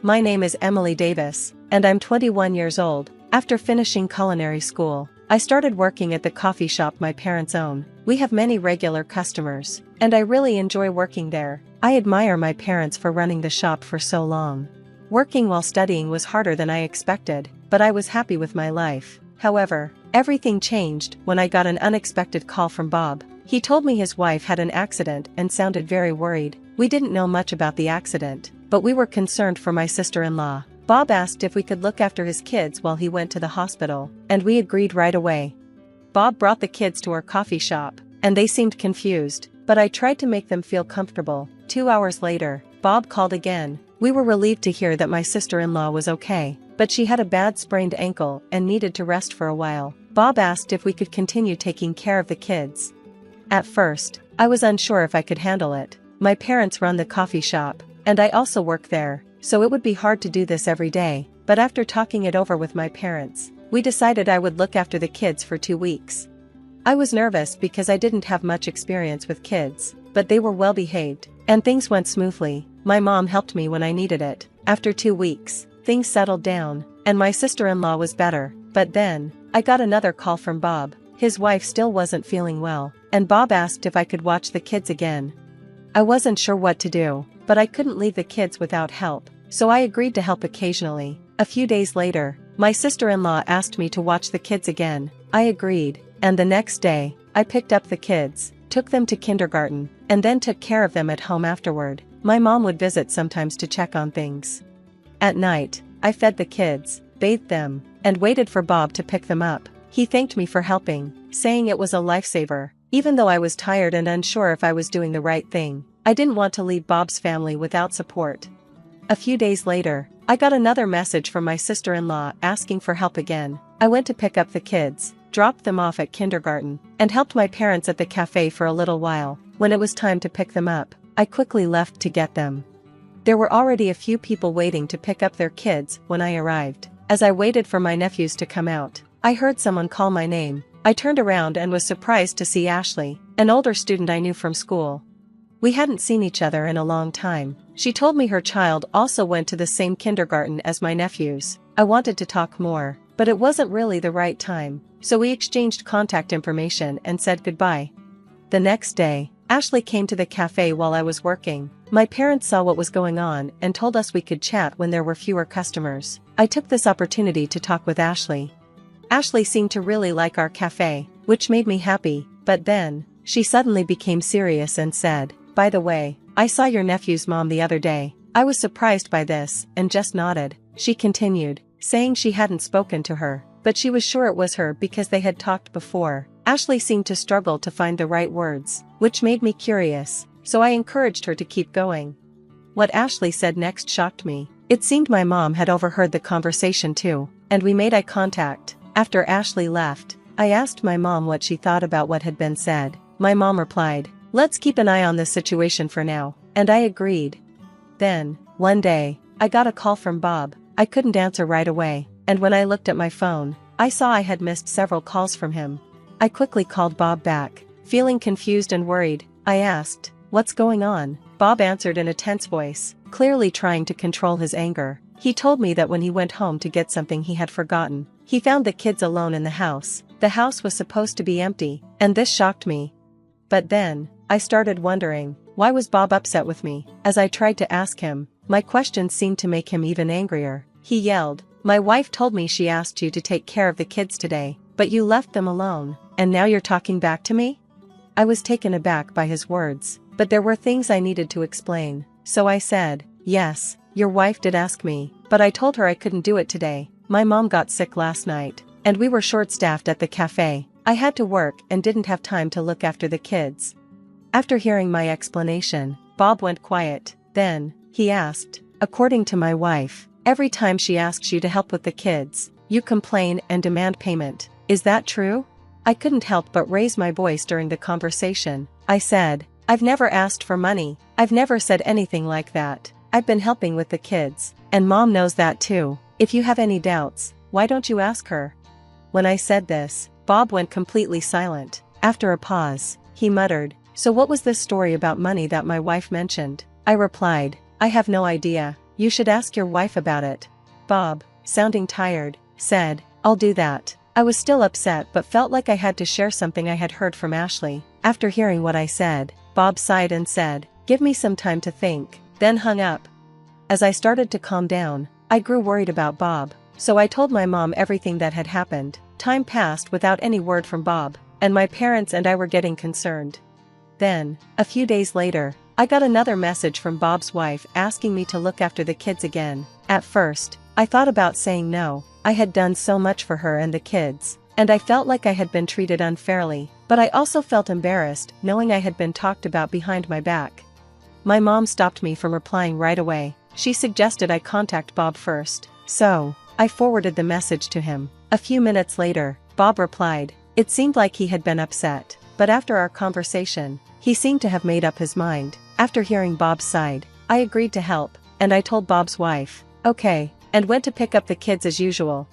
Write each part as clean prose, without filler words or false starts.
My name is Emily Davis, and I'm 21 years old. After finishing culinary school, I started working at the coffee shop my parents own. We have many regular customers, and I really enjoy working there. I admire my parents for running the shop for so long. Working while studying was harder than I expected, but I was happy with my life. However, everything changed when I got an unexpected call from Bob. He told me his wife had an accident and sounded very worried. We didn't know much about the accident, but we were concerned for my sister-in-law. Bob asked if we could look after his kids while he went to the hospital, and we agreed right away. Bob brought the kids to our coffee shop, and they seemed confused, but I tried to make them feel comfortable. 2 hours later, Bob called again. We were relieved to hear that my sister-in-law was okay, but she had a bad sprained ankle and needed to rest for a while. Bob asked if we could continue taking care of the kids. At first, I was unsure if I could handle it. My parents run the coffee shop, and I also work there, so it would be hard to do this every day. But after talking it over with my parents, we decided I would look after the kids for 2 weeks. I was nervous because I didn't have much experience with kids, but they were well behaved, and things went smoothly. My mom helped me when I needed it. After 2 weeks, things settled down, and my sister-in-law was better. But then, I got another call from Bob. His wife still wasn't feeling well, and Bob asked if I could watch the kids again. I wasn't sure what to do, but I couldn't leave the kids without help, so I agreed to help occasionally. A few days later, my sister-in-law asked me to watch the kids again. I agreed, and the next day, I picked up the kids, took them to kindergarten, and then took care of them at home afterward. My mom would visit sometimes to check on things. At night, I fed the kids, bathed them, and waited for Bob to pick them up. He thanked me for helping, saying it was a lifesaver. Even though I was tired and unsure if I was doing the right thing, I didn't want to leave Bob's family without support. A few days later, I got another message from my sister-in-law asking for help again. I went to pick up the kids, dropped them off at kindergarten, and helped my parents at the cafe for a little while. When it was time to pick them up, I quickly left to get them. There were already a few people waiting to pick up their kids when I arrived. As I waited for my nephews to come out, I heard someone call my name. I turned around and was surprised to see Ashley, an older student I knew from school. We hadn't seen each other in a long time. She told me her child also went to the same kindergarten as my nephews. I wanted to talk more, but it wasn't really the right time, so we exchanged contact information and said goodbye. The next day, Ashley came to the cafe while I was working. My parents saw what was going on and told us we could chat when there were fewer customers. I took this opportunity to talk with Ashley. Ashley seemed to really like our cafe, which made me happy, but then, she suddenly became serious and said, "By the way, I saw your nephew's mom the other day." I was surprised by this and just nodded. She continued, saying she hadn't spoken to her, but she was sure it was her because they had talked before. Ashley seemed to struggle to find the right words, which made me curious, so I encouraged her to keep going. What Ashley said next shocked me. It seemed my mom had overheard the conversation too, and we made eye contact. After Ashley left, I asked my mom what she thought about what had been said. My mom replied, "Let's keep an eye on this situation for now," and I agreed. Then, one day, I got a call from Bob. I couldn't answer right away, and when I looked at my phone, I saw I had missed several calls from him. I quickly called Bob back. Feeling confused and worried, I asked, "What's going on?" Bob answered in a tense voice, clearly trying to control his anger. He told me that when he went home to get something he had forgotten, he found the kids alone in the house. The house was supposed to be empty, and this shocked me. But then, I started wondering, why was Bob upset with me? As I tried to ask him, my questions seemed to make him even angrier. He yelled, "My wife told me she asked you to take care of the kids today, but you left them alone, and now you're talking back to me?" I was taken aback by his words, but there were things I needed to explain, so I said, "Yes, your wife did ask me, but I told her I couldn't do it today. My mom got sick last night, and we were short-staffed at the cafe. I had to work and didn't have time to look after the kids." After hearing my explanation, Bob went quiet. Then, he asked, "According to my wife, every time she asks you to help with the kids, you complain and demand payment. Is that true?" I couldn't help but raise my voice during the conversation. I said, "I've never asked for money. I've never said anything like that. I've been helping with the kids, and Mom knows that too. If you have any doubts, why don't you ask her?" When I said this, Bob went completely silent. After a pause, he muttered, "So what was this story about money that my wife mentioned?" I replied, "I have no idea. You should ask your wife about it. Bob, sounding tired, said, I'll do that. I was still upset but felt like I had to share something I had heard from Ashley. After hearing what I said, Bob sighed and said, give me some time to think, then hung up. As I started to calm down, I grew worried about Bob, so I told my mom everything that had happened. Time passed without any word from Bob, and my parents and I were getting concerned. Then, a few days later, I got another message from Bob's wife asking me to look after the kids again. At first, I thought about saying no. I had done so much for her and the kids, and I felt like I had been treated unfairly, but I also felt embarrassed knowing I had been talked about behind my back. My mom stopped me from replying right away. She suggested I contact Bob first, so I forwarded the message to him. A few minutes later, Bob replied. It seemed like he had been upset, but after our conversation, he seemed to have made up his mind. After hearing Bob's side, I agreed to help, and I told Bob's wife, okay, and went to pick up the kids as usual.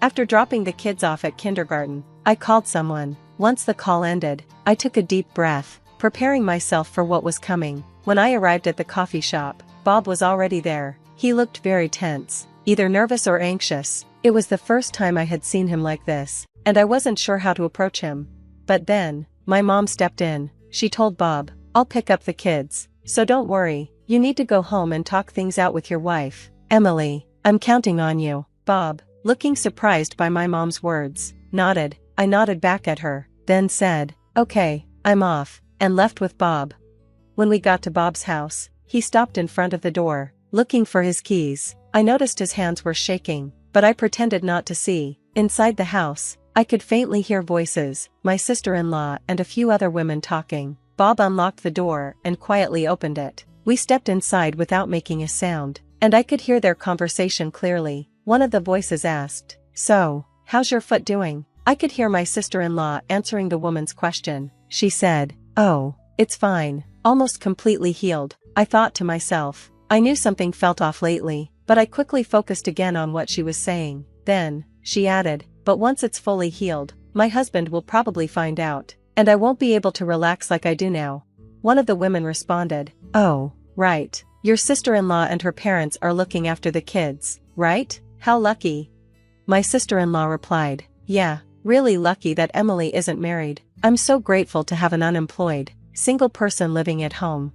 After dropping the kids off at kindergarten, I called someone. Once the call ended, I took a deep breath, preparing myself for what was coming. When I arrived at the coffee shop, Bob was already there. He looked very tense, either nervous or anxious. It was the first time I had seen him like this, and I wasn't sure how to approach him. But then, my mom stepped in. She told Bob, I'll pick up the kids, so don't worry, you need to go home and talk things out with your wife. Emily, I'm counting on you. Bob, looking surprised by my mom's words, nodded. I nodded back at her, then said, okay, I'm off, and left with Bob. When we got to Bob's house, he stopped in front of the door, looking for his keys. I noticed his hands were shaking, but I pretended not to see. Inside the house, I could faintly hear voices, my sister-in-law and a few other women talking. Bob unlocked the door and quietly opened it. We stepped inside without making a sound, and I could hear their conversation clearly. One of the voices asked, so, how's your foot doing? I could hear my sister-in-law answering the woman's question. She said, oh, it's fine, almost completely healed. I thought to myself, I knew something felt off lately, but I quickly focused again on what she was saying. Then, she added, but once it's fully healed, my husband will probably find out, and I won't be able to relax like I do now. One of the women responded, oh, right, your sister-in-law and her parents are looking after the kids, right? How lucky. My sister-in-law replied, yeah, really lucky that Emily isn't married. I'm so grateful to have an unemployed, single person living at home.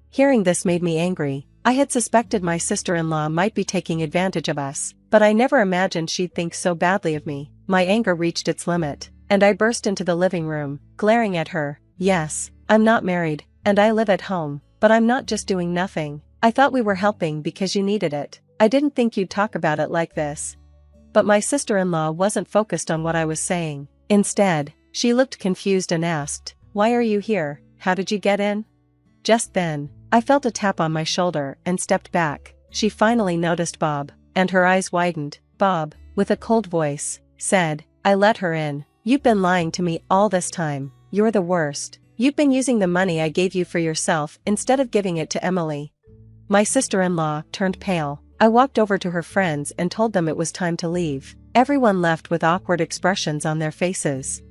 Hearing this made me angry. I had suspected my sister-in-law might be taking advantage of us, but I never imagined she'd think so badly of me. My anger reached its limit, and I burst into the living room, glaring at her. Yes, I'm not married, and I live at home, but I'm not just doing nothing. I thought we were helping because you needed it. I didn't think you'd talk about it like this. But my sister-in-law wasn't focused on what I was saying. Instead, she looked confused and asked, why are you here? How did you get in? Just then, I felt a tap on my shoulder and stepped back. She finally noticed Bob, and her eyes widened. Bob, with a cold voice, said, I let her in. You've been lying to me all this time. You're the worst. You've been using the money I gave you for yourself instead of giving it to Emily. My sister-in-law turned pale. I walked over to her friends and told them it was time to leave. Everyone left with awkward expressions on their faces.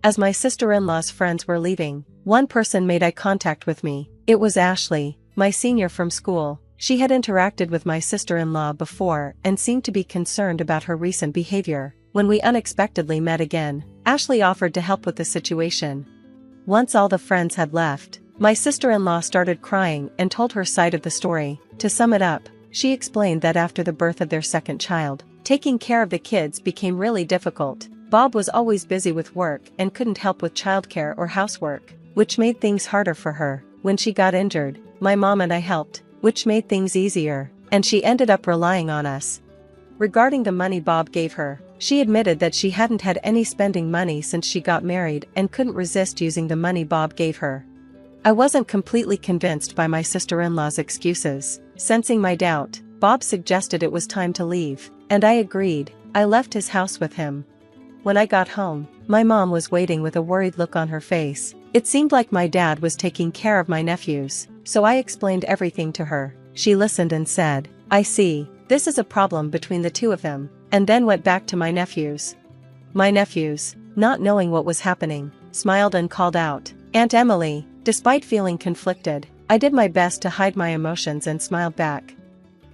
As my sister-in-law's friends were leaving, one person made eye contact with me. It was Ashley, my senior from school. She had interacted with my sister-in-law before and seemed to be concerned about her recent behavior. When we unexpectedly met again, Ashley offered to help with the situation. Once all the friends had left, my sister-in-law started crying and told her side of the story. To sum it up, she explained that after the birth of their second child, taking care of the kids became really difficult. Bob was always busy with work and couldn't help with childcare or housework, which made things harder for her. When she got injured, my mom and I helped, which made things easier, and she ended up relying on us. Regarding the money Bob gave her, she admitted that she hadn't had any spending money since she got married and couldn't resist using the money Bob gave her. I wasn't completely convinced by my sister-in-law's excuses. Sensing my doubt, Bob suggested it was time to leave, and I agreed. I left his house with him. When I got home, my mom was waiting with a worried look on her face. It seemed like my dad was taking care of my nephews, so I explained everything to her. She listened and said, I see, this is a problem between the two of them, and then went back to my nephews. My nephews, not knowing what was happening, smiled and called out, Aunt Emily. Despite feeling conflicted, I did my best to hide my emotions and smiled back.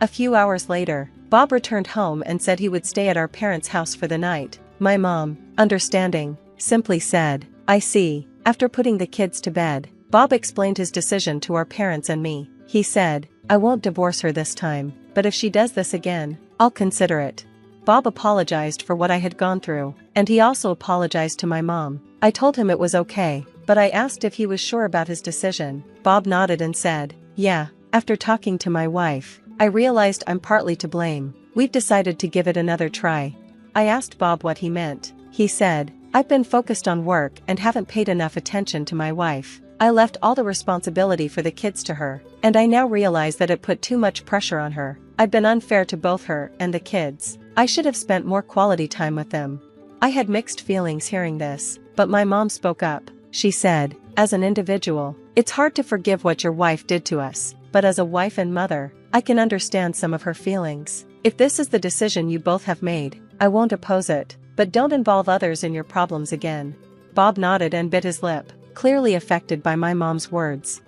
A few hours later, Bob returned home and said he would stay at our parents' house for the night. My mom, understanding, simply said, "I see." After putting the kids to bed, Bob explained his decision to our parents and me. He said, "I won't divorce her this time, but if she does this again, I'll consider it." Bob apologized for what I had gone through, and he also apologized to my mom. I told him it was okay, but I asked if he was sure about his decision. Bob nodded and said, "Yeah, after talking to my wife, I realized I'm partly to blame. We've decided to give it another try." I asked Bob what he meant. He said, "I've been focused on work and haven't paid enough attention to my wife. I left all the responsibility for the kids to her, and I now realize that it put too much pressure on her. I've been unfair to both her and the kids. I should have spent more quality time with them." I had mixed feelings hearing this, but my mom spoke up. She said, "As an individual, it's hard to forgive what your wife did to us, but as a wife and mother, I can understand some of her feelings. If this is the decision you both have made, I won't oppose it, but don't involve others in your problems again." Bob nodded and bit his lip, clearly affected by my mom's words.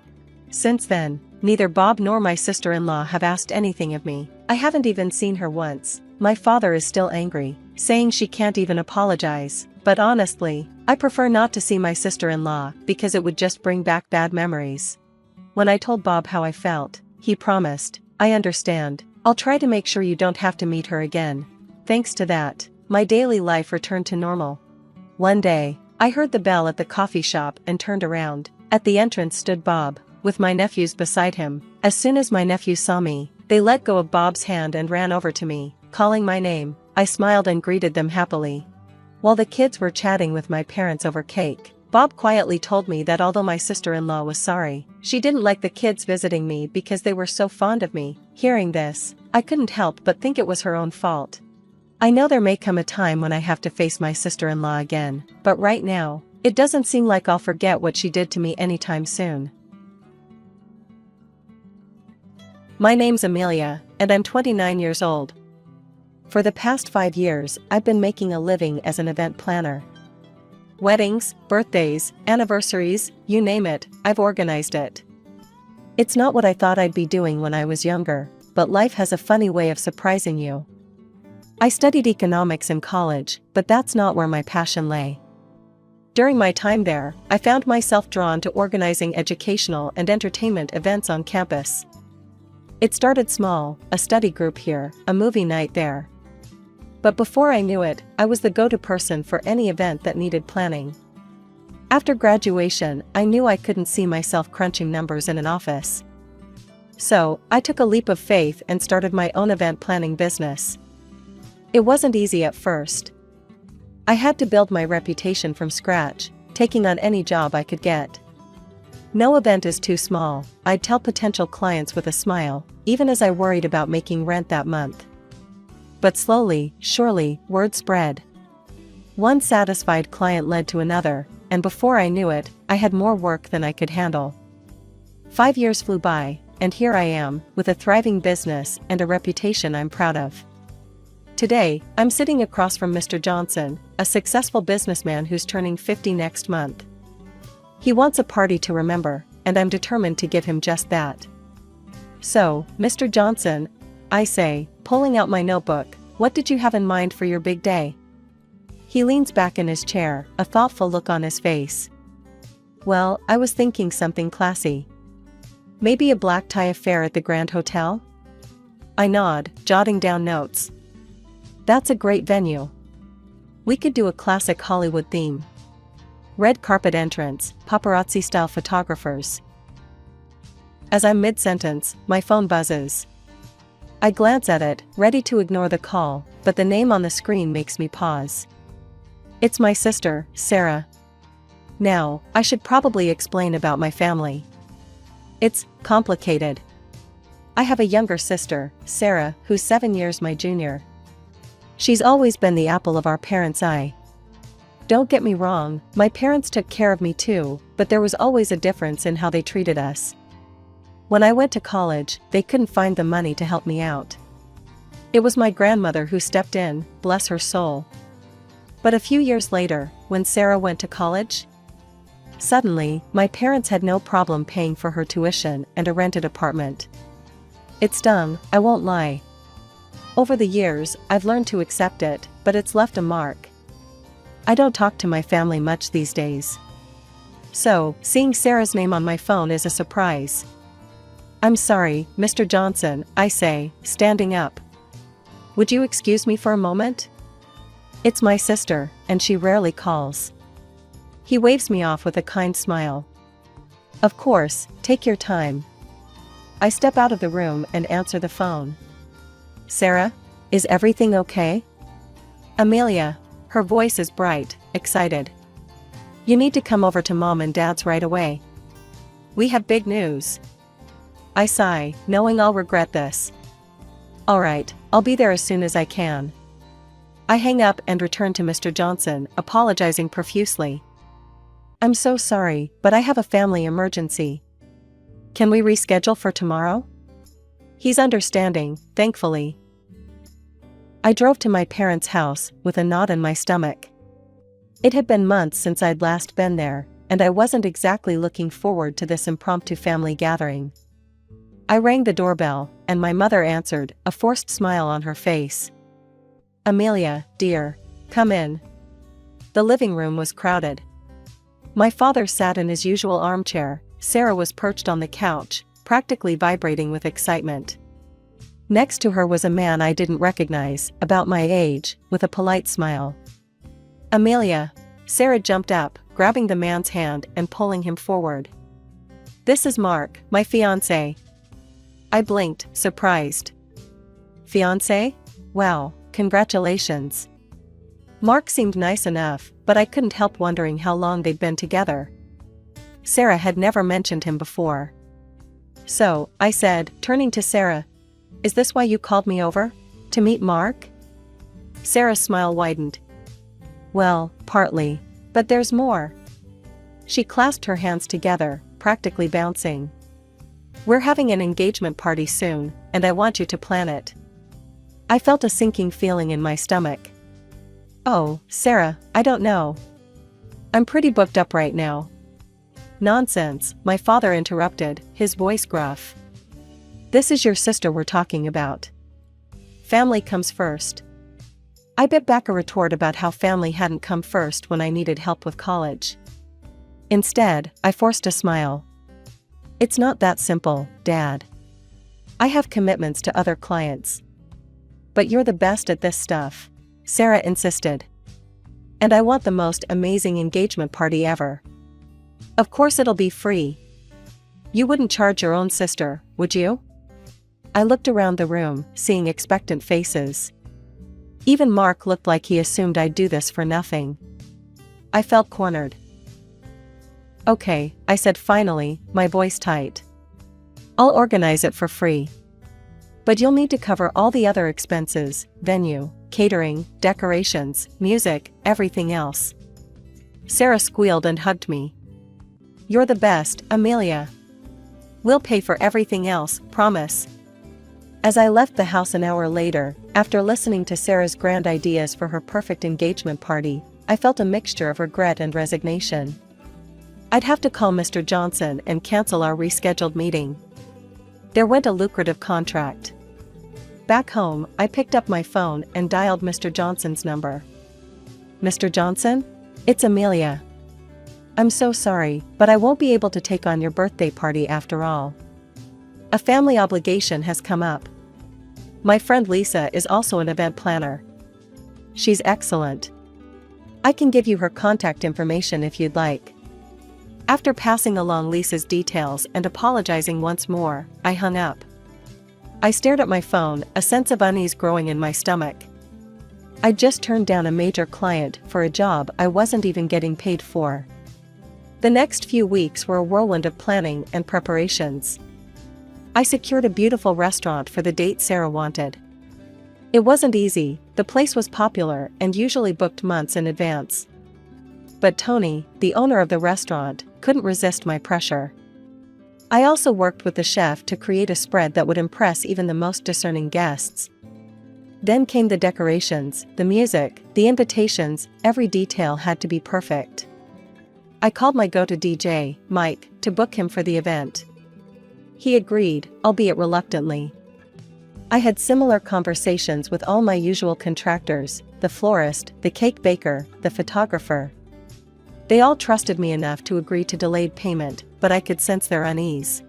Since then, neither Bob nor my sister-in-law have asked anything of me. I haven't even seen her once. My father is still angry, saying she can't even apologize, but honestly, I prefer not to see my sister-in-law because it would just bring back bad memories. When I told Bob how I felt, he promised, "I understand. I'll try to make sure you don't have to meet her again." Thanks to that, my daily life returned to normal. One day, I heard the bell at the coffee shop and turned around. At the entrance stood Bob, with my nephews beside him. As soon as my nephews saw me, they let go of Bob's hand and ran over to me, calling my name. I smiled and greeted them happily. While the kids were chatting with my parents over cake, Bob quietly told me that although my sister-in-law was sorry, she didn't like the kids visiting me because they were so fond of me. Hearing this, I couldn't help but think it was her own fault. I know there may come a time when I have to face my sister-in-law again, but right now, it doesn't seem like I'll forget what she did to me anytime soon. My name's Amelia, and I'm 29 years old. For the past 5 years, I've been making a living as an event planner. Weddings, birthdays, anniversaries, you name it, I've organized it. It's not what I thought I'd be doing when I was younger, but life has a funny way of surprising you. I studied economics in college, but that's not where my passion lay. During my time there, I found myself drawn to organizing educational and entertainment events on campus. It started small, a study group here, a movie night there. But before I knew it, I was the go-to person for any event that needed planning. After graduation, I knew I couldn't see myself crunching numbers in an office. So, I took a leap of faith and started my own event planning business. It wasn't easy at first. I had to build my reputation from scratch, taking on any job I could get. No event is too small, I'd tell potential clients with a smile, even as I worried about making rent that month. But slowly, surely, word spread. One satisfied client led to another, and before I knew it, I had more work than I could handle. 5 years flew by, and here I am, with a thriving business and a reputation I'm proud of. Today, I'm sitting across from Mr. Johnson, a successful businessman who's turning 50 next month. He wants a party to remember, and I'm determined to give him just that. "So, Mr. Johnson," I say, pulling out my notebook, "what did you have in mind for your big day?" He leans back in his chair, a thoughtful look on his face. "Well, I was thinking something classy. Maybe a black tie affair at the Grand Hotel?" I nod, jotting down notes. "That's a great venue. We could do a classic Hollywood theme. Red carpet entrance, paparazzi-style photographers." As I'm mid-sentence, my phone buzzes. I glance at it, ready to ignore the call, but the name on the screen makes me pause. It's my sister, Sarah. Now, I should probably explain about my family. It's complicated. I have a younger sister, Sarah, who's 7 years my junior. She's always been the apple of our parents' eye. Don't get me wrong, my parents took care of me too, but there was always a difference in how they treated us. When I went to college, they couldn't find the money to help me out. It was my grandmother who stepped in, bless her soul. But a few years later, when Sarah went to college, suddenly, my parents had no problem paying for her tuition and a rented apartment. It stung, I won't lie. Over the years, I've learned to accept it, but it's left a mark. I don't talk to my family much these days. So, seeing Sarah's name on my phone is a surprise. "I'm sorry, Mr. Johnson," I say, standing up. "Would you excuse me for a moment? It's my sister, and she rarely calls." He waves me off with a kind smile. "Of course, take your time." I step out of the room and answer the phone. "Sarah? Is everything okay?" "Amelia." Her voice is bright, excited. "You need to come over to Mom and Dad's right away. We have big news." I sigh, knowing I'll regret this. "All right, I'll be there as soon as I can." I hang up and return to Mr. Johnson, apologizing profusely. "I'm so sorry, but I have a family emergency. Can we reschedule for tomorrow?" He's understanding, thankfully. I drove to my parents' house with a knot in my stomach. It had been months since I'd last been there, and I wasn't exactly looking forward to this impromptu family gathering. I rang the doorbell, and my mother answered, a forced smile on her face. "Amelia, dear, come in." The living room was crowded. My father sat in his usual armchair. Sarah was perched on the couch, practically vibrating with excitement. Next to her was a man I didn't recognize, about my age, with a polite smile. "Amelia." Sarah jumped up, grabbing the man's hand and pulling him forward. "This is Mark, my fiancé." I blinked, surprised. "Fiancé? Wow, congratulations." Mark seemed nice enough, but I couldn't help wondering how long they'd been together. Sarah had never mentioned him before. "So," I said, turning to Sarah, "is this why you called me over? To meet Mark?" Sarah's smile widened. "Well, partly. But there's more." She clasped her hands together, practically bouncing. "We're having an engagement party soon, and I want you to plan it." I felt a sinking feeling in my stomach. "Oh, Sarah, I don't know. I'm pretty booked up right now." "Nonsense," my father interrupted, his voice gruff. "This is your sister we're talking about. Family comes first." I bit back a retort about how family hadn't come first when I needed help with college. Instead, I forced a smile. "It's not that simple, Dad. I have commitments to other clients." "But you're the best at this stuff," Sarah insisted. "And I want the most amazing engagement party ever. Of course it'll be free. You wouldn't charge your own sister, would you?" I looked around the room, seeing expectant faces. Even Mark looked like he assumed I'd do this for nothing. I felt cornered. "Okay," I said finally, my voice tight. "I'll organize it for free. But you'll need to cover all the other expenses, venue, catering, decorations, music, everything else." Sarah squealed and hugged me. "You're the best, Amelia. We'll pay for everything else, promise." As I left the house an hour later, after listening to Sarah's grand ideas for her perfect engagement party, I felt a mixture of regret and resignation. I'd have to call Mr. Johnson and cancel our rescheduled meeting. There went a lucrative contract. Back home, I picked up my phone and dialed Mr. Johnson's number. "Mr. Johnson? It's Amelia. I'm so sorry, but I won't be able to take on your birthday party after all. A family obligation has come up. My friend Lisa is also an event planner. She's excellent. I can give you her contact information if you'd like." After passing along Lisa's details and apologizing once more, I hung up. I stared at my phone, a sense of unease growing in my stomach. I'd just turned down a major client for a job I wasn't even getting paid for. The next few weeks were a whirlwind of planning and preparations. I secured a beautiful restaurant for the date Sarah wanted. It wasn't easy, the place was popular and usually booked months in advance. But Tony, the owner of the restaurant, couldn't resist my pressure. I also worked with the chef to create a spread that would impress even the most discerning guests. Then came the decorations, the music, the invitations, every detail had to be perfect. I called my go-to DJ, Mike, to book him for the event. He agreed, albeit reluctantly. I had similar conversations with all my usual contractors, the florist, the cake baker, the photographer. They all trusted me enough to agree to delayed payment, but I could sense their unease.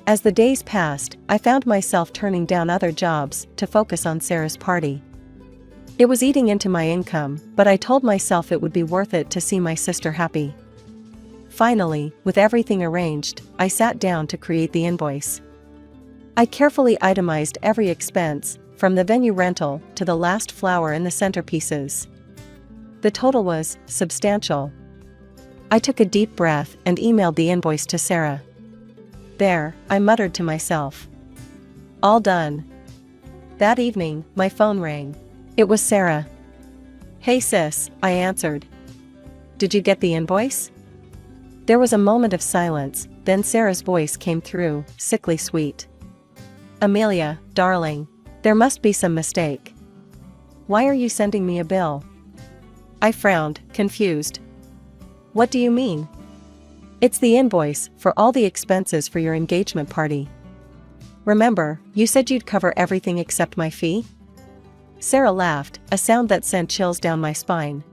As the days passed, I found myself turning down other jobs to focus on Sarah's party. It was eating into my income, but I told myself it would be worth it to see my sister happy. Finally, with everything arranged, I sat down to create the invoice. I carefully itemized every expense, from the venue rental to the last flower in the centerpieces. The total was substantial. I took a deep breath and emailed the invoice to Sarah. There, I muttered to myself. All done. That evening, my phone rang. It was Sarah. Hey sis, I answered. Did you get the invoice? There was a moment of silence, then Sarah's voice came through, sickly sweet. Amelia, darling, there must be some mistake. Why are you sending me a bill? I frowned, confused. What do you mean? It's the invoice for all the expenses for your engagement party. Remember, you said you'd cover everything except my fee? Sarah laughed, a sound that sent chills down my spine.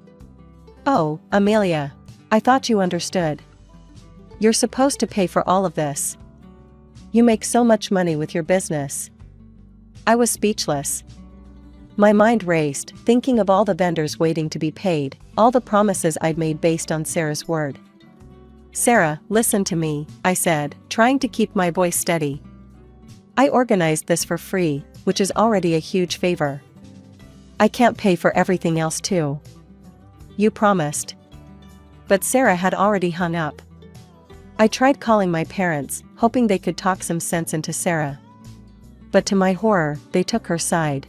Oh, Amelia. I thought you understood. You're supposed to pay for all of this. You make so much money with your business. I was speechless. My mind raced, thinking of all the vendors waiting to be paid, all the promises I'd made based on Sarah's word. Sarah, listen to me, I said, trying to keep my voice steady. I organized this for free, which is already a huge favor. I can't pay for everything else too. You promised. But Sarah had already hung up. I tried calling my parents, hoping they could talk some sense into Sarah. But to my horror, they took her side.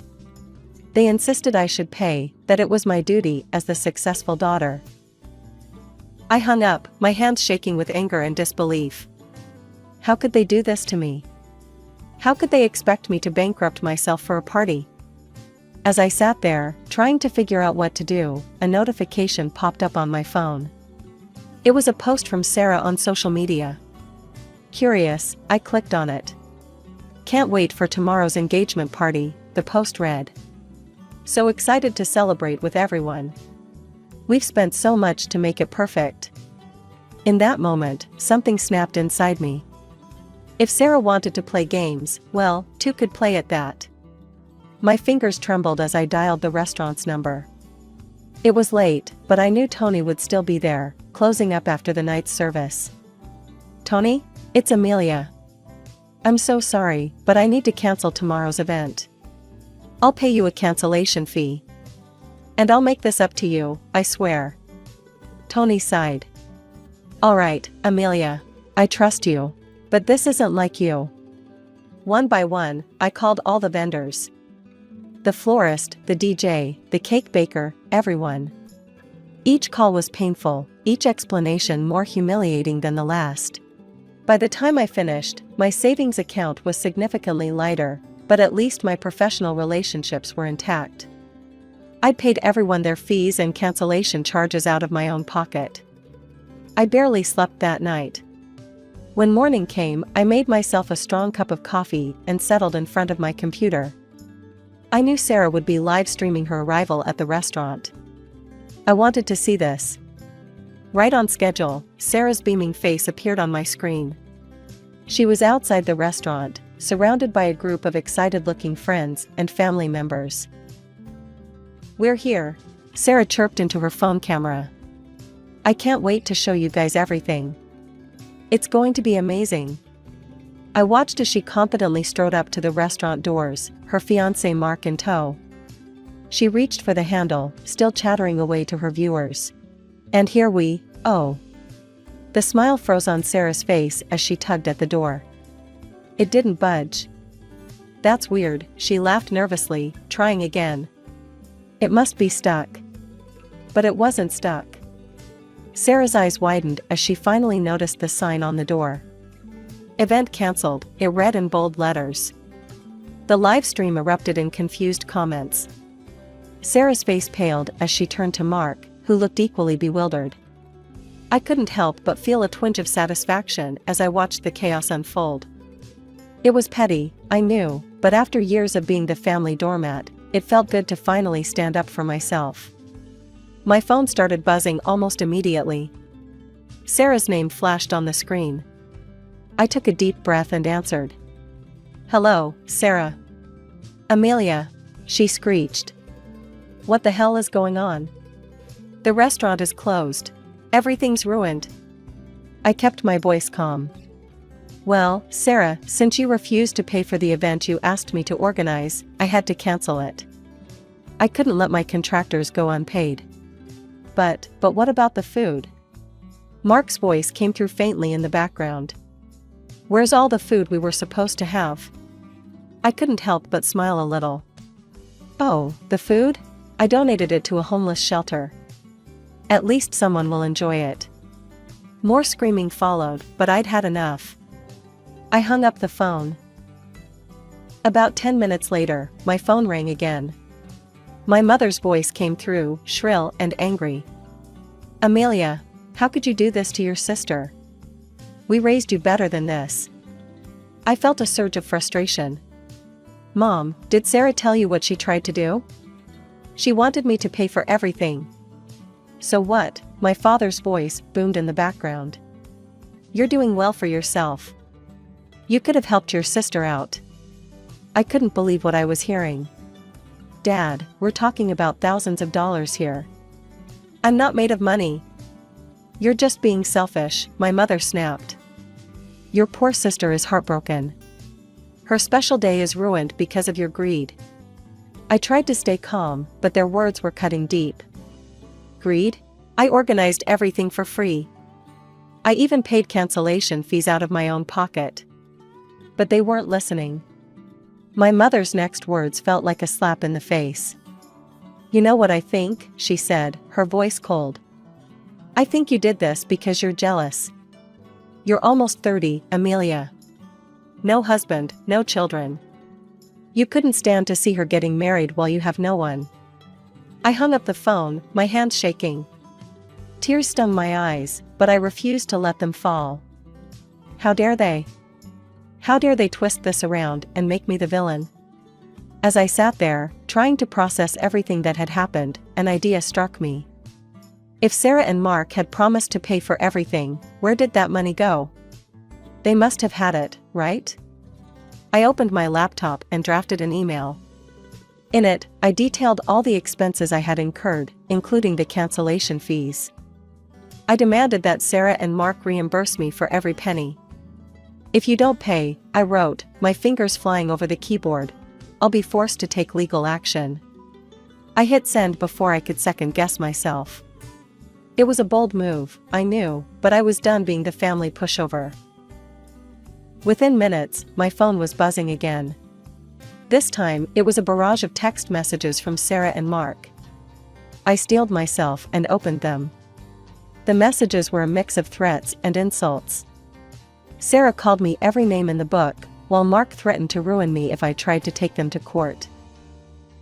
They insisted I should pay, that it was my duty as the successful daughter. I hung up, my hands shaking with anger and disbelief. How could they do this to me? How could they expect me to bankrupt myself for a party? As I sat there, trying to figure out what to do, a notification popped up on my phone. It was a post from Sarah on social media. Curious, I clicked on it. Can't wait for tomorrow's engagement party, the post read. So excited to celebrate with everyone. We've spent so much to make it perfect. In that moment, something snapped inside me. If Sarah wanted to play games, well, two could play at that. My fingers trembled as I dialed the restaurant's number. It was late, but I knew Tony would still be there, closing up after the night's service. Tony? It's Amelia. I'm so sorry, but I need to cancel tomorrow's event. I'll pay you a cancellation fee. And I'll make this up to you, I swear. Tony sighed. All right, Amelia. I trust you. But this isn't like you. One by one, I called all the vendors. The florist, the DJ, the cake baker, everyone. Each call was painful, each explanation more humiliating than the last. By the time I finished, my savings account was significantly lighter, but at least my professional relationships were intact. I'd paid everyone their fees and cancellation charges out of my own pocket. I barely slept that night. When morning came, I made myself a strong cup of coffee and settled in front of my computer. I knew Sarah would be live streaming her arrival at the restaurant. I wanted to see this. Right on schedule, Sarah's beaming face appeared on my screen. She was outside the restaurant, surrounded by a group of excited-looking friends and family members. We're here, Sarah chirped into her phone camera. I can't wait to show you guys everything. It's going to be amazing. I watched as she confidently strode up to the restaurant doors, her fiancé Mark in tow. She reached for the handle, still chattering away to her viewers. And here oh. The smile froze on Sarah's face as she tugged at the door. It didn't budge. That's weird, she laughed nervously, trying again. It must be stuck. But it wasn't stuck. Sarah's eyes widened as she finally noticed the sign on the door. Event cancelled, it read in bold letters. The live stream erupted in confused comments. Sarah's face paled as she turned to Mark, who looked equally bewildered. I couldn't help but feel a twinge of satisfaction as I watched the chaos unfold. It was petty, I knew, but after years of being the family doormat, it felt good to finally stand up for myself. My phone started buzzing almost immediately. Sarah's name flashed on the screen. I took a deep breath and answered. "Hello, Sarah." "Amelia," she screeched. "What the hell is going on? The restaurant is closed. Everything's ruined." I kept my voice calm. "Well, Sarah, since you refused to pay for the event you asked me to organize, I had to cancel it. I couldn't let my contractors go unpaid." But what about the food?" Mark's voice came through faintly in the background. "Where's all the food we were supposed to have?" I couldn't help but smile a little. "Oh, the food? I donated it to a homeless shelter. At least someone will enjoy it." More screaming followed, but I'd had enough. I hung up the phone. About 10 minutes later, my phone rang again. My mother's voice came through, shrill and angry. "Amelia, how could you do this to your sister? We raised you better than this." I felt a surge of frustration. "Mom, did Sarah tell you what she tried to do? She wanted me to pay for everything." "So what?" My father's voice boomed in the background. "You're doing well for yourself. You could have helped your sister out." I couldn't believe what I was hearing. "Dad, we're talking about thousands of dollars here. I'm not made of money." "You're just being selfish," my mother snapped. "Your poor sister is heartbroken. Her special day is ruined because of your greed." I tried to stay calm, but their words were cutting deep. "Greed? I organized everything for free. I even paid cancellation fees out of my own pocket." But they weren't listening. My mother's next words felt like a slap in the face. "You know what I think?" she said, her voice cold. "I think you did this because you're jealous. You're almost 30, Amelia. No husband, no children. You couldn't stand to see her getting married while you have no one." I hung up the phone, my hands shaking. Tears stung my eyes, but I refused to let them fall. How dare they? How dare they twist this around and make me the villain? As I sat there, trying to process everything that had happened, an idea struck me. If Sarah and Mark had promised to pay for everything, where did that money go? They must have had it, right? I opened my laptop and drafted an email. In it, I detailed all the expenses I had incurred, including the cancellation fees. I demanded that Sarah and Mark reimburse me for every penny. "If you don't pay," I wrote, my fingers flying over the keyboard, "I'll be forced to take legal action." I hit send before I could second-guess myself. It was a bold move, I knew, but I was done being the family pushover. Within minutes, my phone was buzzing again. This time, it was a barrage of text messages from Sarah and Mark. I steeled myself and opened them. The messages were a mix of threats and insults. Sarah called me every name in the book, while Mark threatened to ruin me if I tried to take them to court.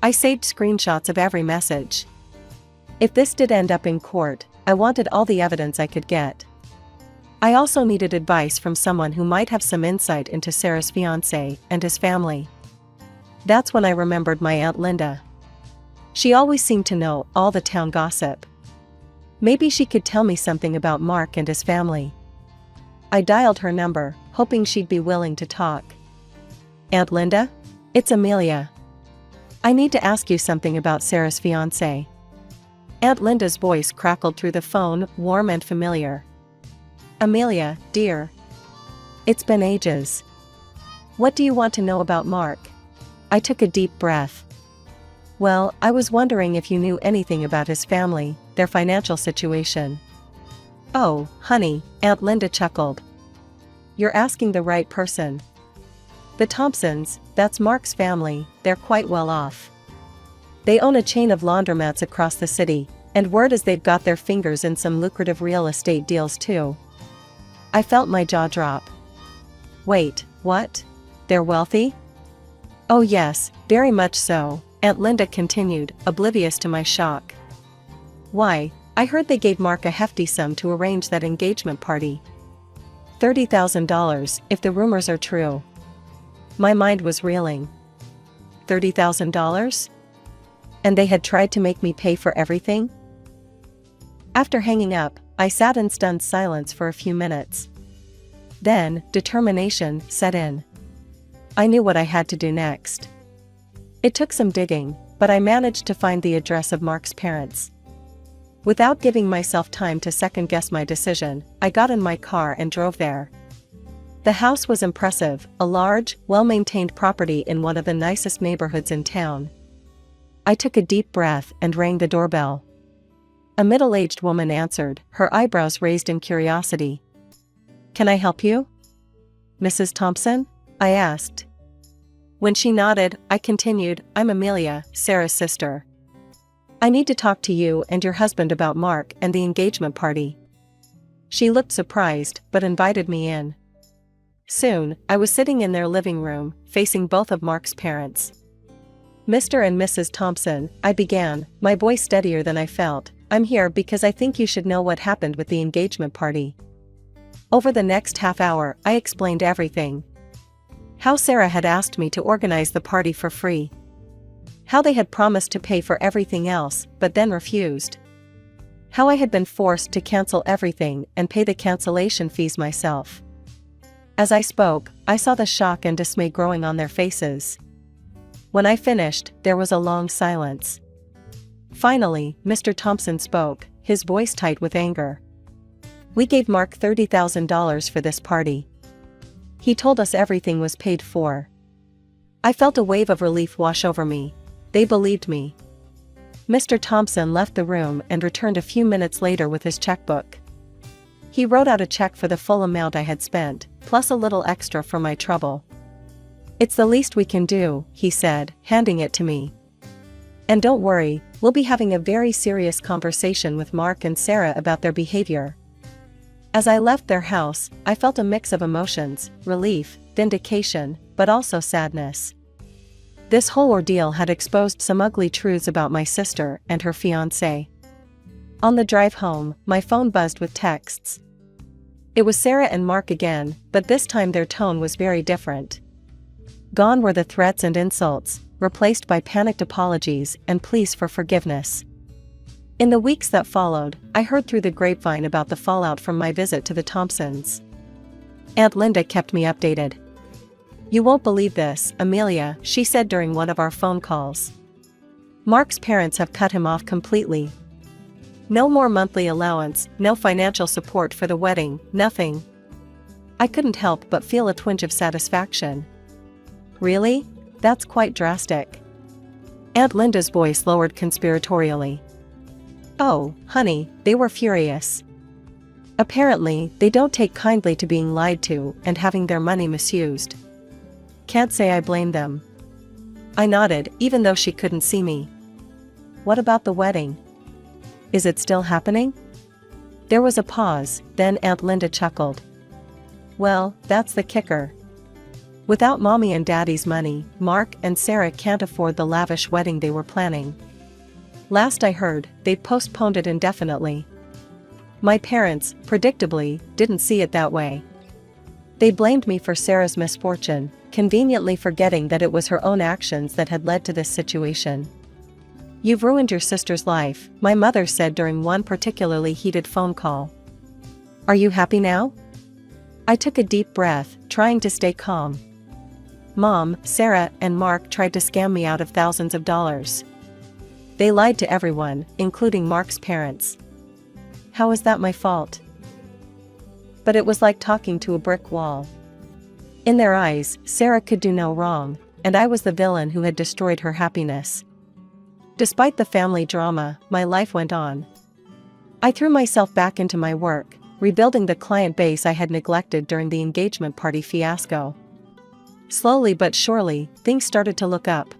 I saved screenshots of every message. If this did end up in court, I wanted all the evidence I could get. I also needed advice from someone who might have some insight into Sarah's fiancé and his family. That's when I remembered my Aunt Linda. She always seemed to know all the town gossip. Maybe she could tell me something about Mark and his family. I dialed her number, hoping she'd be willing to talk. "Aunt Linda? It's Amelia. I need to ask you something about Sarah's fiancé." Aunt Linda's voice crackled through the phone, warm and familiar. "Amelia, dear. It's been ages. What do you want to know about Mark?" I took a deep breath. "Well, I was wondering if you knew anything about his family, their financial situation." "Oh, honey," Aunt Linda chuckled. "You're asking the right person. The Thompsons, that's Mark's family, they're quite well off. They own a chain of laundromats across the city, and word is they've got their fingers in some lucrative real estate deals too." I felt my jaw drop. "Wait, what? They're wealthy?" "Oh yes, very much so," Aunt Linda continued, oblivious to my shock. "Why, I heard they gave Mark a hefty sum to arrange that engagement party. $30,000, if the rumors are true." My mind was reeling. $30,000? And they had tried to make me pay for everything? After hanging up, I sat in stunned silence for a few minutes. Then, determination set in. I knew what I had to do next. It took some digging, but I managed to find the address of Mark's parents. Without giving myself time to second-guess my decision, I got in my car and drove there. The house was impressive, a large, well-maintained property in one of the nicest neighborhoods in town. I took a deep breath and rang the doorbell. A middle-aged woman answered, her eyebrows raised in curiosity. "Can I help you? Mrs. Thompson?" I asked. When she nodded, I continued, "I'm Amelia, Sarah's sister. I need to talk to you and your husband about Mark and the engagement party." She looked surprised, but invited me in. Soon, I was sitting in their living room, facing both of Mark's parents. "Mr. and Mrs. Thompson," I began, my voice steadier than I felt, "I'm here because I think you should know what happened with the engagement party." Over the next half hour, I explained everything. How Sarah had asked me to organize the party for free. How they had promised to pay for everything else, but then refused. How I had been forced to cancel everything and pay the cancellation fees myself. As I spoke, I saw the shock and dismay growing on their faces. When I finished, there was a long silence. Finally, Mr. Thompson spoke, his voice tight with anger. "We gave Mark $30,000 for this party. He told us everything was paid for." I felt a wave of relief wash over me. They believed me. Mr. Thompson left the room and returned a few minutes later with his checkbook. He wrote out a check for the full amount I had spent, plus a little extra for my trouble. "It's the least we can do," he said, handing it to me. "And don't worry, we'll be having a very serious conversation with Mark and Sarah about their behavior." As I left their house, I felt a mix of emotions, relief, vindication, but also sadness. This whole ordeal had exposed some ugly truths about my sister and her fiancé. On the drive home, my phone buzzed with texts. It was Sarah and Mark again, but this time their tone was very different. Gone were the threats and insults, replaced by panicked apologies and pleas for forgiveness. In the weeks that followed, I heard through the grapevine about the fallout from my visit to the Thompsons. Aunt Linda kept me updated. "You won't believe this, Amelia," she said during one of our phone calls. "Mark's parents have cut him off completely. No more monthly allowance, no financial support for the wedding, nothing." I couldn't help but feel a twinge of satisfaction. "Really? That's quite drastic." Aunt Linda's voice lowered conspiratorially. "Oh, honey, they were furious. Apparently, they don't take kindly to being lied to and having their money misused. Can't say I blame them." I nodded, even though she couldn't see me. "What about the wedding? Is it still happening?" There was a pause, then Aunt Linda chuckled. "Well, that's the kicker. Without Mommy and Daddy's money, Mark and Sarah can't afford the lavish wedding they were planning. Last I heard, they'd postponed it indefinitely." My parents, predictably, didn't see it that way. They blamed me for Sarah's misfortune, conveniently forgetting that it was her own actions that had led to this situation. "You've ruined your sister's life," my mother said during one particularly heated phone call. "Are you happy now?" I took a deep breath, trying to stay calm. "Mom, Sarah, and Mark tried to scam me out of thousands of dollars. They lied to everyone, including Mark's parents. How is that my fault?" But it was like talking to a brick wall. In their eyes, Sarah could do no wrong, and I was the villain who had destroyed her happiness. Despite the family drama, my life went on. I threw myself back into my work, rebuilding the client base I had neglected during the engagement party fiasco. Slowly but surely, things started to look up.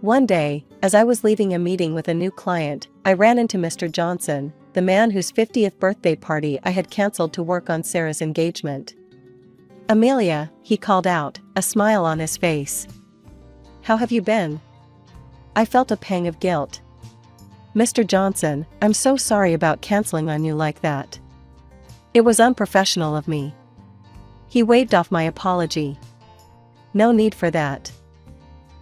One day, as I was leaving a meeting with a new client, I ran into Mr. Johnson, the man whose 50th birthday party I had canceled to work on Sarah's engagement. "Amelia," he called out, a smile on his face. "How have you been?" I felt a pang of guilt. "Mr. Johnson, I'm so sorry about canceling on you like that. It was unprofessional of me." He waved off my apology. No need for that.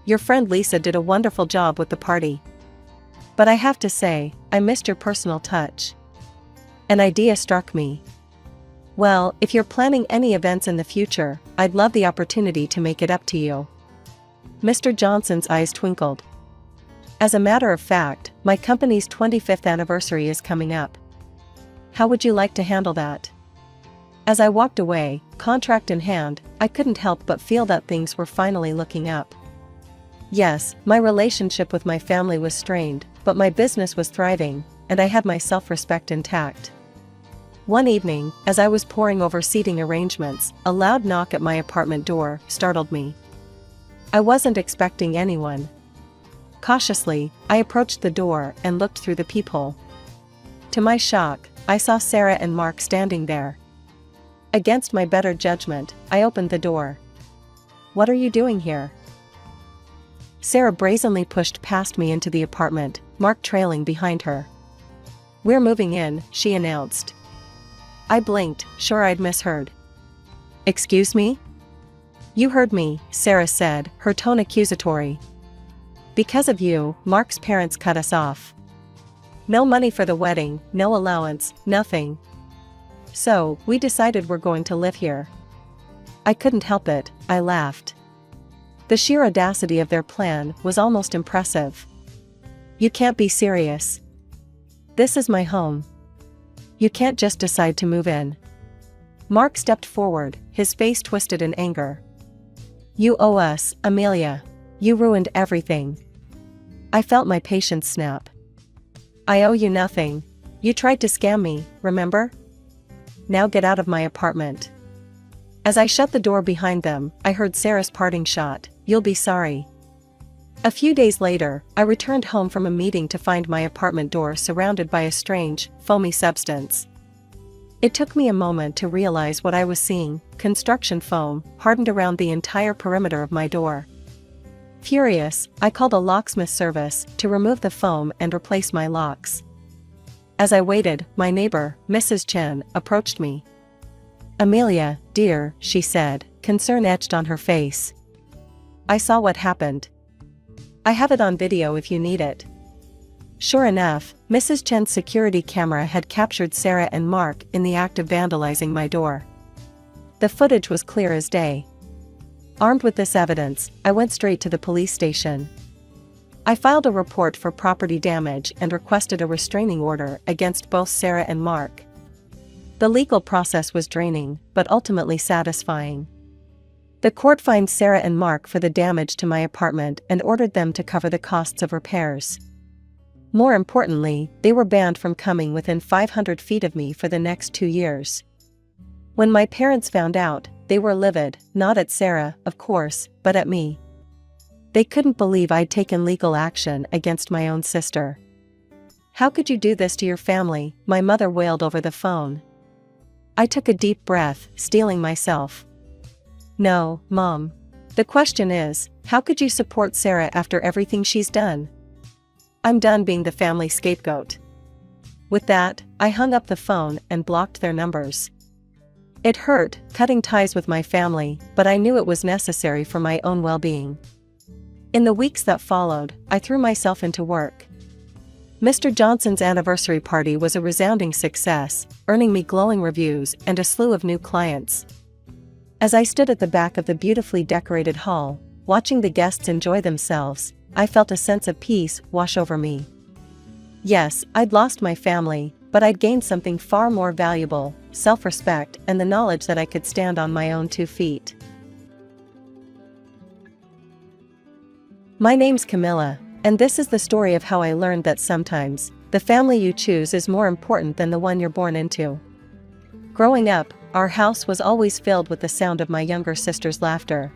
Your friend Lisa did a wonderful job with the party. But I have to say, I missed your personal touch. An idea struck me. Well, if you're planning any events in the future, I'd love the opportunity to make it up to you. Mr. Johnson's eyes twinkled. As a matter of fact, my company's 25th anniversary is coming up. How would you like to handle that? As I walked away, contract in hand, I couldn't help but feel that things were finally looking up. Yes, my relationship with my family was strained, but my business was thriving, and I had my self-respect intact. One evening, as I was poring over seating arrangements, a loud knock at my apartment door startled me. I wasn't expecting anyone. Cautiously, I approached the door and looked through the peephole. To my shock, I saw Sarah and Mark standing there. Against my better judgment, I opened the door. "What are you doing here?" Sarah brazenly pushed past me into the apartment, Mark trailing behind her. "We're moving in," she announced. I blinked, sure I'd misheard. "Excuse me?" "You heard me," Sarah said, her tone accusatory. "Because of you, Mark's parents cut us off. No money for the wedding, no allowance, nothing. So, we decided we're going to live here." I couldn't help it, I laughed. The sheer audacity of their plan was almost impressive. "You can't be serious. This is my home. You can't just decide to move in." Mark stepped forward, his face twisted in anger. "You owe us, Amelia. You ruined everything." I felt my patience snap. "I owe you nothing. You tried to scam me, remember? Now get out of my apartment." As I shut the door behind them, I heard Sarah's parting shot, "You'll be sorry." A few days later, I returned home from a meeting to find my apartment door surrounded by a strange, foamy substance. It took me a moment to realize what I was seeing: construction foam, hardened around the entire perimeter of my door. Furious, I called a locksmith service to remove the foam and replace my locks. As I waited, my neighbor, Mrs. Chen, approached me. "Amelia, dear," she said, concern etched on her face. "I saw what happened. I have it on video if you need it." Sure enough, Mrs. Chen's security camera had captured Sarah and Mark in the act of vandalizing my door. The footage was clear as day. Armed with this evidence, I went straight to the police station. I filed a report for property damage and requested a restraining order against both Sarah and Mark. The legal process was draining, but ultimately satisfying. The court fined Sarah and Mark for the damage to my apartment and ordered them to cover the costs of repairs. More importantly, they were banned from coming within 500 feet of me for the next 2 years. When my parents found out, they were livid, not at Sarah, of course, but at me. They couldn't believe I'd taken legal action against my own sister. "How could you do this to your family?" my mother wailed over the phone. I took a deep breath, steeling myself. "No, Mom. The question is, how could you support Sarah after everything she's done? I'm done being the family scapegoat." With that, I hung up the phone and blocked their numbers. It hurt, cutting ties with my family, but I knew it was necessary for my own well-being. In the weeks that followed, I threw myself into work. Mr. Johnson's anniversary party was a resounding success, earning me glowing reviews and a slew of new clients. As I stood at the back of the beautifully decorated hall, watching the guests enjoy themselves, I felt a sense of peace wash over me. Yes, I'd lost my family, but I'd gained something far more valuable: self-respect and the knowledge that I could stand on my own 2 feet. My name's Camilla, and this is the story of how I learned that sometimes, the family you choose is more important than the one you're born into. Growing up, our house was always filled with the sound of my younger sister's laughter.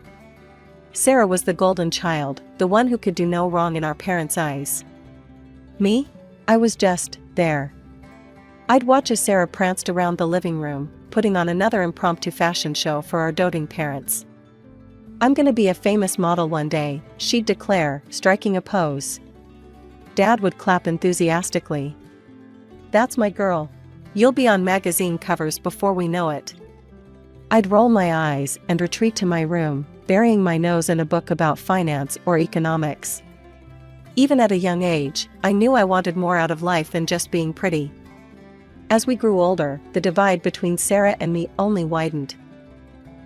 Sarah was the golden child, the one who could do no wrong in our parents' eyes. Me? I was just there. I'd watch as Sarah pranced around the living room, putting on another impromptu fashion show for our doting parents. "I'm gonna be a famous model one day," she'd declare, striking a pose. Dad would clap enthusiastically. "That's my girl. You'll be on magazine covers before we know it." I'd roll my eyes and retreat to my room, burying my nose in a book about finance or economics. Even at a young age, I knew I wanted more out of life than just being pretty. As we grew older, the divide between Sarah and me only widened.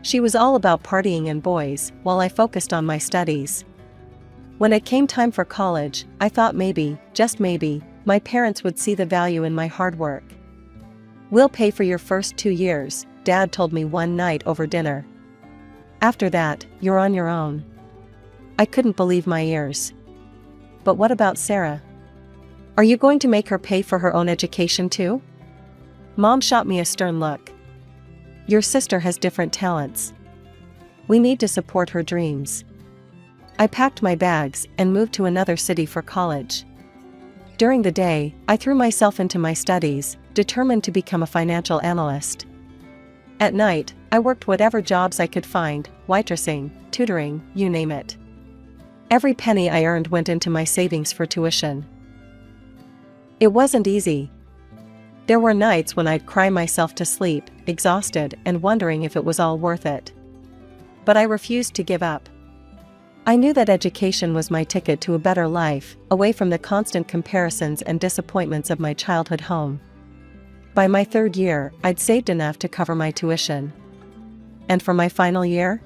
She was all about partying and boys, while I focused on my studies. When it came time for college, I thought maybe, just maybe, my parents would see the value in my hard work. "We'll pay for your first 2 years," Dad told me one night over dinner. "After that, you're on your own." I couldn't believe my ears. But what about Sarah? Are you going to make her pay for her own education too? Mom shot me a stern look. Your sister has different talents. We need to support her dreams. I packed my bags and moved to another city for college. During the day, I threw myself into my studies, determined to become a financial analyst. At night, I worked whatever jobs I could find, waitressing, tutoring, you name it. Every penny I earned went into my savings for tuition. It wasn't easy. There were nights when I'd cry myself to sleep, exhausted and wondering if it was all worth it. But I refused to give up. I knew that education was my ticket to a better life, away from the constant comparisons and disappointments of my childhood home. By my 3rd year, I'd saved enough to cover my tuition. And for my final year?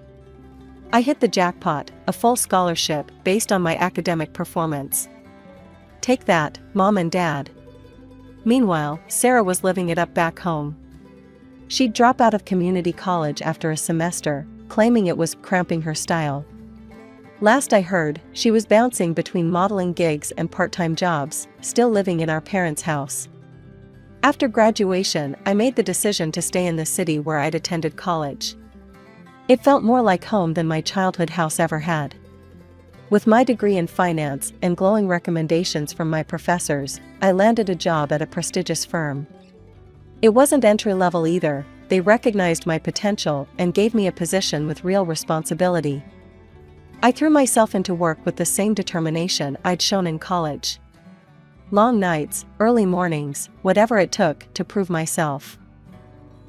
I hit the jackpot, a full scholarship based on my academic performance. Take that, Mom and Dad. Meanwhile, Sarah was living it up back home. She'd drop out of community college after a semester, claiming it was cramping her style. Last I heard, she was bouncing between modeling gigs and part-time jobs, still living in our parents' house. After graduation, I made the decision to stay in the city where I'd attended college. It felt more like home than my childhood house ever had. With my degree in finance and glowing recommendations from my professors, I landed a job at a prestigious firm. It wasn't entry-level either. They recognized my potential and gave me a position with real responsibility. I threw myself into work with the same determination I'd shown in college. Long nights, early mornings, whatever it took to prove myself.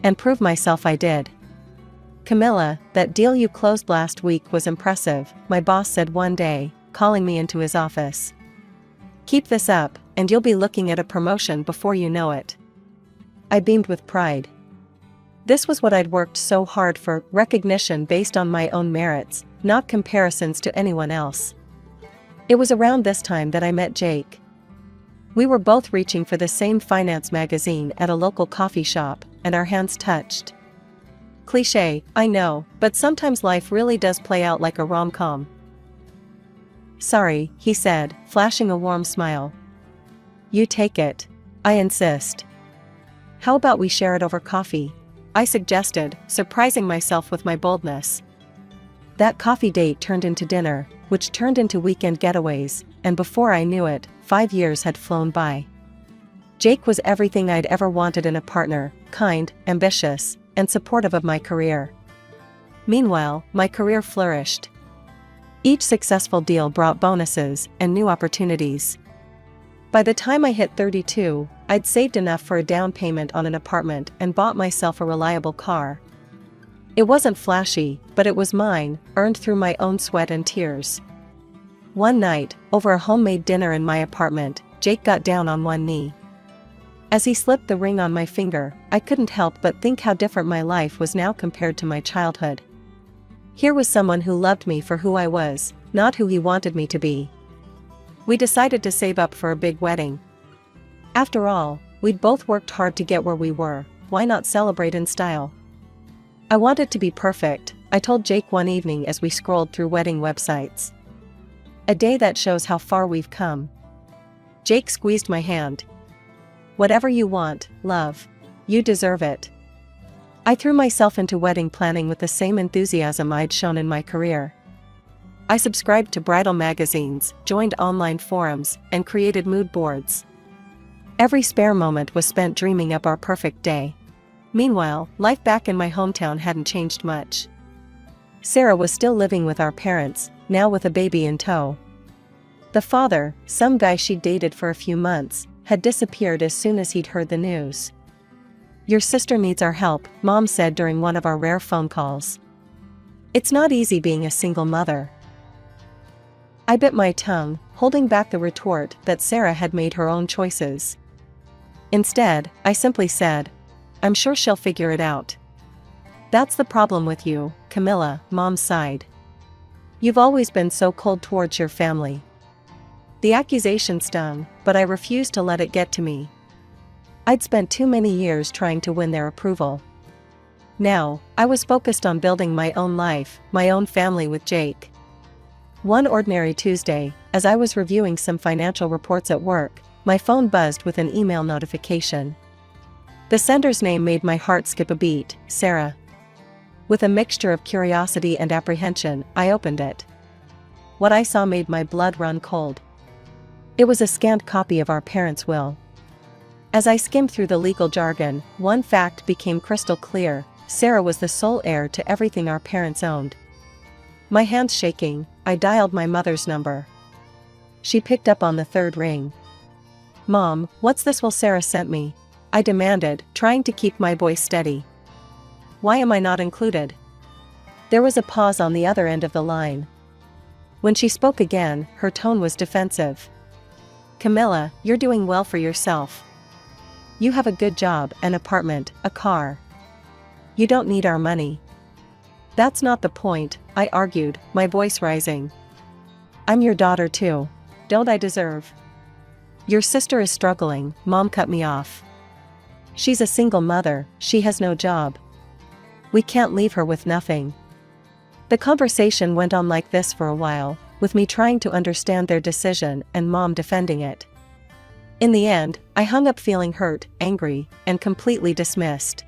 And prove myself I did. "Camilla, that deal you closed last week was impressive," my boss said one day, calling me into his office. "Keep this up, and you'll be looking at a promotion before you know it." I beamed with pride. This was what I'd worked so hard for, recognition based on my own merits, not comparisons to anyone else. It was around this time that I met Jake. We were both reaching for the same finance magazine at a local coffee shop, and our hands touched. Cliché, I know, but sometimes life really does play out like a rom-com. "Sorry," he said, flashing a warm smile. "You take it. I insist." "How about we share it over coffee?" I suggested, surprising myself with my boldness. That coffee date turned into dinner, which turned into weekend getaways, and before I knew it, 5 years had flown by. Jake was everything I'd ever wanted in a partner, kind, ambitious, and supportive of my career. Meanwhile, my career flourished. Each successful deal brought bonuses and new opportunities. By the time I hit 32, I'd saved enough for a down payment on an apartment and bought myself a reliable car. It wasn't flashy, but it was mine, earned through my own sweat and tears. One night, over a homemade dinner in my apartment, Jake got down on one knee. As he slipped the ring on my finger, I couldn't help but think how different my life was now compared to my childhood. Here was someone who loved me for who I was, not who he wanted me to be. We decided to save up for a big wedding. After all, we'd both worked hard to get where we were, why not celebrate in style? I wanted to be perfect, I told Jake one evening as we scrolled through wedding websites. A day that shows how far we've come. Jake squeezed my hand. "Whatever you want, love. You deserve it." I threw myself into wedding planning with the same enthusiasm I'd shown in my career. I subscribed to bridal magazines, joined online forums, and created mood boards. Every spare moment was spent dreaming up our perfect day. Meanwhile, life back in my hometown hadn't changed much. Sarah was still living with our parents, now with a baby in tow. The father, some guy she'd dated for a few months, had disappeared as soon as he'd heard the news. "Your sister needs our help," Mom said during one of our rare phone calls. It's not easy being a single mother. I bit my tongue, holding back the retort that Sarah had made her own choices. Instead, I simply said, "I'm sure she'll figure it out." "That's the problem with you, Camilla," Mom sighed. "You've always been so cold towards your family." The accusation stung, but I refused to let it get to me. I'd spent too many years trying to win their approval. Now, I was focused on building my own life, my own family with Jake. One ordinary Tuesday, as I was reviewing some financial reports at work, my phone buzzed with an email notification. The sender's name made my heart skip a beat, Sarah. With a mixture of curiosity and apprehension, I opened it. What I saw made my blood run cold. It was a scanned copy of our parents' will. As I skimmed through the legal jargon, one fact became crystal clear: Sarah was the sole heir to everything our parents owned. My hands shaking, I dialed my mother's number. She picked up on the third ring. "Mom, what's this will Sarah sent me?" I demanded, trying to keep my voice steady. "Why am I not included?" There was a pause on the other end of the line. When she spoke again, her tone was defensive. "Camilla, you're doing well for yourself. You have a good job, an apartment, a car. You don't need our money." "That's not the point," I argued, my voice rising. "I'm your daughter too. Don't I deserve?" "Your sister is struggling," Mom cut me off. "She's a single mother, she has no job. We can't leave her with nothing." The conversation went on like this for a while, with me trying to understand their decision and Mom defending it. In the end, I hung up feeling hurt, angry, and completely dismissed.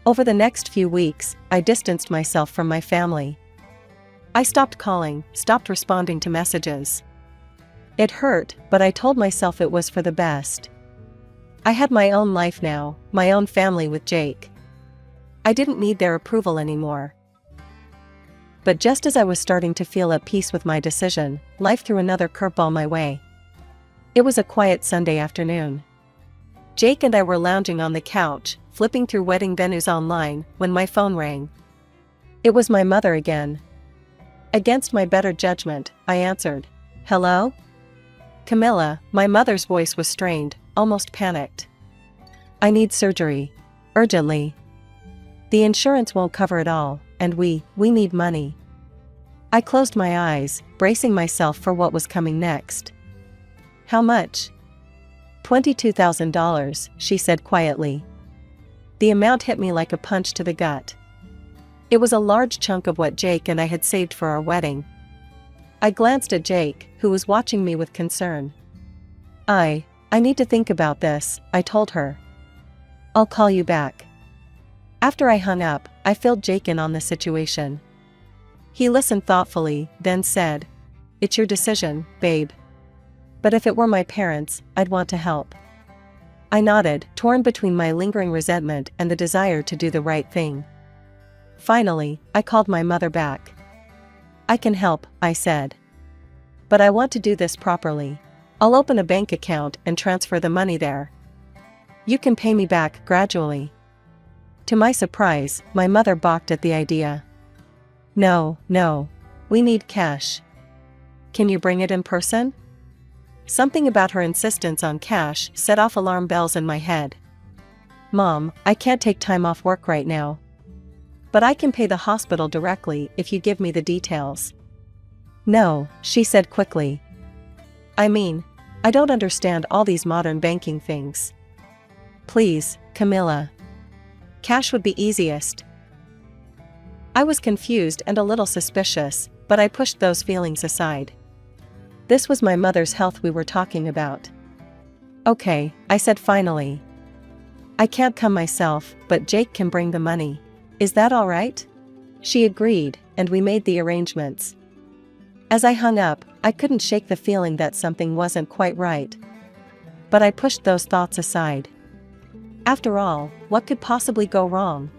Over the next few weeks, I distanced myself from my family. I stopped calling, stopped responding to messages. It hurt, but I told myself it was for the best. I had my own life now, my own family with Jake. I didn't need their approval anymore. But just as I was starting to feel at peace with my decision, life threw another curveball my way. It was a quiet Sunday afternoon. Jake and I were lounging on the couch, flipping through wedding venues online, when my phone rang. It was my mother again. Against my better judgment, I answered. "Hello?" "Camilla," my mother's voice was strained, almost panicked. "I need surgery. Urgently. The insurance won't cover it all, and we need money." I closed my eyes, bracing myself for what was coming next. "How much?" $22,000, she said quietly. The amount hit me like a punch to the gut. It was a large chunk of what Jake and I had saved for our wedding. I glanced at Jake, who was watching me with concern. I need to think about this," I told her. "I'll call you back." After I hung up, I filled Jake in on the situation. He listened thoughtfully, then said, "It's your decision, babe. But if it were my parents, I'd want to help." I nodded, torn between my lingering resentment and the desire to do the right thing. Finally, I called my mother back. "I can help," I said. "But I want to do this properly. I'll open a bank account and transfer the money there. You can pay me back gradually." To my surprise, my mother balked at the idea. No, we need cash." "Can you bring it in person?" Something about her insistence on cash set off alarm bells in my head. "Mom, I can't take time off work right now. But I can pay the hospital directly if you give me the details." "No," she said quickly. I don't understand all these modern banking things. Please, Camilla. Cash would be easiest." I was confused and a little suspicious, but I pushed those feelings aside. This was my mother's health we were talking about. "Okay," I said finally. "I can't come myself, but Jake can bring the money. Is that all right?" She agreed, and we made the arrangements. As I hung up, I couldn't shake the feeling that something wasn't quite right. But I pushed those thoughts aside. After all, what could possibly go wrong?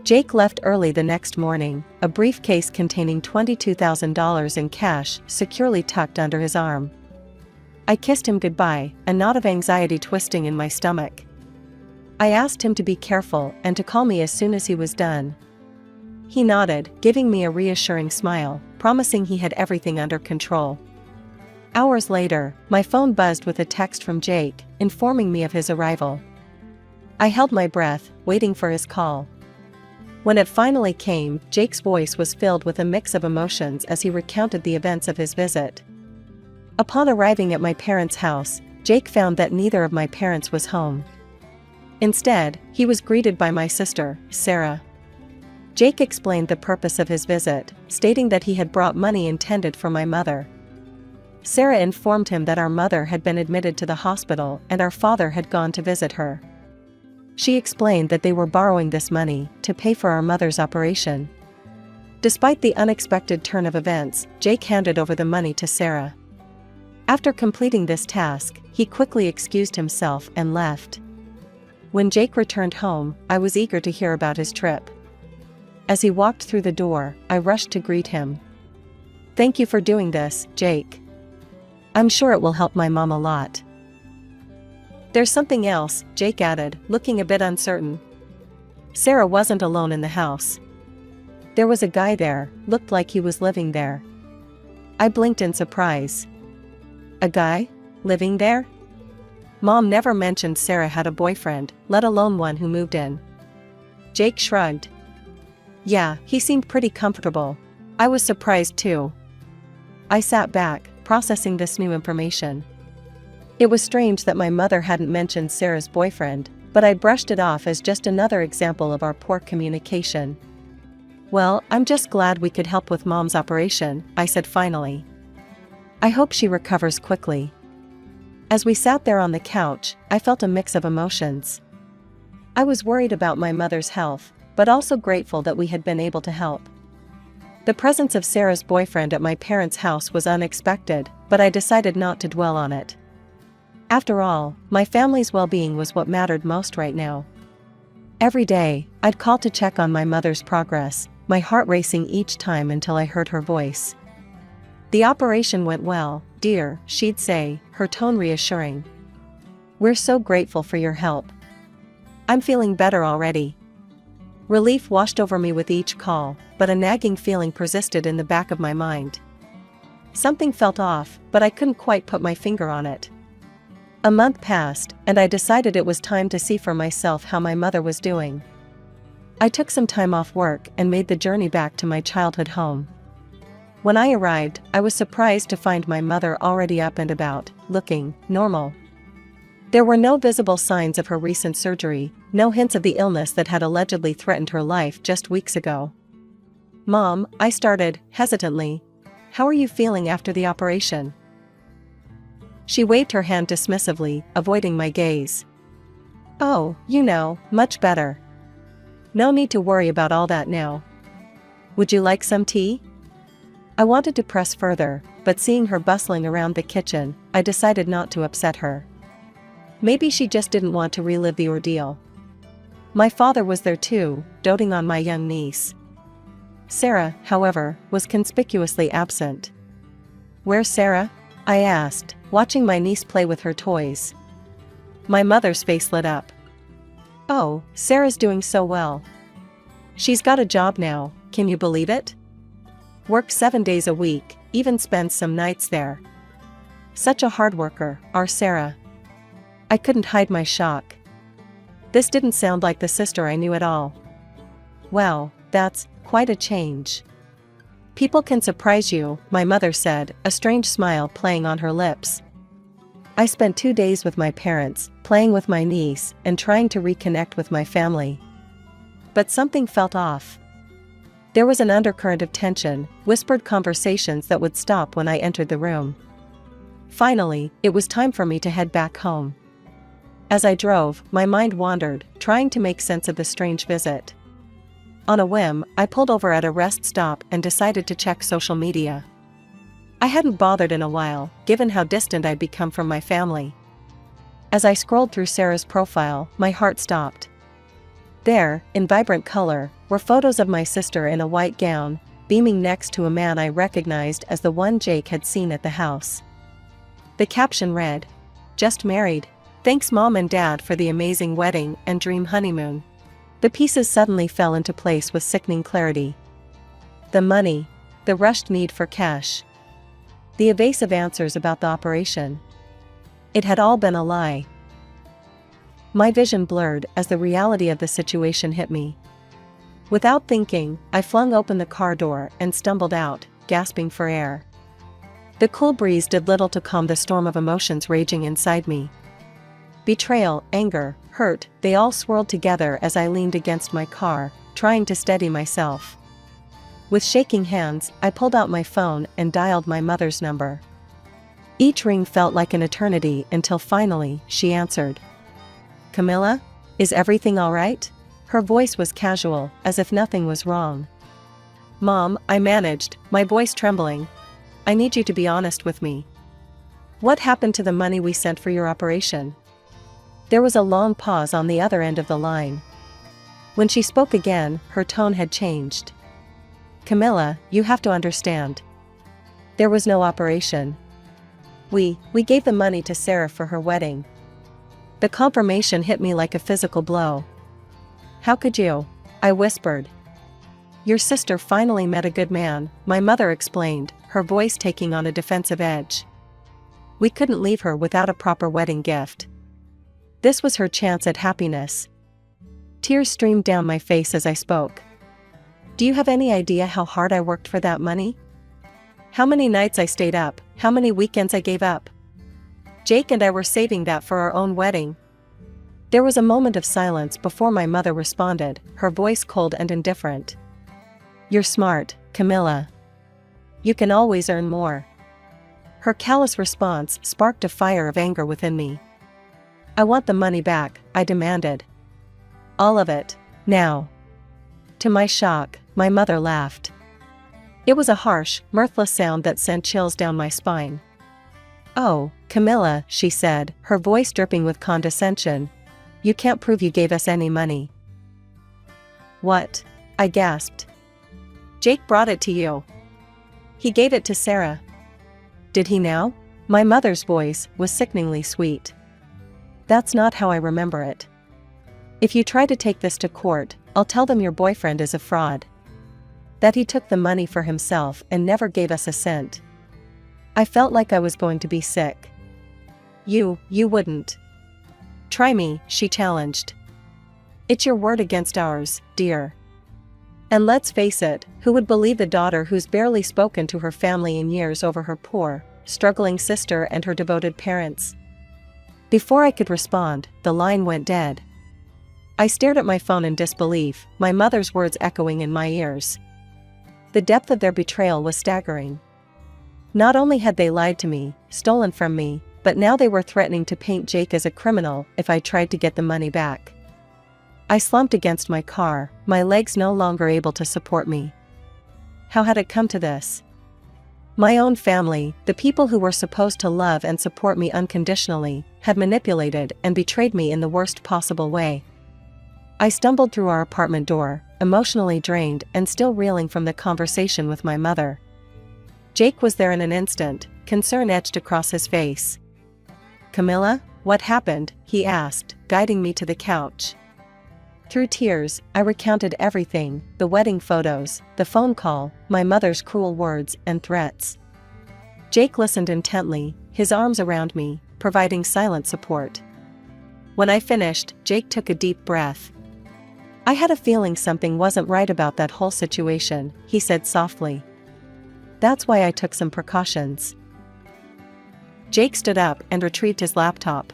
Jake left early the next morning, a briefcase containing $22,000 in cash securely tucked under his arm. I kissed him goodbye, a knot of anxiety twisting in my stomach. I asked him to be careful and to call me as soon as he was done. He nodded, giving me a reassuring smile, promising he had everything under control. Hours later, my phone buzzed with a text from Jake, informing me of his arrival. I held my breath, waiting for his call. When it finally came, Jake's voice was filled with a mix of emotions as he recounted the events of his visit. Upon arriving at my parents' house, Jake found that neither of my parents was home. Instead, he was greeted by my sister, Sarah. Jake explained the purpose of his visit, stating that he had brought money intended for my mother. Sarah informed him that our mother had been admitted to the hospital and our father had gone to visit her. She explained that they were borrowing this money to pay for our mother's operation. Despite the unexpected turn of events, Jake handed over the money to Sarah. After completing this task, he quickly excused himself and left. When Jake returned home, I was eager to hear about his trip. As he walked through the door, I rushed to greet him. "Thank you for doing this, Jake. I'm sure it will help my mom a lot." "There's something else," Jake added, looking a bit uncertain. Sarah wasn't alone in the house. There was a guy there, looked like he was living there. I blinked in surprise. A guy? Living there? Mom never mentioned Sarah had a boyfriend, let alone one who moved in. Jake shrugged. "Yeah, he seemed pretty comfortable. I was surprised too." I sat back, processing this new information. It was strange that my mother hadn't mentioned Sarah's boyfriend, but I brushed it off as just another example of our poor communication. "Well, I'm just glad we could help with Mom's operation," I said finally. "I hope she recovers quickly." As we sat there on the couch, I felt a mix of emotions. I was worried about my mother's health, but also grateful that we had been able to help. The presence of Sarah's boyfriend at my parents' house was unexpected, but I decided not to dwell on it. After all, my family's well-being was what mattered most right now. Every day, I'd call to check on my mother's progress, my heart racing each time until I heard her voice. "The operation went well, dear," she'd say, her tone reassuring. "We're so grateful for your help." "I'm feeling better already." Relief washed over me with each call, but a nagging feeling persisted in the back of my mind. Something felt off, but I couldn't quite put my finger on it. A month passed, and I decided it was time to see for myself how my mother was doing. I took some time off work and made the journey back to my childhood home. When I arrived, I was surprised to find my mother already up and about, looking normal. There were no visible signs of her recent surgery, no hints of the illness that had allegedly threatened her life just weeks ago. "Mom," I started, hesitantly, "how are you feeling after the operation?" She waved her hand dismissively, avoiding my gaze. "Oh, much better. No need to worry about all that now. Would you like some tea?" I wanted to press further, but seeing her bustling around the kitchen, I decided not to upset her. Maybe she just didn't want to relive the ordeal. My father was there too, doting on my young niece. Sarah, however, was conspicuously absent. "Where's Sarah?" I asked, watching my niece play with her toys. My mother's face lit up. "Oh, Sarah's doing so well. She's got a job now, can you believe it? Works 7 days a week, even spends some nights there. Such a hard worker, our Sarah." I couldn't hide my shock. This didn't sound like the sister I knew at all. "Wow, that's quite a change. People can surprise you," my mother said, a strange smile playing on her lips. I spent 2 days with my parents, playing with my niece, and trying to reconnect with my family. But something felt off. There was an undercurrent of tension, whispered conversations that would stop when I entered the room. Finally, it was time for me to head back home. As I drove, my mind wandered, trying to make sense of the strange visit. On a whim, I pulled over at a rest stop and decided to check social media. I hadn't bothered in a while, given how distant I'd become from my family. As I scrolled through Sarah's profile, my heart stopped. There, in vibrant color, were photos of my sister in a white gown, beaming next to a man I recognized as the one Jake had seen at the house. The caption read, "Just married. Thanks Mom and Dad for the amazing wedding and dream honeymoon." The pieces suddenly fell into place with sickening clarity. The money. The rushed need for cash. The evasive answers about the operation. It had all been a lie. My vision blurred as the reality of the situation hit me. Without thinking, I flung open the car door and stumbled out, gasping for air. The cool breeze did little to calm the storm of emotions raging inside me. Betrayal, anger, hurt, they all swirled together as I leaned against my car, trying to steady myself. With shaking hands, I pulled out my phone and dialed my mother's number. Each ring felt like an eternity until finally, she answered. "Camilla? Is everything all right?" Her voice was casual, as if nothing was wrong. "Mom," I managed, my voice trembling. "I need you to be honest with me. What happened to the money we sent for your operation?" There was a long pause on the other end of the line. When she spoke again, her tone had changed. "Camilla, you have to understand. There was no operation. We gave the money to Sarah for her wedding." The confirmation hit me like a physical blow. "How could you?" I whispered. "Your sister finally met a good man," my mother explained, her voice taking on a defensive edge. "We couldn't leave her without a proper wedding gift. This was her chance at happiness." Tears streamed down my face as I spoke. "Do you have any idea how hard I worked for that money? How many nights I stayed up, how many weekends I gave up? Jake and I were saving that for our own wedding." There was a moment of silence before my mother responded, her voice cold and indifferent. "You're smart, Camilla. You can always earn more." Her callous response sparked a fire of anger within me. "I want the money back," I demanded. "All of it, now." To my shock, my mother laughed. It was a harsh, mirthless sound that sent chills down my spine. "Oh, Camilla," she said, her voice dripping with condescension. "You can't prove you gave us any money." "What?" I gasped. "Jake brought it to you. He gave it to Sarah." "Did he now?" My mother's voice was sickeningly sweet. "That's not how I remember it. If you try to take this to court, I'll tell them your boyfriend is a fraud. That he took the money for himself and never gave us a cent." I felt like I was going to be sick. You wouldn't." "Try me," she challenged. "It's your word against ours, dear. And let's face it, who would believe the daughter who's barely spoken to her family in years over her poor, struggling sister and her devoted parents?" Before I could respond, the line went dead. I stared at my phone in disbelief, my mother's words echoing in my ears. The depth of their betrayal was staggering. Not only had they lied to me, stolen from me, but now they were threatening to paint Jake as a criminal if I tried to get the money back. I slumped against my car, my legs no longer able to support me. How had it come to this? My own family, the people who were supposed to love and support me unconditionally, had manipulated and betrayed me in the worst possible way. I stumbled through our apartment door, emotionally drained and still reeling from the conversation with my mother. Jake was there in an instant, concern etched across his face. "Camilla, what happened?" he asked, guiding me to the couch. Through tears, I recounted everything, the wedding photos, the phone call, my mother's cruel words and threats. Jake listened intently, his arms around me, providing silent support. When I finished, Jake took a deep breath. "I had a feeling something wasn't right about that whole situation," he said softly. "That's why I took some precautions." Jake stood up and retrieved his laptop.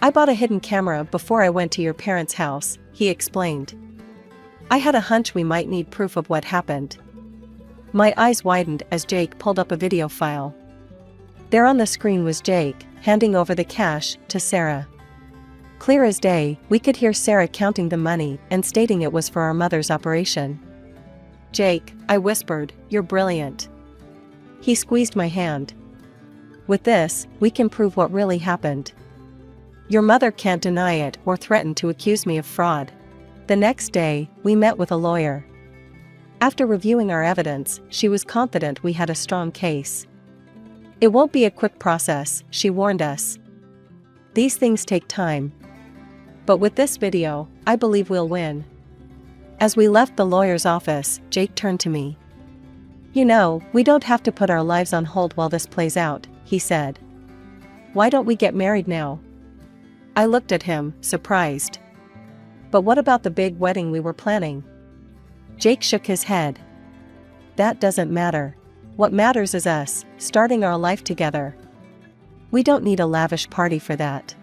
"I bought a hidden camera before I went to your parents' house," he explained. "I had a hunch we might need proof of what happened." My eyes widened as Jake pulled up a video file. There on the screen was Jake, handing over the cash to Sarah. Clear as day, we could hear Sarah counting the money and stating it was for our mother's operation. "Jake," I whispered, "you're brilliant." He squeezed my hand. "With this, we can prove what really happened. Your mother can't deny it or threaten to accuse me of fraud." The next day, we met with a lawyer. After reviewing our evidence, she was confident we had a strong case. "It won't be a quick process," she warned us. "These things take time. But with this video, I believe we'll win." As we left the lawyer's office, Jake turned to me. "You know, we don't have to put our lives on hold while this plays out," he said. "Why don't we get married now?" I looked at him, surprised. "But what about the big wedding we were planning?" Jake shook his head. "That doesn't matter. What matters is us, starting our life together. We don't need a lavish party for that."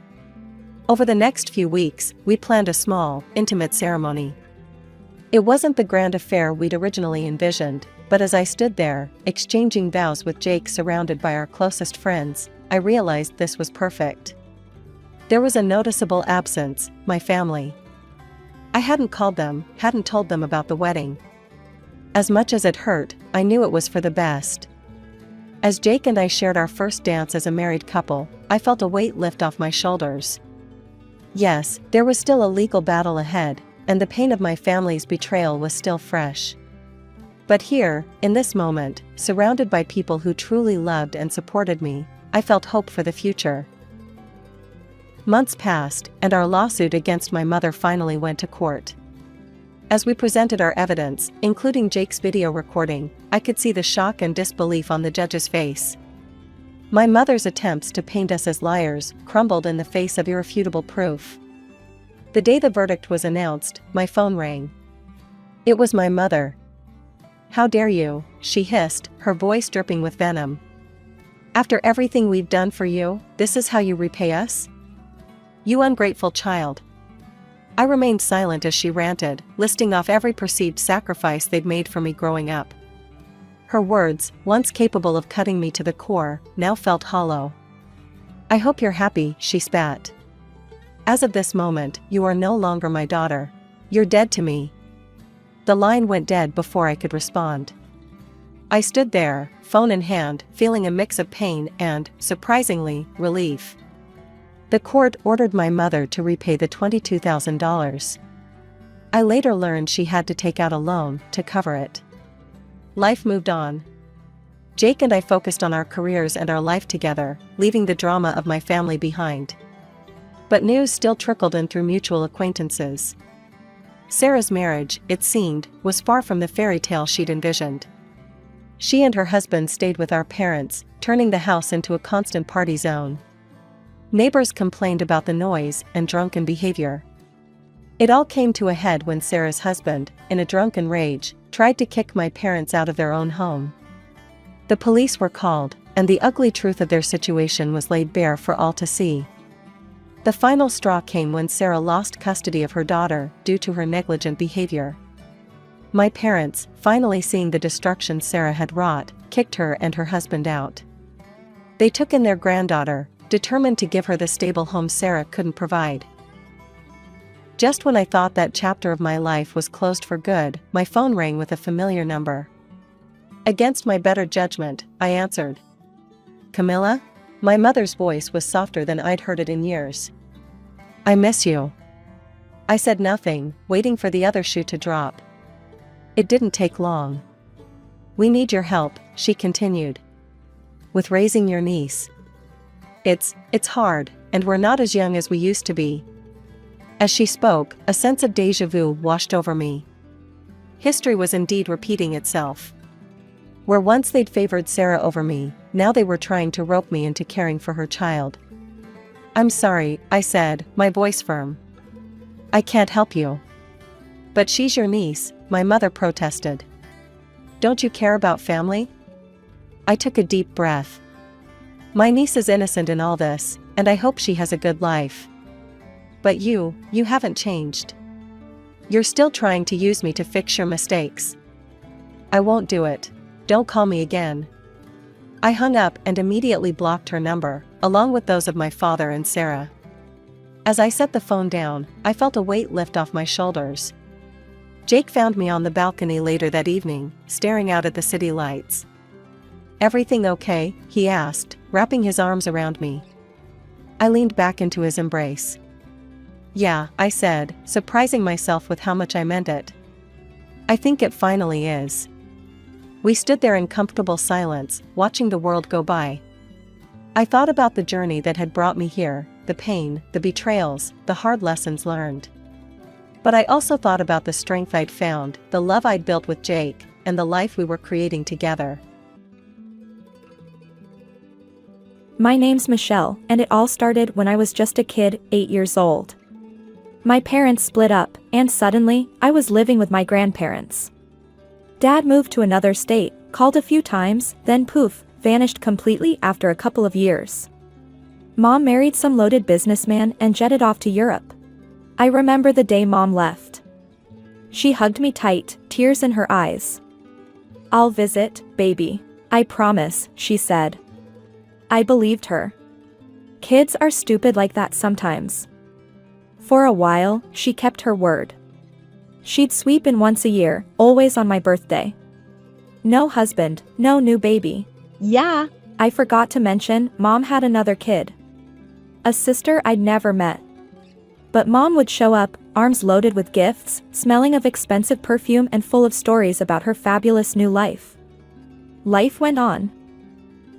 Over the next few weeks, we planned a small, intimate ceremony. It wasn't the grand affair we'd originally envisioned, but as I stood there, exchanging vows with Jake surrounded by our closest friends, I realized this was perfect. There was a noticeable absence, my family. I hadn't called them, hadn't told them about the wedding. As much as it hurt, I knew it was for the best. As Jake and I shared our first dance as a married couple, I felt a weight lift off my shoulders. Yes, there was still a legal battle ahead, and the pain of my family's betrayal was still fresh. But here, in this moment, surrounded by people who truly loved and supported me, I felt hope for the future. Months passed, and our lawsuit against my mother finally went to court. As we presented our evidence, including Jake's video recording, I could see the shock and disbelief on the judge's face. My mother's attempts to paint us as liars crumbled in the face of irrefutable proof. The day the verdict was announced, my phone rang. It was my mother. "How dare you," she hissed, her voice dripping with venom. "After everything we've done for you, this is how you repay us? You ungrateful child." I remained silent as she ranted, listing off every perceived sacrifice they'd made for me growing up. Her words, once capable of cutting me to the core, now felt hollow. "I hope you're happy," she spat. "As of this moment, you are no longer my daughter. You're dead to me." The line went dead before I could respond. I stood there, phone in hand, feeling a mix of pain and, surprisingly, relief. The court ordered my mother to repay the $22,000. I later learned she had to take out a loan to cover it. Life moved on. Jake and I focused on our careers and our life together, leaving the drama of my family behind. But news still trickled in through mutual acquaintances. Sarah's marriage, it seemed, was far from the fairy tale she'd envisioned. She and her husband stayed with our parents, turning the house into a constant party zone. Neighbors complained about the noise and drunken behavior. It all came to a head when Sarah's husband, in a drunken rage, tried to kick my parents out of their own home. The police were called, and the ugly truth of their situation was laid bare for all to see. The final straw came when Sarah lost custody of her daughter due to her negligent behavior. My parents, finally seeing the destruction Sarah had wrought, kicked her and her husband out. They took in their granddaughter, determined to give her the stable home Sarah couldn't provide. Just when I thought that chapter of my life was closed for good, my phone rang with a familiar number. Against my better judgment, I answered. "Camilla?" My mother's voice was softer than I'd heard it in years. "I miss you." I said nothing, waiting for the other shoe to drop. It didn't take long. "We need your help," she continued. "With raising your niece. It's hard, and we're not as young as we used to be." As she spoke, a sense of déjà vu washed over me. History was indeed repeating itself. Where once they'd favored Sarah over me, now they were trying to rope me into caring for her child. "I'm sorry," I said, my voice firm. "I can't help you." "But she's your niece," my mother protested. "Don't you care about family?" I took a deep breath. "My niece is innocent in all this, and I hope she has a good life. But you haven't changed. You're still trying to use me to fix your mistakes." "I won't do it. Don't call me again." I hung up and immediately blocked her number, along with those of my father and Sarah. As I set the phone down, I felt a weight lift off my shoulders. Jake found me on the balcony later that evening, staring out at the city lights. "Everything okay?" he asked, wrapping his arms around me. I leaned back into his embrace. "Yeah," I said, surprising myself with how much I meant it. "I think it finally is." We stood there in comfortable silence, watching the world go by. I thought about the journey that had brought me here, the pain, the betrayals, the hard lessons learned. But I also thought about the strength I'd found, the love I'd built with Jake, and the life we were creating together. My name's Michelle, and it all started when I was just a kid, 8 years old. My parents split up, and suddenly, I was living with my grandparents. Dad moved to another state, called a few times, then poof, vanished completely after a couple of years. Mom married some loaded businessman and jetted off to Europe. I remember the day Mom left. She hugged me tight, tears in her eyes. "I'll visit, baby. I promise," she said. I believed her. Kids are stupid like that sometimes. For a while, she kept her word. She'd sweep in once a year, always on my birthday. No husband, no new baby. Yeah, I forgot to mention, Mom had another kid. A sister I'd never met. But Mom would show up, arms loaded with gifts, smelling of expensive perfume and full of stories about her fabulous new life. Life went on.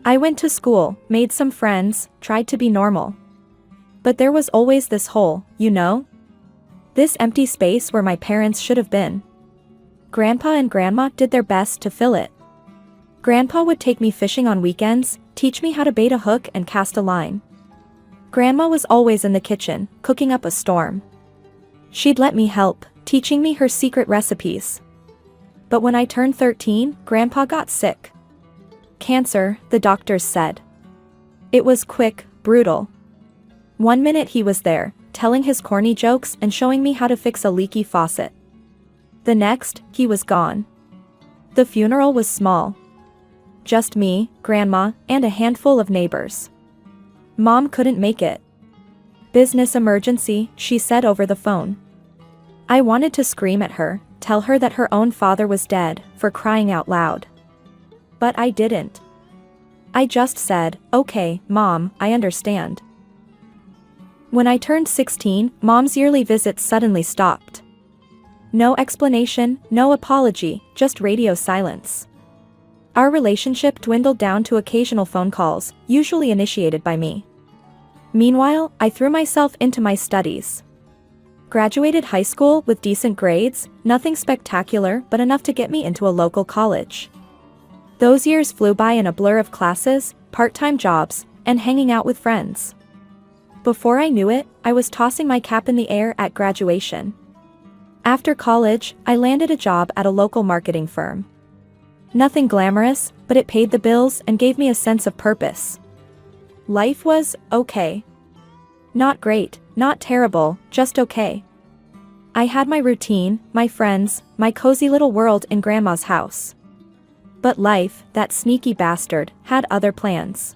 I went to school, made some friends, tried to be normal. But there was always this hole, you know? This empty space where my parents should have been. Grandpa and Grandma did their best to fill it. Grandpa would take me fishing on weekends, teach me how to bait a hook and cast a line. Grandma was always in the kitchen, cooking up a storm. She'd let me help, teaching me her secret recipes. But when I turned 13, Grandpa got sick. Cancer, the doctors said. It was quick, brutal. One minute he was there, telling his corny jokes and showing me how to fix a leaky faucet. The next, he was gone. The funeral was small. Just me, Grandma, and a handful of neighbors. Mom couldn't make it. "Business emergency," she said over the phone. I wanted to scream at her, tell her that her own father was dead, for crying out loud. But I didn't. I just said, "Okay, Mom, I understand." When I turned 16, Mom's yearly visits suddenly stopped. No explanation, no apology, just radio silence. Our relationship dwindled down to occasional phone calls, usually initiated by me. Meanwhile, I threw myself into my studies. Graduated high school with decent grades, nothing spectacular but enough to get me into a local college. Those years flew by in a blur of classes, part-time jobs, and hanging out with friends. Before I knew it, I was tossing my cap in the air at graduation. After college, I landed a job at a local marketing firm. Nothing glamorous, but it paid the bills and gave me a sense of purpose. Life was okay. Not great, not terrible, just okay. I had my routine, my friends, my cozy little world in Grandma's house. But life, that sneaky bastard, had other plans.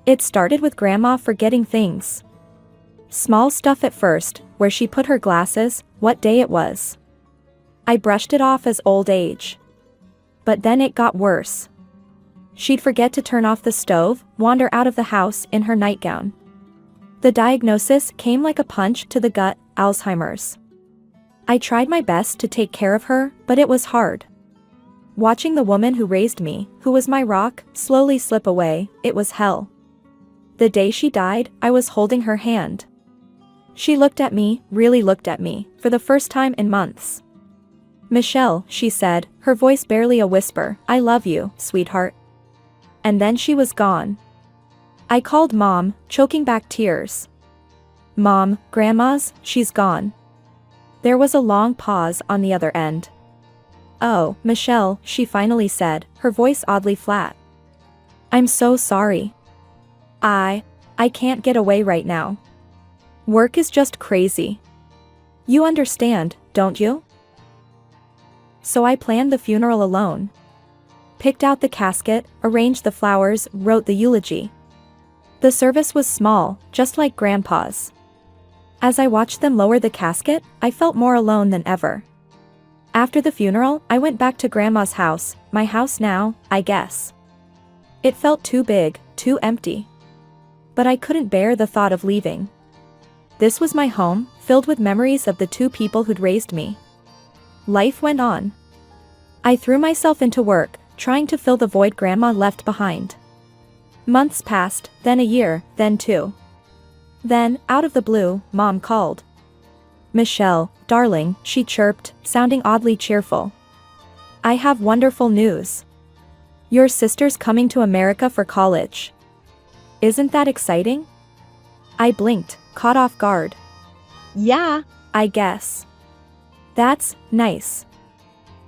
It started with Grandma forgetting things. Small stuff at first, where she put her glasses, what day it was. I brushed it off as old age. But then it got worse. She'd forget to turn off the stove, wander out of the house in her nightgown. The diagnosis came like a punch to the gut, Alzheimer's. I tried my best to take care of her, but it was hard. Watching the woman who raised me, who was my rock, slowly slip away, it was hell. The day she died, I was holding her hand. She looked at me, really looked at me, for the first time in months. "Michelle," she said, her voice barely a whisper, "I love you, sweetheart." And then she was gone. I called Mom, choking back tears. "Mom, Grandma's, she's gone." There was a long pause on the other end. "Oh, Michelle," she finally said, her voice oddly flat. "I'm so sorry. I can't get away right now. Work is just crazy. You understand, don't you?" So I planned the funeral alone. Picked out the casket, arranged the flowers, wrote the eulogy. The service was small, just like Grandpa's. As I watched them lower the casket, I felt more alone than ever. After the funeral, I went back to Grandma's house, my house now, I guess. It felt too big, too empty. But I couldn't bear the thought of leaving. This was my home, filled with memories of the two people who'd raised me. Life went on. I threw myself into work, trying to fill the void Grandma left behind. Months passed, then a year, then 2. Then, out of the blue, Mom called. "Michelle, darling," she chirped, sounding oddly cheerful. I have wonderful news. Your sister's coming to America for college. Isn't that exciting? I blinked, caught off guard. Yeah. I guess. That's nice.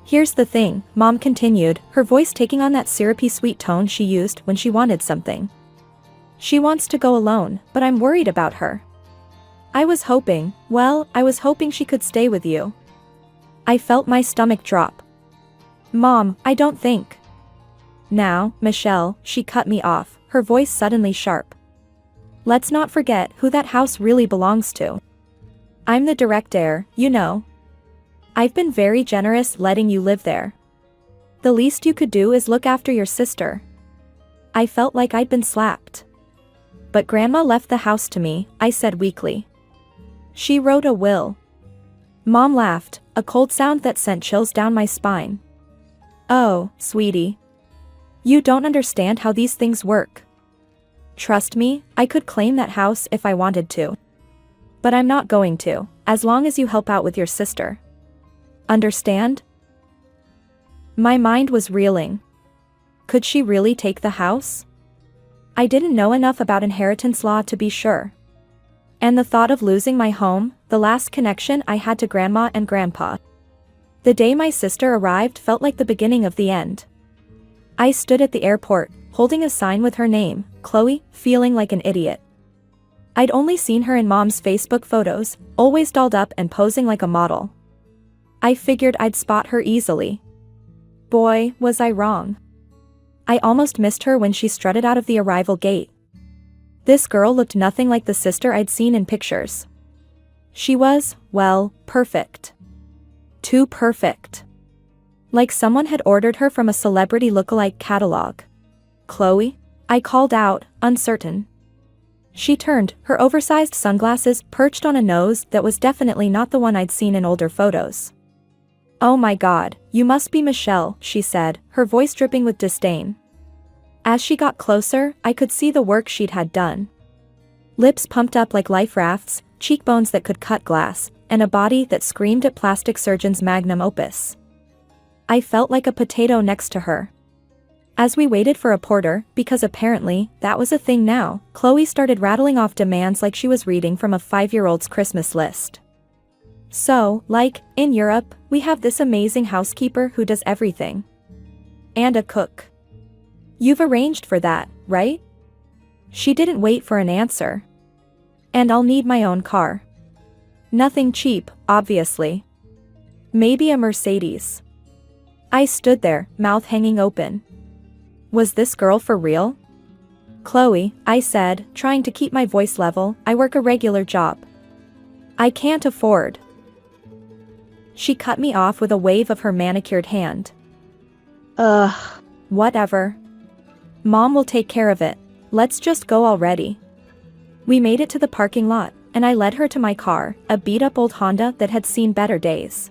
Here's the thing, Mom continued, her voice taking on that syrupy sweet tone she used when she wanted something. She wants to go alone, but I'm worried about her. I was hoping she could stay with you. I felt my stomach drop. Mom, I don't think. Now, Michelle, she cut me off, her voice suddenly sharp. Let's not forget who that house really belongs to. I'm the direct heir, you know. I've been very generous letting you live there. The least you could do is look after your sister. I felt like I'd been slapped. But Grandma left the house to me, I said weakly. She wrote a will. Mom laughed, a cold sound that sent chills down my spine. Oh, sweetie. You don't understand how these things work. Trust me, I could claim that house if I wanted to. But I'm not going to, as long as you help out with your sister. Understand? My mind was reeling. Could she really take the house? I didn't know enough about inheritance law to be sure. And the thought of losing my home, the last connection I had to Grandma and Grandpa. The day my sister arrived felt like the beginning of the end. I stood at the airport, holding a sign with her name, Chloe, feeling like an idiot. I'd only seen her in Mom's Facebook photos, always dolled up and posing like a model. I figured I'd spot her easily. Boy, was I wrong. I almost missed her when she strutted out of the arrival gate. This girl looked nothing like the sister I'd seen in pictures. She was, well, perfect. Too perfect. Like someone had ordered her from a celebrity lookalike catalog. Chloe? I called out, uncertain. She turned, her oversized sunglasses perched on a nose that was definitely not the one I'd seen in older photos. Oh my God, you must be Michelle, she said, her voice dripping with disdain. As she got closer, I could see the work she'd had done. Lips pumped up like life rafts, cheekbones that could cut glass, and a body that screamed at plastic surgeon's magnum opus. I felt like a potato next to her. As we waited for a porter, because apparently, that was a thing now, Chloe started rattling off demands like she was reading from a 5-year-old's Christmas list. So, like, in Europe, we have this amazing housekeeper who does everything. And a cook. You've arranged for that, right? She didn't wait for an answer. And I'll need my own car. Nothing cheap, obviously. Maybe a Mercedes. I stood there, mouth hanging open. Was this girl for real? Chloe, I said, trying to keep my voice level, I work a regular job. I can't afford. She cut me off with a wave of her manicured hand. Ugh. Whatever. Mom will take care of it. Let's just go already. We made it to the parking lot, and I led her to my car, a beat-up old Honda that had seen better days.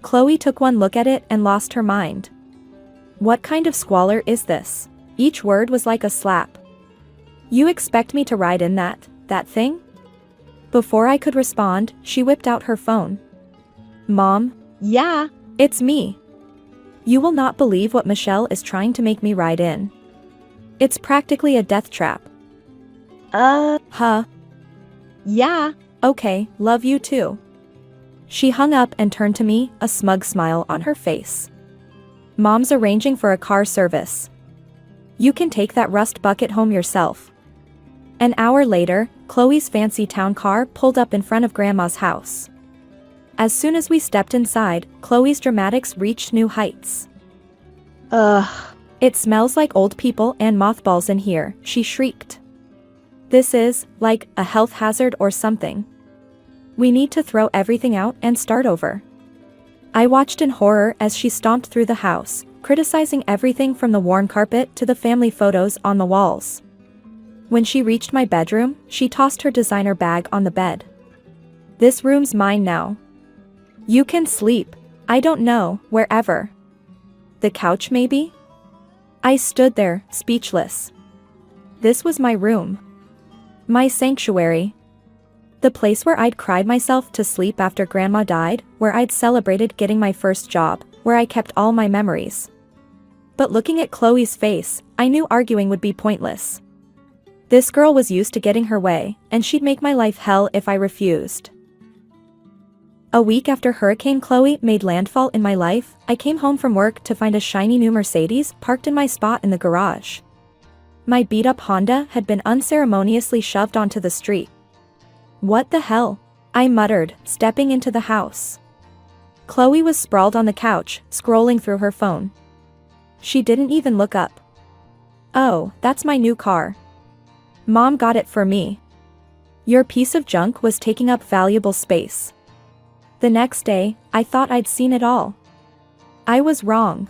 Chloe took one look at it and lost her mind. What kind of squalor is this? Each word was like a slap. You expect me to ride in that thing? Before I could respond, she whipped out her phone. Mom? Yeah. It's me. You will not believe what Michelle is trying to make me ride in. It's practically a death trap. Huh? Yeah. Okay, love you too. She hung up and turned to me, a smug smile on her face. Mom's arranging for a car service. You can take that rust bucket home yourself. An hour later, Chloe's fancy town car pulled up in front of Grandma's house. As soon as we stepped inside, Chloe's dramatics reached new heights. Ugh. It smells like old people and mothballs in here, she shrieked. This is, like, a health hazard or something. We need to throw everything out and start over. I watched in horror as she stomped through the house, criticizing everything from the worn carpet to the family photos on the walls. When she reached my bedroom, she tossed her designer bag on the bed. This room's mine now. You can sleep. I don't know, wherever. The couch maybe? I stood there, speechless. This was my room. My sanctuary. The place where I'd cried myself to sleep after Grandma died, where I'd celebrated getting my first job, where I kept all my memories. But looking at Chloe's face, I knew arguing would be pointless. This girl was used to getting her way, and she'd make my life hell if I refused. A week after Hurricane Chloe made landfall in my life, I came home from work to find a shiny new Mercedes parked in my spot in the garage. My beat-up Honda had been unceremoniously shoved onto the street. "What the hell?" I muttered, stepping into the house. Chloe was sprawled on the couch, scrolling through her phone. She didn't even look up. "Oh, that's my new car. Mom got it for me. Your piece of junk was taking up valuable space." The next day, I thought I'd seen it all. I was wrong.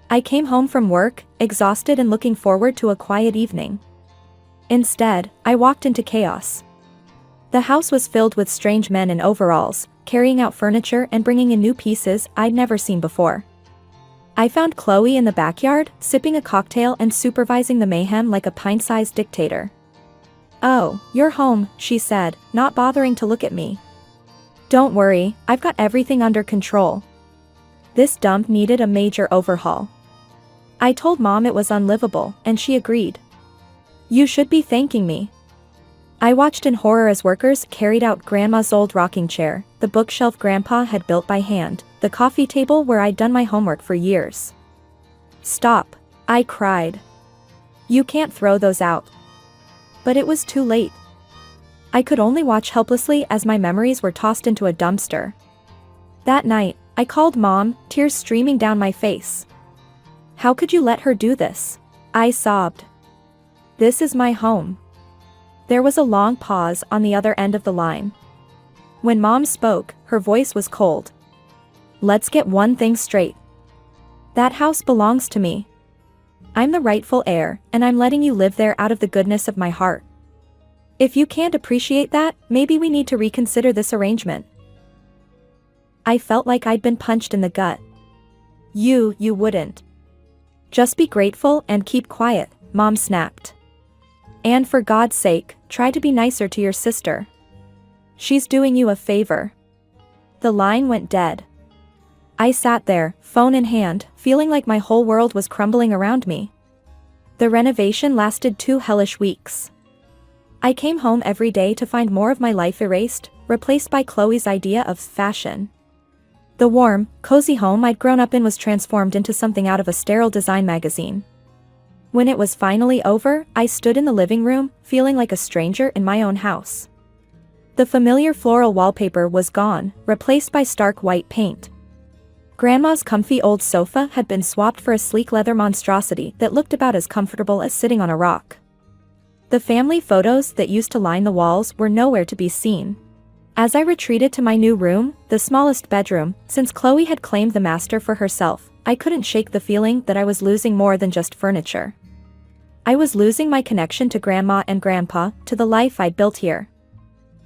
I came home from work, exhausted and looking forward to a quiet evening. Instead, I walked into chaos. The house was filled with strange men in overalls, carrying out furniture and bringing in new pieces I'd never seen before. I found Chloe in the backyard, sipping a cocktail and supervising the mayhem like a pint-sized dictator. "Oh, you're home," she said, not bothering to look at me. "Don't worry, I've got everything under control. This dump needed a major overhaul." I told Mom it was unlivable, and she agreed. "You should be thanking me." I watched in horror as workers carried out Grandma's old rocking chair, the bookshelf Grandpa had built by hand, the coffee table where I'd done my homework for years. "Stop," I cried. "You can't throw those out." But it was too late. I could only watch helplessly as my memories were tossed into a dumpster. That night, I called Mom, tears streaming down my face. "How could you let her do this?" I sobbed. "This is my home." There was a long pause on the other end of the line. When Mom spoke, her voice was cold. "Let's get one thing straight. That house belongs to me. I'm the rightful heir, and I'm letting you live there out of the goodness of my heart. If you can't appreciate that, maybe we need to reconsider this arrangement." I felt like I'd been punched in the gut. You wouldn't. "Just be grateful and keep quiet," Mom snapped. "And for God's sake, try to be nicer to your sister. She's doing you a favor." The line went dead. I sat there, phone in hand, feeling like my whole world was crumbling around me. The renovation lasted 2 hellish weeks. I came home every day to find more of my life erased, replaced by Chloe's idea of fashion. The warm, cozy home I'd grown up in was transformed into something out of a sterile design magazine. When it was finally over, I stood in the living room, feeling like a stranger in my own house. The familiar floral wallpaper was gone, replaced by stark white paint. Grandma's comfy old sofa had been swapped for a sleek leather monstrosity that looked about as comfortable as sitting on a rock. The family photos that used to line the walls were nowhere to be seen. As I retreated to my new room, the smallest bedroom, since Chloe had claimed the master for herself, I couldn't shake the feeling that I was losing more than just furniture. I was losing my connection to Grandma and Grandpa, to the life I'd built here.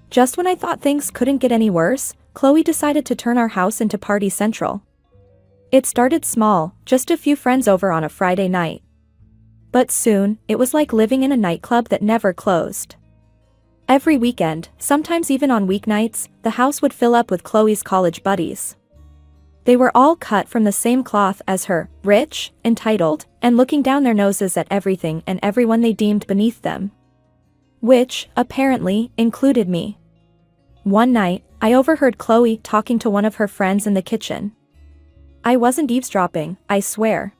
Just when I thought things couldn't get any worse, Chloe decided to turn our house into party central. It started small, just a few friends over on a Friday night. But soon, it was like living in a nightclub that never closed. Every weekend, sometimes even on weeknights, the house would fill up with Chloe's college buddies. They were all cut from the same cloth as her, rich, entitled, and looking down their noses at everything and everyone they deemed beneath them. Which, apparently, included me. One night, I overheard Chloe talking to one of her friends in the kitchen. I wasn't eavesdropping, I swear.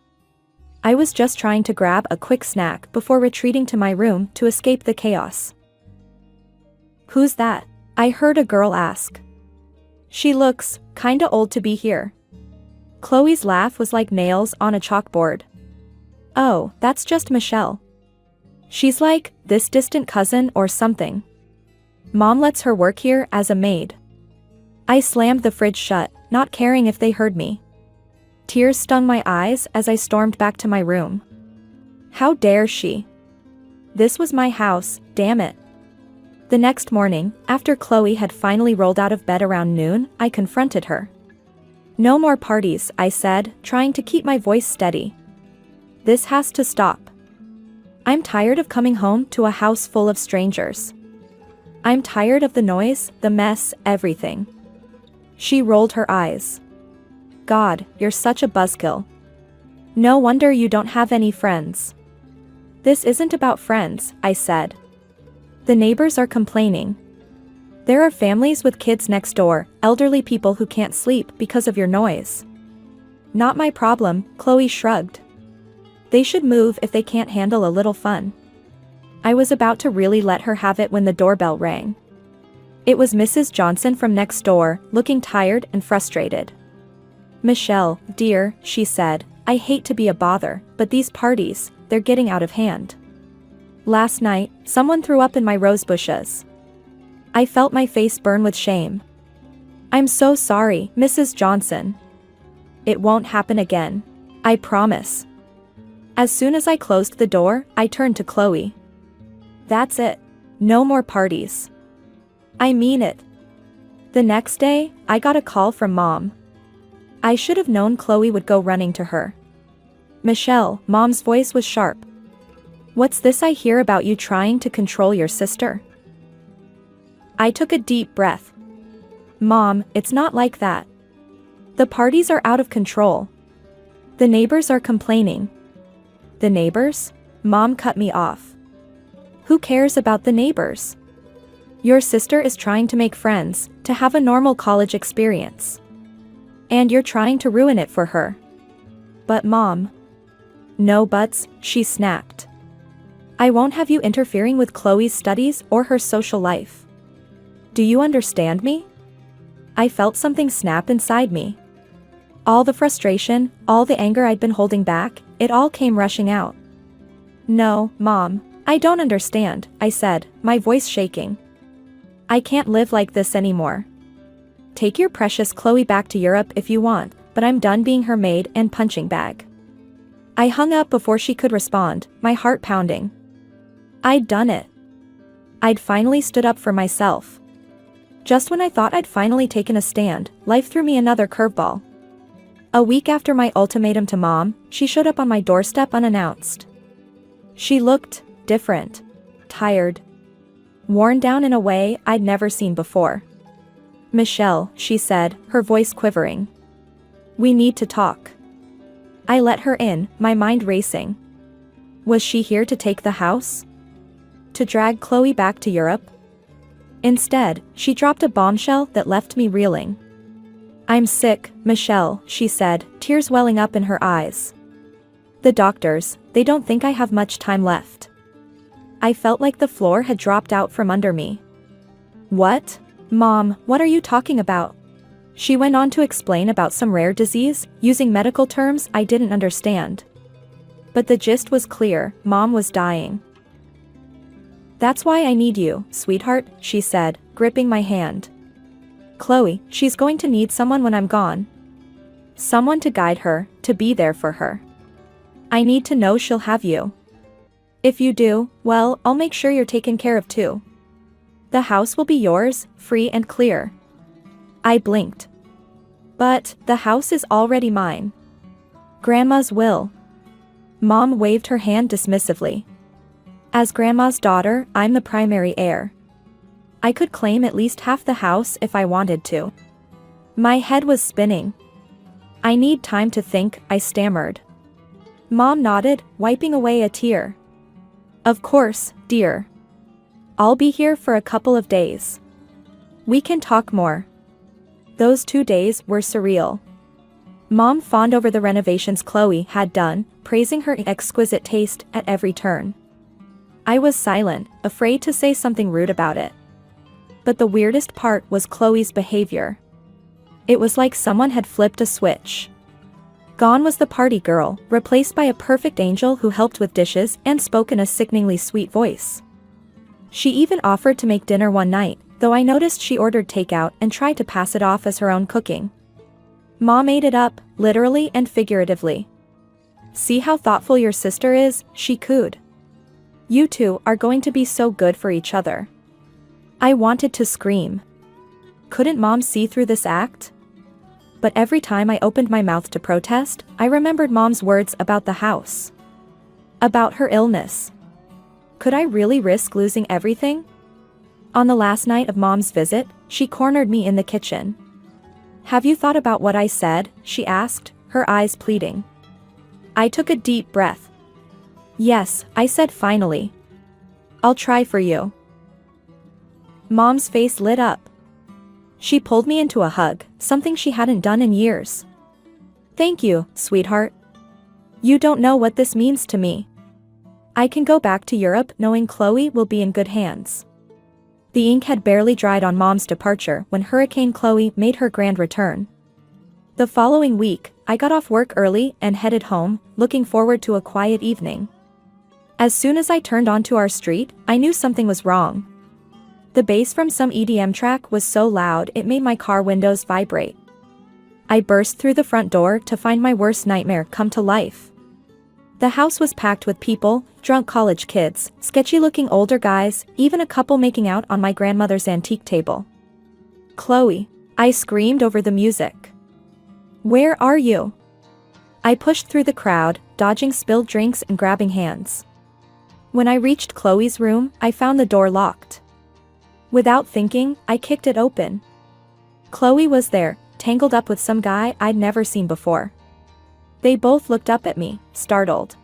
I was just trying to grab a quick snack before retreating to my room to escape the chaos. "Who's that?" I heard a girl ask. "She looks kinda old to be here." Chloe's laugh was like nails on a chalkboard. "Oh, that's just Michelle. She's like this distant cousin or something. Mom lets her work here as a maid." I slammed the fridge shut, not caring if they heard me. Tears stung my eyes as I stormed back to my room. How dare she? This was my house, damn it. The next morning, after Chloe had finally rolled out of bed around noon, I confronted her. "No more parties," I said, trying to keep my voice steady. "This has to stop. I'm tired of coming home to a house full of strangers. I'm tired of the noise, the mess, everything." She rolled her eyes. God, you're such a buzzkill. No wonder you don't have any friends. This isn't about friends, I said. The neighbors are complaining. There are families with kids next door, elderly people who can't sleep because of your noise. Not my problem, Chloe shrugged. They should move if they can't handle a little fun. I was about to really let her have it when the doorbell rang. It was Mrs. Johnson from next door, looking tired and frustrated. Michelle, dear, she said, I hate to be a bother, but these parties, they're getting out of hand. Last night, someone threw up in my rose bushes. I felt my face burn with shame. I'm so sorry, Mrs. Johnson. It won't happen again. I promise. As soon as I closed the door, I turned to Chloe. That's it. No more parties. I mean it. The next day, I got a call from Mom. I should have known Chloe would go running to her. Michelle, Mom's voice was sharp. What's this I hear about you trying to control your sister? I took a deep breath. Mom, it's not like that. The parties are out of control. The neighbors are complaining. The neighbors? Mom cut me off. Who cares about the neighbors? Your sister is trying to make friends, to have a normal college experience. And you're trying to ruin it for her. But Mom. No buts, she snapped. I won't have you interfering with Chloe's studies or her social life. Do you understand me? I felt something snap inside me. All the frustration, all the anger I'd been holding back, it all came rushing out. No, Mom, I don't understand, I said, my voice shaking. I can't live like this anymore. Take your precious Chloe back to Europe if you want, but I'm done being her maid and punching bag. I hung up before she could respond, my heart pounding. I'd done it. I'd finally stood up for myself. Just when I thought I'd finally taken a stand, life threw me another curveball. A week after my ultimatum to Mom, she showed up on my doorstep unannounced. She looked different, tired, worn down in a way I'd never seen before. Michelle, she said, her voice quivering. We need to talk. I let her in, my mind racing. Was she here to take the house? To drag Chloe back to Europe? Instead, she dropped a bombshell that left me reeling. I'm sick, Michelle, she said, tears welling up in her eyes. The doctors, they don't think I have much time left. I felt like the floor had dropped out from under me. What? Mom, what are you talking about? She went on to explain about some rare disease, using medical terms I didn't understand. But the gist was clear, Mom was dying. That's why I need you, sweetheart, she said, gripping my hand. Chloe, she's going to need someone when I'm gone. Someone to guide her, to be there for her. I need to know she'll have you. If you do, well, I'll make sure you're taken care of too. The house will be yours, free and clear. I blinked. But, the house is already mine. Grandma's will. Mom waved her hand dismissively. As Grandma's daughter, I'm the primary heir. I could claim at least half the house if I wanted to. My head was spinning. I need time to think, I stammered. Mom nodded, wiping away a tear. Of course, dear. I'll be here for a couple of days. We can talk more. Those 2 days were surreal. Mom fawned over the renovations Chloe had done, praising her exquisite taste at every turn. I was silent, afraid to say something rude about it. But the weirdest part was Chloe's behavior. It was like someone had flipped a switch. Gone was the party girl, replaced by a perfect angel who helped with dishes and spoke in a sickeningly sweet voice. She even offered to make dinner one night, though I noticed she ordered takeout and tried to pass it off as her own cooking. Mom ate it up, literally and figuratively. See how thoughtful your sister is, she cooed. You two are going to be so good for each other. I wanted to scream. Couldn't Mom see through this act? But every time I opened my mouth to protest, I remembered Mom's words about the house. About her illness. Could I really risk losing everything? On the last night of Mom's visit, she cornered me in the kitchen. Have you thought about what I said? She asked, her eyes pleading. I took a deep breath. Yes, I said finally. I'll try for you. Mom's face lit up. She pulled me into a hug, something she hadn't done in years. Thank you, sweetheart. You don't know what this means to me. I can go back to Europe knowing Chloe will be in good hands. The ink had barely dried on Mom's departure when Hurricane Chloe made her grand return. The following week, I got off work early and headed home, looking forward to a quiet evening. As soon as I turned onto our street, I knew something was wrong. The bass from some EDM track was so loud it made my car windows vibrate. I burst through the front door to find my worst nightmare come to life. The house was packed with people, drunk college kids, sketchy-looking older guys, even a couple making out on my grandmother's antique table. Chloe, I screamed over the music. Where are you? I pushed through the crowd, dodging spilled drinks and grabbing hands. When I reached Chloe's room, I found the door locked. Without thinking, I kicked it open. Chloe was there, tangled up with some guy I'd never seen before. They both looked up at me, startled.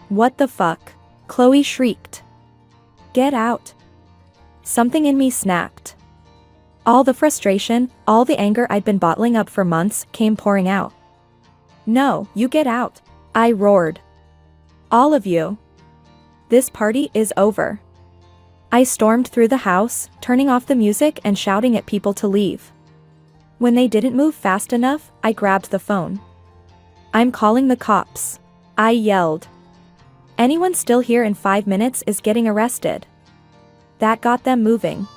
What the fuck? Chloe shrieked. Get out. Something in me snapped. All the frustration, all the anger I'd been bottling up for months came pouring out. No, you get out, I roared. All of you. This party is over. I stormed through the house, turning off the music and shouting at people to leave. When they didn't move fast enough, I grabbed the phone. I'm calling the cops, I yelled. Anyone still here in 5 minutes is getting arrested. That got them moving.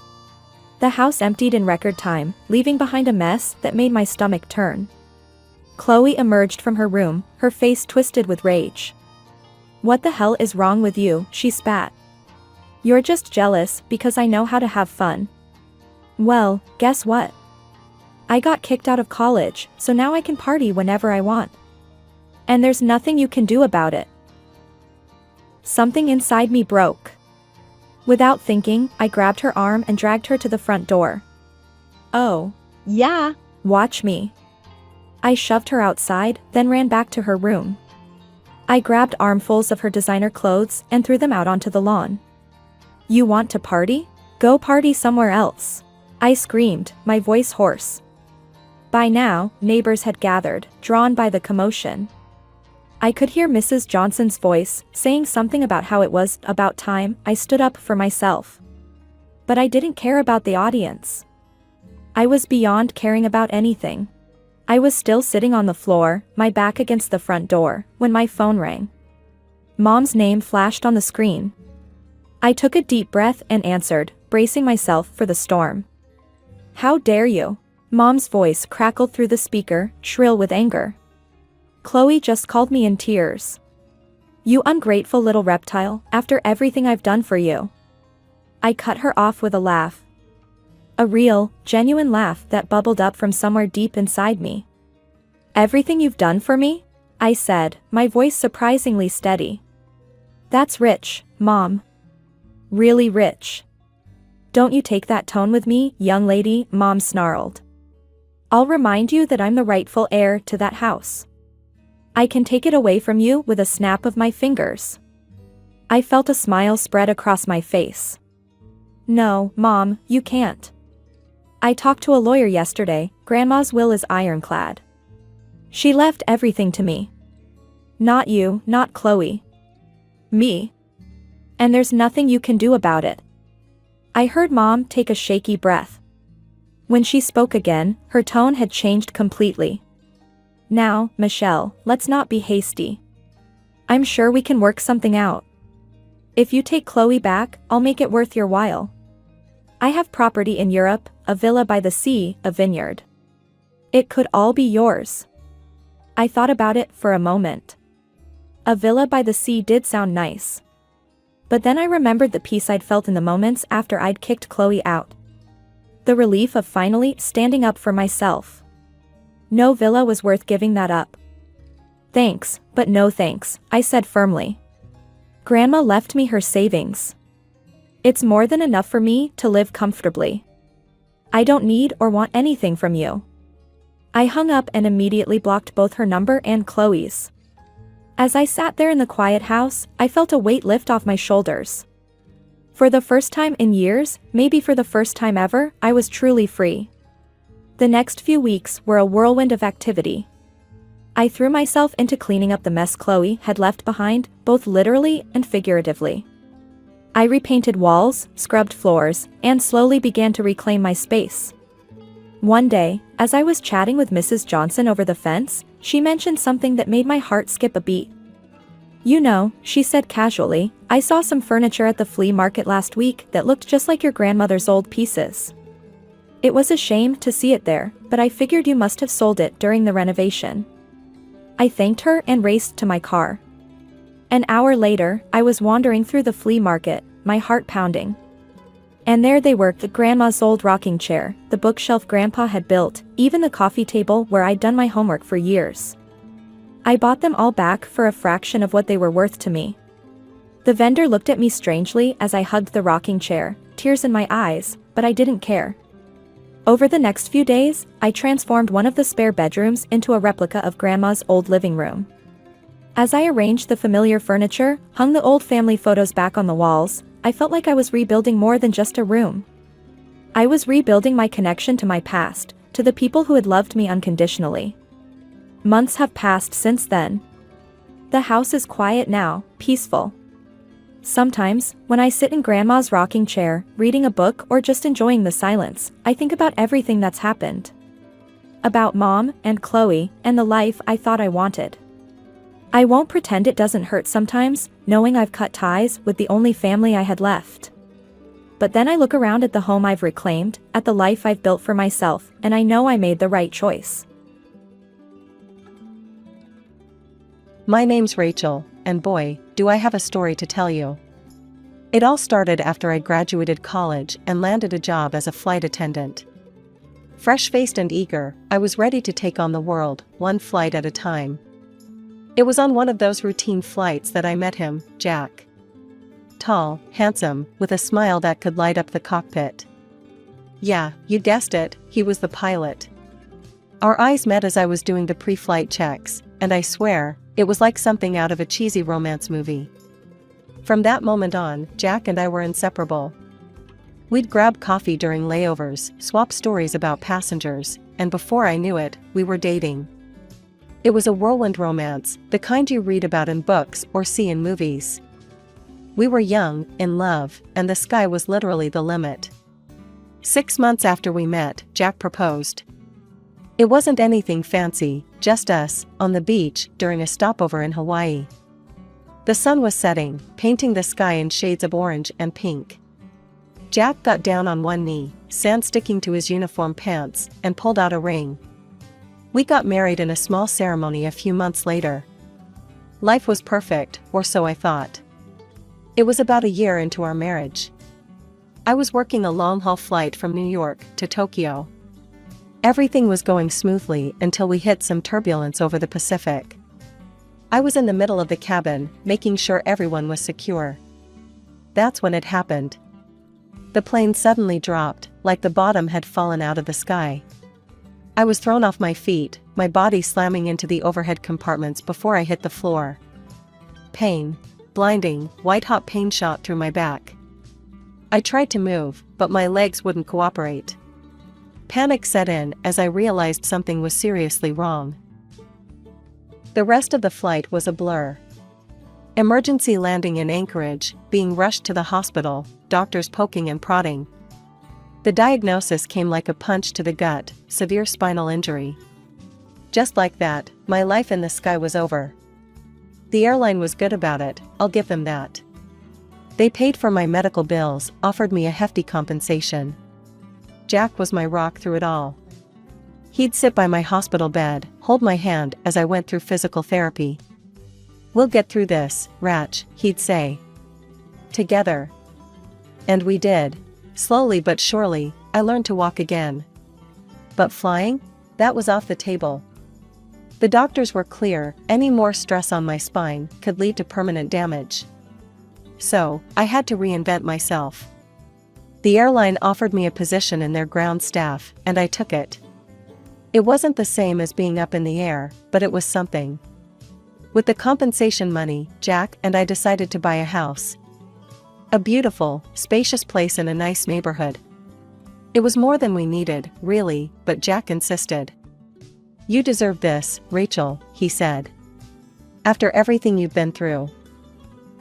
The house emptied in record time, leaving behind a mess that made my stomach turn. Chloe emerged from her room, her face twisted with rage. What the hell is wrong with you? She spat. You're just jealous because I know how to have fun. Well, guess what? I got kicked out of college, so now I can party whenever I want. And there's nothing you can do about it. Something inside me broke. Without thinking, I grabbed her arm and dragged her to the front door. Oh. Yeah. Watch me. I shoved her outside, then ran back to her room. I grabbed armfuls of her designer clothes and threw them out onto the lawn. You want to party? Go party somewhere else. I screamed, my voice hoarse. By now, neighbors had gathered, drawn by the commotion. I could hear Mrs. Johnson's voice, saying something about how it was about time I stood up for myself. But I didn't care about the audience. I was beyond caring about anything. I was still sitting on the floor, my back against the front door, when my phone rang. Mom's name flashed on the screen. I took a deep breath and answered, bracing myself for the storm. How dare you? Mom's voice crackled through the speaker, shrill with anger. Chloe just called me in tears. You ungrateful little reptile, after everything I've done for you. I cut her off with a laugh. A real, genuine laugh that bubbled up from somewhere deep inside me. Everything you've done for me? I said, my voice surprisingly steady. That's rich, Mom. Really rich. Don't you take that tone with me, young lady, Mom snarled. I'll remind you that I'm the rightful heir to that house. I can take it away from you with a snap of my fingers. I felt a smile spread across my face. No, Mom, you can't. I talked to a lawyer yesterday, Grandma's will is ironclad. She left everything to me. Not you, not Chloe. Me. And there's nothing you can do about it. I heard Mom take a shaky breath. When she spoke again, her tone had changed completely. Now, Michelle, let's not be hasty. I'm sure we can work something out. If you take Chloe back, I'll make it worth your while. I have property in Europe, a villa by the sea, a vineyard. It could all be yours. I thought about it for a moment. A villa by the sea did sound nice. But then I remembered the peace I'd felt in the moments after I'd kicked Chloe out. The relief of finally standing up for myself. No villa was worth giving that up. Thanks, but no thanks, I said firmly. Grandma left me her savings. It's more than enough for me to live comfortably. I don't need or want anything from you. I hung up and immediately blocked both her number and Chloe's. As I sat there in the quiet house, I felt a weight lift off my shoulders. For the first time in years, maybe for the first time ever, I was truly free. The next few weeks were a whirlwind of activity. I threw myself into cleaning up the mess Chloe had left behind, both literally and figuratively. I repainted walls, scrubbed floors, and slowly began to reclaim my space. One day, as I was chatting with Mrs. Johnson over the fence, she mentioned something that made my heart skip a beat. "You know," she said casually, "I saw some furniture at the flea market last week that looked just like your grandmother's old pieces. It was a shame to see it there, but I figured you must have sold it during the renovation." I thanked her and raced to my car. An hour later, I was wandering through the flea market, my heart pounding. And there they were, the grandma's old rocking chair, the bookshelf grandpa had built, even the coffee table where I'd done my homework for years. I bought them all back for a fraction of what they were worth to me. The vendor looked at me strangely as I hugged the rocking chair, tears in my eyes, but I didn't care. Over the next few days, I transformed one of the spare bedrooms into a replica of Grandma's old living room. As I arranged the familiar furniture, hung the old family photos back on the walls, I felt like I was rebuilding more than just a room. I was rebuilding my connection to my past, to the people who had loved me unconditionally. Months have passed since then. The house is quiet now, peaceful. Sometimes, when I sit in Grandma's rocking chair, reading a book or just enjoying the silence, I think about everything that's happened. About Mom and Chloe and the life I thought I wanted. I won't pretend it doesn't hurt sometimes, knowing I've cut ties with the only family I had left. But then I look around at the home I've reclaimed, at the life I've built for myself, and I know I made the right choice. My name's Rachel, and boy, do I have a story to tell you. It all started after I graduated college and landed a job as a flight attendant. Fresh-faced and eager, I was ready to take on the world, one flight at a time. It was on one of those routine flights that I met him, Jack. Tall, handsome, with a smile that could light up the cockpit. Yeah, you guessed it, he was the pilot. Our eyes met as I was doing the pre-flight checks, and I swear, it was like something out of a cheesy romance movie. From that moment on, Jack and I were inseparable. We'd grab coffee during layovers, swap stories about passengers, and before I knew it, we were dating. It was a whirlwind romance, the kind you read about in books or see in movies. We were young, in love, and the sky was literally the limit. 6 months after we met, Jack proposed. It wasn't anything fancy, just us, on the beach, during a stopover in Hawaii. The sun was setting, painting the sky in shades of orange and pink. Jack got down on one knee, sand sticking to his uniform pants, and pulled out a ring. We got married in a small ceremony a few months later. Life was perfect, or so I thought. It was about a year into our marriage. I was working a long-haul flight from New York to Tokyo. Everything was going smoothly until we hit some turbulence over the Pacific. I was in the middle of the cabin, making sure everyone was secure. That's when it happened. The plane suddenly dropped, like the bottom had fallen out of the sky. I was thrown off my feet, my body slamming into the overhead compartments before I hit the floor. Pain, blinding, white-hot pain shot through my back. I tried to move, but my legs wouldn't cooperate. Panic set in as I realized something was seriously wrong. The rest of the flight was a blur. Emergency landing in Anchorage, being rushed to the hospital, doctors poking and prodding. The diagnosis came like a punch to the gut, severe spinal injury. Just like that, my life in the sky was over. The airline was good about it, I'll give them that. They paid for my medical bills, offered me a hefty compensation. Jack was my rock through it all. He'd sit by my hospital bed, hold my hand as I went through physical therapy. "We'll get through this, Rach," he'd say. "Together." And we did. Slowly but surely, I learned to walk again. But flying? That was off the table. The doctors were clear, any more stress on my spine could lead to permanent damage. So, I had to reinvent myself. The airline offered me a position in their ground staff, and I took it. It wasn't the same as being up in the air, but it was something. With the compensation money, Jack and I decided to buy a house. A beautiful, spacious place in a nice neighborhood. It was more than we needed, really, but Jack insisted. "You deserve this, Rachel," he said. "After everything you've been through."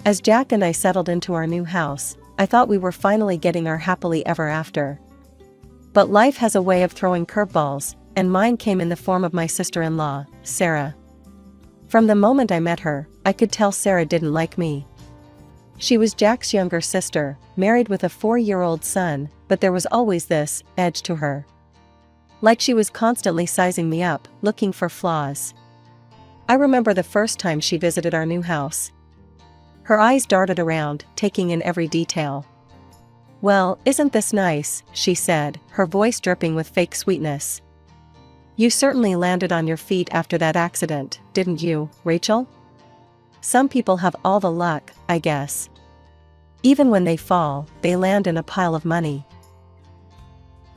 As Jack and I settled into our new house, I thought we were finally getting our happily ever after. But life has a way of throwing curveballs, and mine came in the form of my sister-in-law, Sarah. From the moment I met her, I could tell Sarah didn't like me. She was Jack's younger sister, married with a 4-year-old son, but there was always this edge to her. Like she was constantly sizing me up, looking for flaws. I remember the first time she visited our new house. Her eyes darted around, taking in every detail. "Well, isn't this nice?" she said, her voice dripping with fake sweetness. "You certainly landed on your feet after that accident, didn't you, Rachel? Some people have all the luck, I guess. Even when they fall, they land in a pile of money."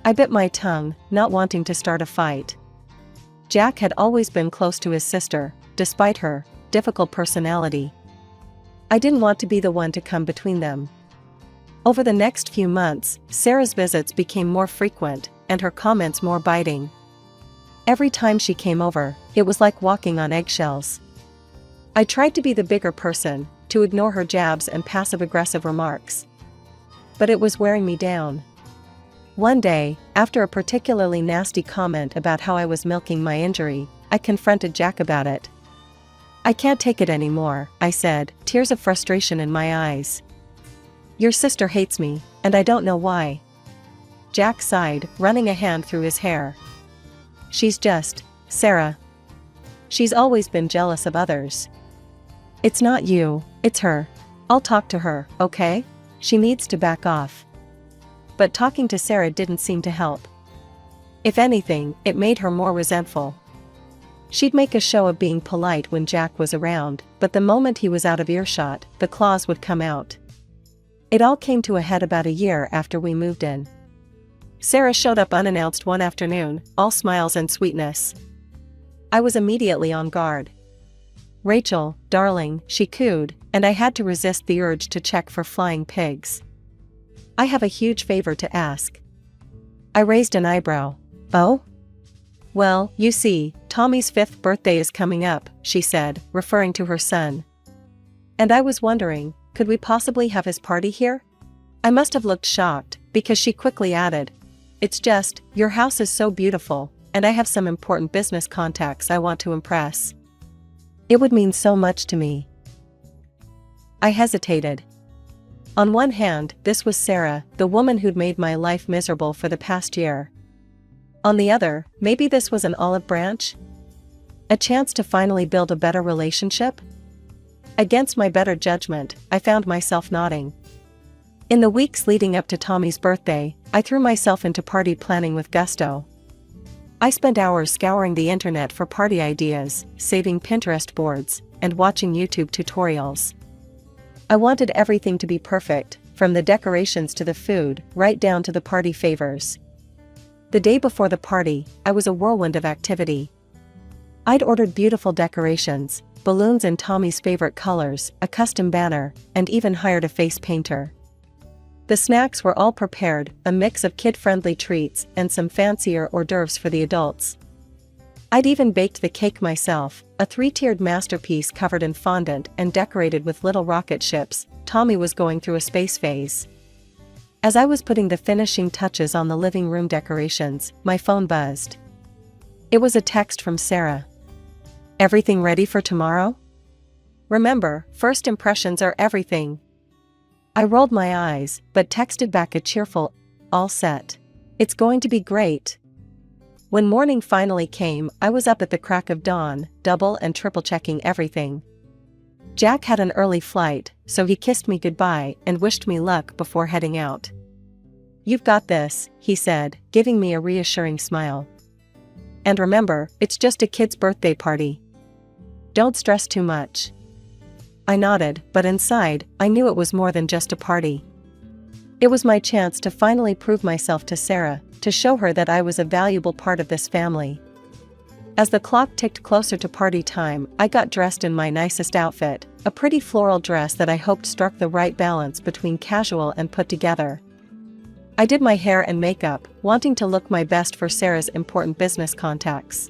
I bit my tongue, not wanting to start a fight. Jack had always been close to his sister, despite her difficult personality. I didn't want to be the one to come between them. Over the next few months, Sarah's visits became more frequent, and her comments more biting. Every time she came over, it was like walking on eggshells. I tried to be the bigger person, to ignore her jabs and passive-aggressive remarks. But it was wearing me down. One day, after a particularly nasty comment about how I was milking my injury, I confronted Jack about it. "I can't take it anymore," I said, tears of frustration in my eyes. "Your sister hates me, and I don't know why." Jack sighed, running a hand through his hair. "She's just Sarah. She's always been jealous of others. It's not you, it's her. I'll talk to her, okay? She needs to back off." But talking to Sarah didn't seem to help. If anything, it made her more resentful. She'd make a show of being polite when Jack was around, but the moment he was out of earshot, the claws would come out. It all came to a head about a year after we moved in. Sarah showed up unannounced one afternoon, all smiles and sweetness. I was immediately on guard. "Rachel, darling," she cooed, and I had to resist the urge to check for flying pigs. "I have a huge favor to ask." I raised an eyebrow. "Oh?" "Well, you see, Tommy's 5th birthday is coming up," she said, referring to her son. "And I was wondering, could we possibly have his party here?" I must have looked shocked, because she quickly added, "It's just, your house is so beautiful, and I have some important business contacts I want to impress. It would mean so much to me." I hesitated. On one hand, this was Sarah, the woman who'd made my life miserable for the past year. On the other, maybe this was an olive branch? A chance to finally build a better relationship? Against my better judgment, I found myself nodding. In the weeks leading up to Tommy's birthday, I threw myself into party planning with gusto. I spent hours scouring the internet for party ideas, saving Pinterest boards, and watching YouTube tutorials. I wanted everything to be perfect, from the decorations to the food, right down to the party favors. The day before the party, I was a whirlwind of activity. I'd ordered beautiful decorations, balloons in Tommy's favorite colors, a custom banner, and even hired a face painter. The snacks were all prepared, a mix of kid-friendly treats and some fancier hors d'oeuvres for the adults. I'd even baked the cake myself, a 3-tiered masterpiece covered in fondant and decorated with little rocket ships. Tommy was going through a space phase. As I was putting the finishing touches on the living room decorations, my phone buzzed. It was a text from Sarah. "Everything ready for tomorrow? Remember, first impressions are everything." I rolled my eyes, but texted back a cheerful, "All set. It's going to be great." When morning finally came, I was up at the crack of dawn, double and triple checking everything. Jack had an early flight, so he kissed me goodbye and wished me luck before heading out. "You've got this," he said, giving me a reassuring smile. "And remember, it's just a kid's birthday party. Don't stress too much." I nodded, but inside, I knew it was more than just a party. It was my chance to finally prove myself to Sarah, to show her that I was a valuable part of this family. As the clock ticked closer to party time, I got dressed in my nicest outfit, a pretty floral dress that I hoped struck the right balance between casual and put together. I did my hair and makeup, wanting to look my best for Sarah's important business contacts.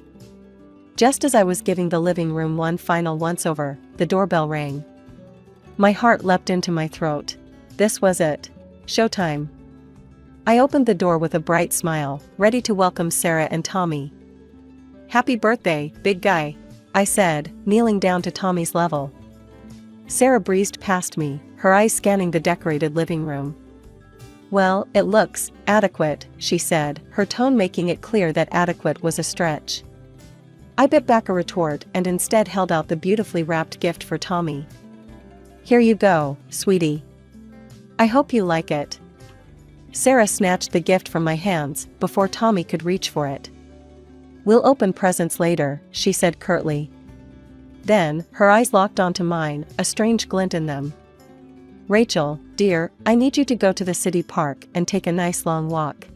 Just as I was giving the living room one final once-over, the doorbell rang. My heart leapt into my throat. This was it. Showtime. I opened the door with a bright smile, ready to welcome Sarah and Tommy. "Happy birthday, big guy," I said, kneeling down to Tommy's level. Sarah breezed past me, her eyes scanning the decorated living room. "Well, it looks adequate," she said, her tone making it clear that adequate was a stretch. I bit back a retort and instead held out the beautifully wrapped gift for Tommy. "Here you go, sweetie. I hope you like it." Sarah snatched the gift from my hands before Tommy could reach for it. "We'll open presents later," she said curtly. Then, her eyes locked onto mine, a strange glint in them. "Rachel, dear, I need you to go to the city park and take a nice long walk.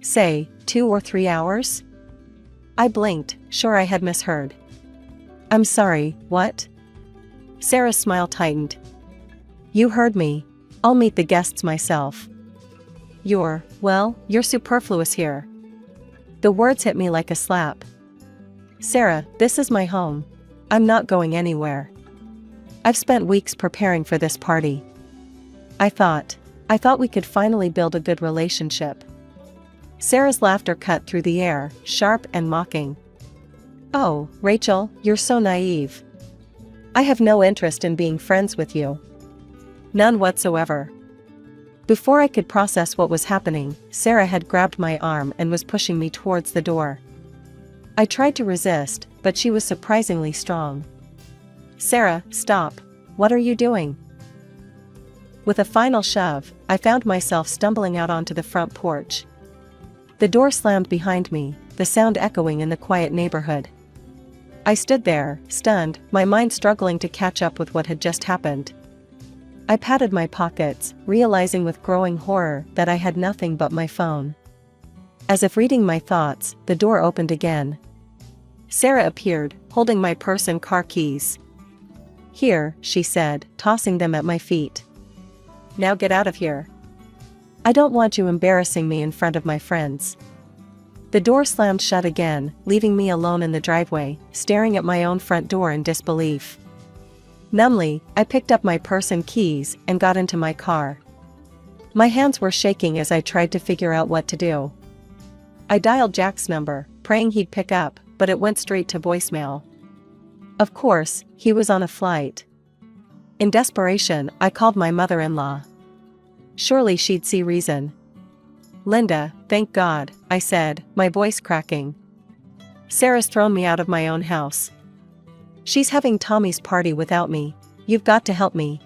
Say, 2 or 3 hours?" I blinked, sure I had misheard. "I'm sorry, what?" Sarah's smile tightened. "You heard me. I'll meet the guests myself." You're superfluous here." The words hit me like a slap. "Sarah, this is my home. I'm not going anywhere. I've spent weeks preparing for this party. I thought we could finally build a good relationship." Sarah's laughter cut through the air, sharp and mocking. "Oh, Rachel, you're so naive. I have no interest in being friends with you. None whatsoever." Before I could process what was happening, Sarah had grabbed my arm and was pushing me towards the door. I tried to resist, but she was surprisingly strong. "Sarah, stop. What are you doing?" With a final shove, I found myself stumbling out onto the front porch. The door slammed behind me, the sound echoing in the quiet neighborhood. I stood there, stunned, my mind struggling to catch up with what had just happened. I patted my pockets, realizing with growing horror that I had nothing but my phone. As if reading my thoughts, the door opened again. Sarah appeared, holding my purse and car keys. "Here," she said, tossing them at my feet. "Now get out of here. I don't want you embarrassing me in front of my friends." The door slammed shut again, leaving me alone in the driveway, staring at my own front door in disbelief. Numbly, I picked up my purse and keys and got into my car. My hands were shaking as I tried to figure out what to do. I dialed Jack's number, praying he'd pick up, but it went straight to voicemail. Of course, he was on a flight. In desperation, I called my mother-in-law. Surely she'd see reason. "Linda, thank God," I said, my voice cracking. "Sarah's thrown me out of my own house. She's having Tommy's party without me. You've got to help me."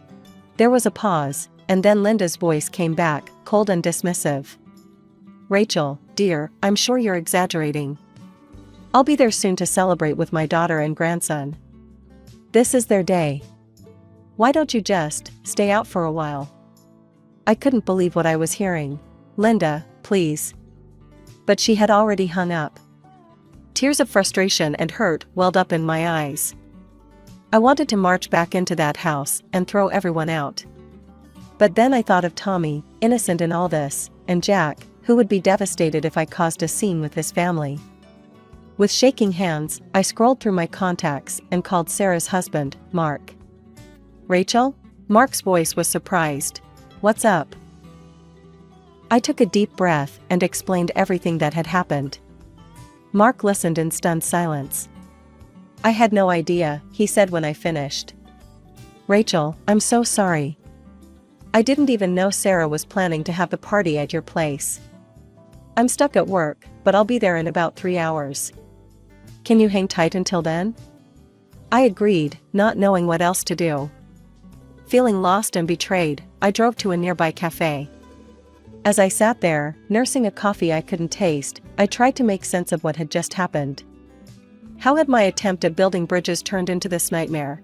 There was a pause, and then Linda's voice came back, cold and dismissive. "Rachel, dear, I'm sure you're exaggerating. I'll be there soon to celebrate with my daughter and grandson. This is their day. Why don't you just stay out for a while?" I couldn't believe what I was hearing. "Linda, please." But she had already hung up. Tears of frustration and hurt welled up in my eyes. I wanted to march back into that house and throw everyone out. But then I thought of Tommy, innocent in all this, and Jack, who would be devastated if I caused a scene with his family. With shaking hands, I scrolled through my contacts and called Sarah's husband, Mark. "Rachel?" Mark's voice was surprised. "What's up?" I took a deep breath and explained everything that had happened. Mark listened in stunned silence. "I had no idea," he said when I finished. "Rachel, I'm so sorry. I didn't even know Sarah was planning to have the party at your place. I'm stuck at work, but I'll be there in about 3 hours. Can you hang tight until then?" I agreed, not knowing what else to do. Feeling lost and betrayed, I drove to a nearby cafe. As I sat there, nursing a coffee I couldn't taste, I tried to make sense of what had just happened. How had my attempt at building bridges turned into this nightmare?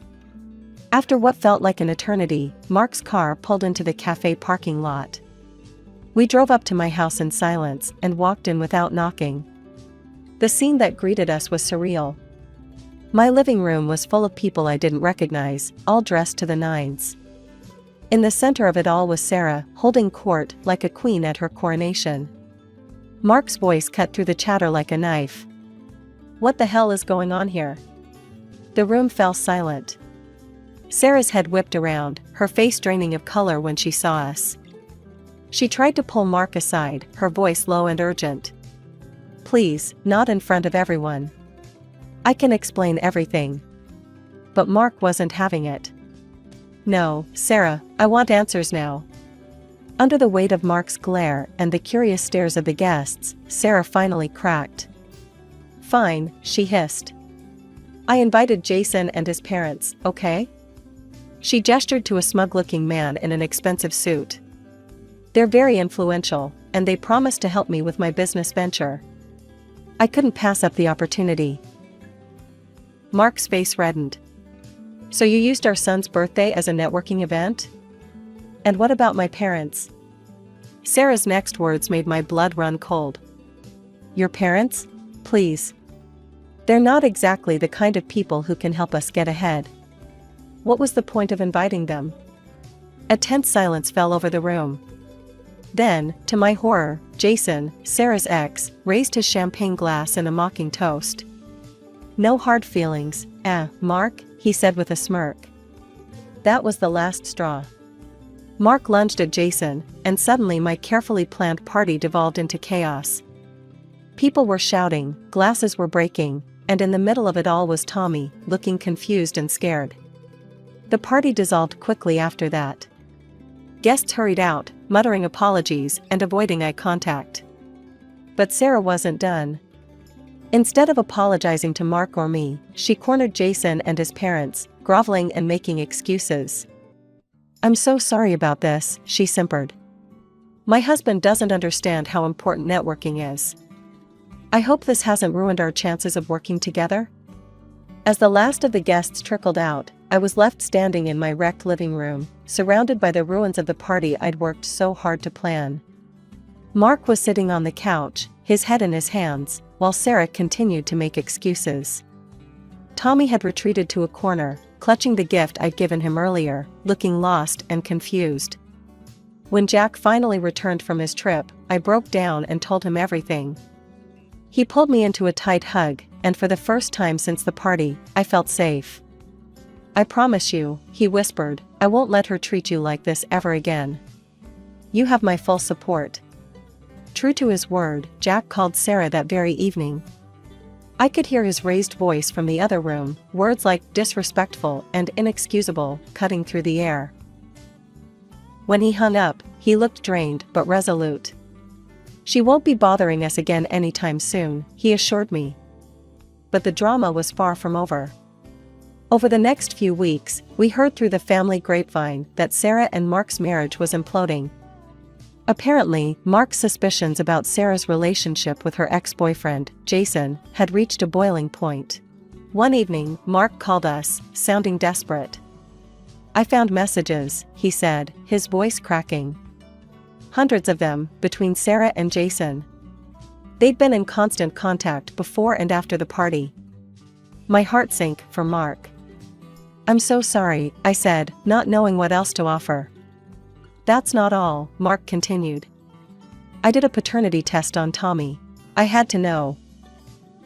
After what felt like an eternity, Mark's car pulled into the cafe parking lot. We drove up to my house in silence and walked in without knocking. The scene that greeted us was surreal. My living room was full of people I didn't recognize, all dressed to the nines. In the center of it all was Sarah, holding court like a queen at her coronation. Mark's voice cut through the chatter like a knife. "What the hell is going on here?" The room fell silent. Sarah's head whipped around, her face draining of color when she saw us. She tried to pull Mark aside, her voice low and urgent. "Please, not in front of everyone. I can explain everything." But Mark wasn't having it. "No, Sarah, I want answers now." Under the weight of Mark's glare and the curious stares of the guests, Sarah finally cracked. "Fine," she hissed. "I invited Jason and his parents, okay?" She gestured to a smug-looking man in an expensive suit. "They're very influential, and they promised to help me with my business venture. I couldn't pass up the opportunity." Mark's face reddened. "So you used our son's birthday as a networking event? And what about my parents?" Sarah's next words made my blood run cold. "Your parents? Please. They're not exactly the kind of people who can help us get ahead. What was the point of inviting them?" A tense silence fell over the room. Then, to my horror, Jason, Sarah's ex, raised his champagne glass in a mocking toast. "No hard feelings, Mark," he said with a smirk. That was the last straw. Mark lunged at Jason, and suddenly my carefully planned party devolved into chaos. People were shouting, glasses were breaking, and in the middle of it all was Tommy, looking confused and scared. The party dissolved quickly after that. Guests hurried out, muttering apologies and avoiding eye contact. But Sarah wasn't done. Instead of apologizing to Mark or me, she cornered Jason and his parents, groveling and making excuses. "I'm so sorry about this," she simpered. "My husband doesn't understand how important networking is. I hope this hasn't ruined our chances of working together." As the last of the guests trickled out, I was left standing in my wrecked living room, surrounded by the ruins of the party I'd worked so hard to plan. Mark was sitting on the couch, his head in his hands, while Sarah continued to make excuses. Tommy had retreated to a corner, clutching the gift I'd given him earlier, looking lost and confused. When Jack finally returned from his trip, I broke down and told him everything. He pulled me into a tight hug, and for the first time since the party, I felt safe. "I promise you," he whispered, "I won't let her treat you like this ever again. You have my full support." True to his word, Jack called Sarah that very evening. I could hear his raised voice from the other room, words like disrespectful and inexcusable cutting through the air. When he hung up, he looked drained but resolute. "She won't be bothering us again anytime soon," he assured me. But the drama was far from over. Over the next few weeks, we heard through the family grapevine that Sarah and Mark's marriage was imploding. Apparently, Mark's suspicions about Sarah's relationship with her ex-boyfriend, Jason, had reached a boiling point. One evening, Mark called us, sounding desperate. "I found messages," he said, his voice cracking. "Hundreds of them, between Sarah and Jason. They'd been in constant contact before and after the party." My heart sank for Mark. "I'm so sorry," I said, not knowing what else to offer. "That's not all," Mark continued. "I did a paternity test on Tommy. I had to know."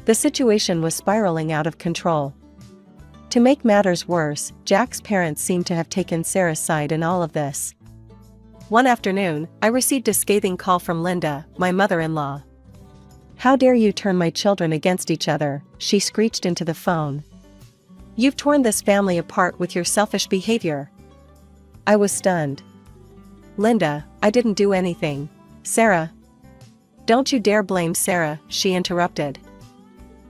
The situation was spiraling out of control. To make matters worse, Jack's parents seemed to have taken Sarah's side in all of this. One afternoon, I received a scathing call from Linda, my mother-in-law. "How dare you turn my children against each other," she screeched into the phone. "You've torn this family apart with your selfish behavior." I was stunned. "Linda, I didn't do anything. Sarah." "Don't you dare blame Sarah," she interrupted.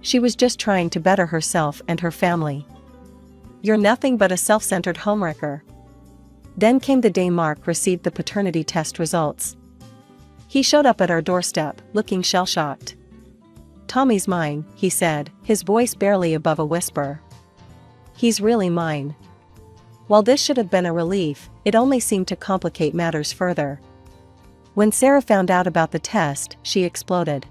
"She was just trying to better herself and her family. You're nothing but a self-centered homewrecker." Then came the day Mark received the paternity test results. He showed up at our doorstep, looking shell-shocked. "Tommy's mine," he said, his voice barely above a whisper. "He's really mine." While this should have been a relief, it only seemed to complicate matters further. When Sarah found out about the test, she exploded.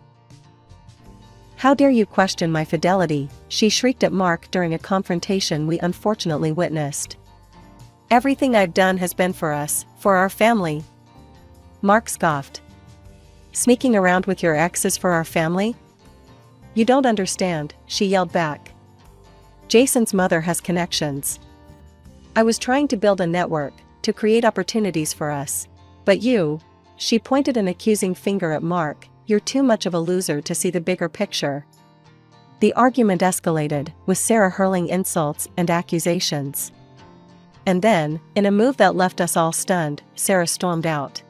"How dare you question my fidelity?" she shrieked at Mark during a confrontation we unfortunately witnessed. "Everything I've done has been for us, for our family." Mark scoffed. "Sneaking around with your ex is for our family? You don't understand," she yelled back. "Jason's mother has connections. I was trying to build a network, to create opportunities for us. But you," she pointed an accusing finger at Mark, "you're too much of a loser to see the bigger picture." The argument escalated, with Sarah hurling insults and accusations. And then, in a move that left us all stunned, Sarah stormed out.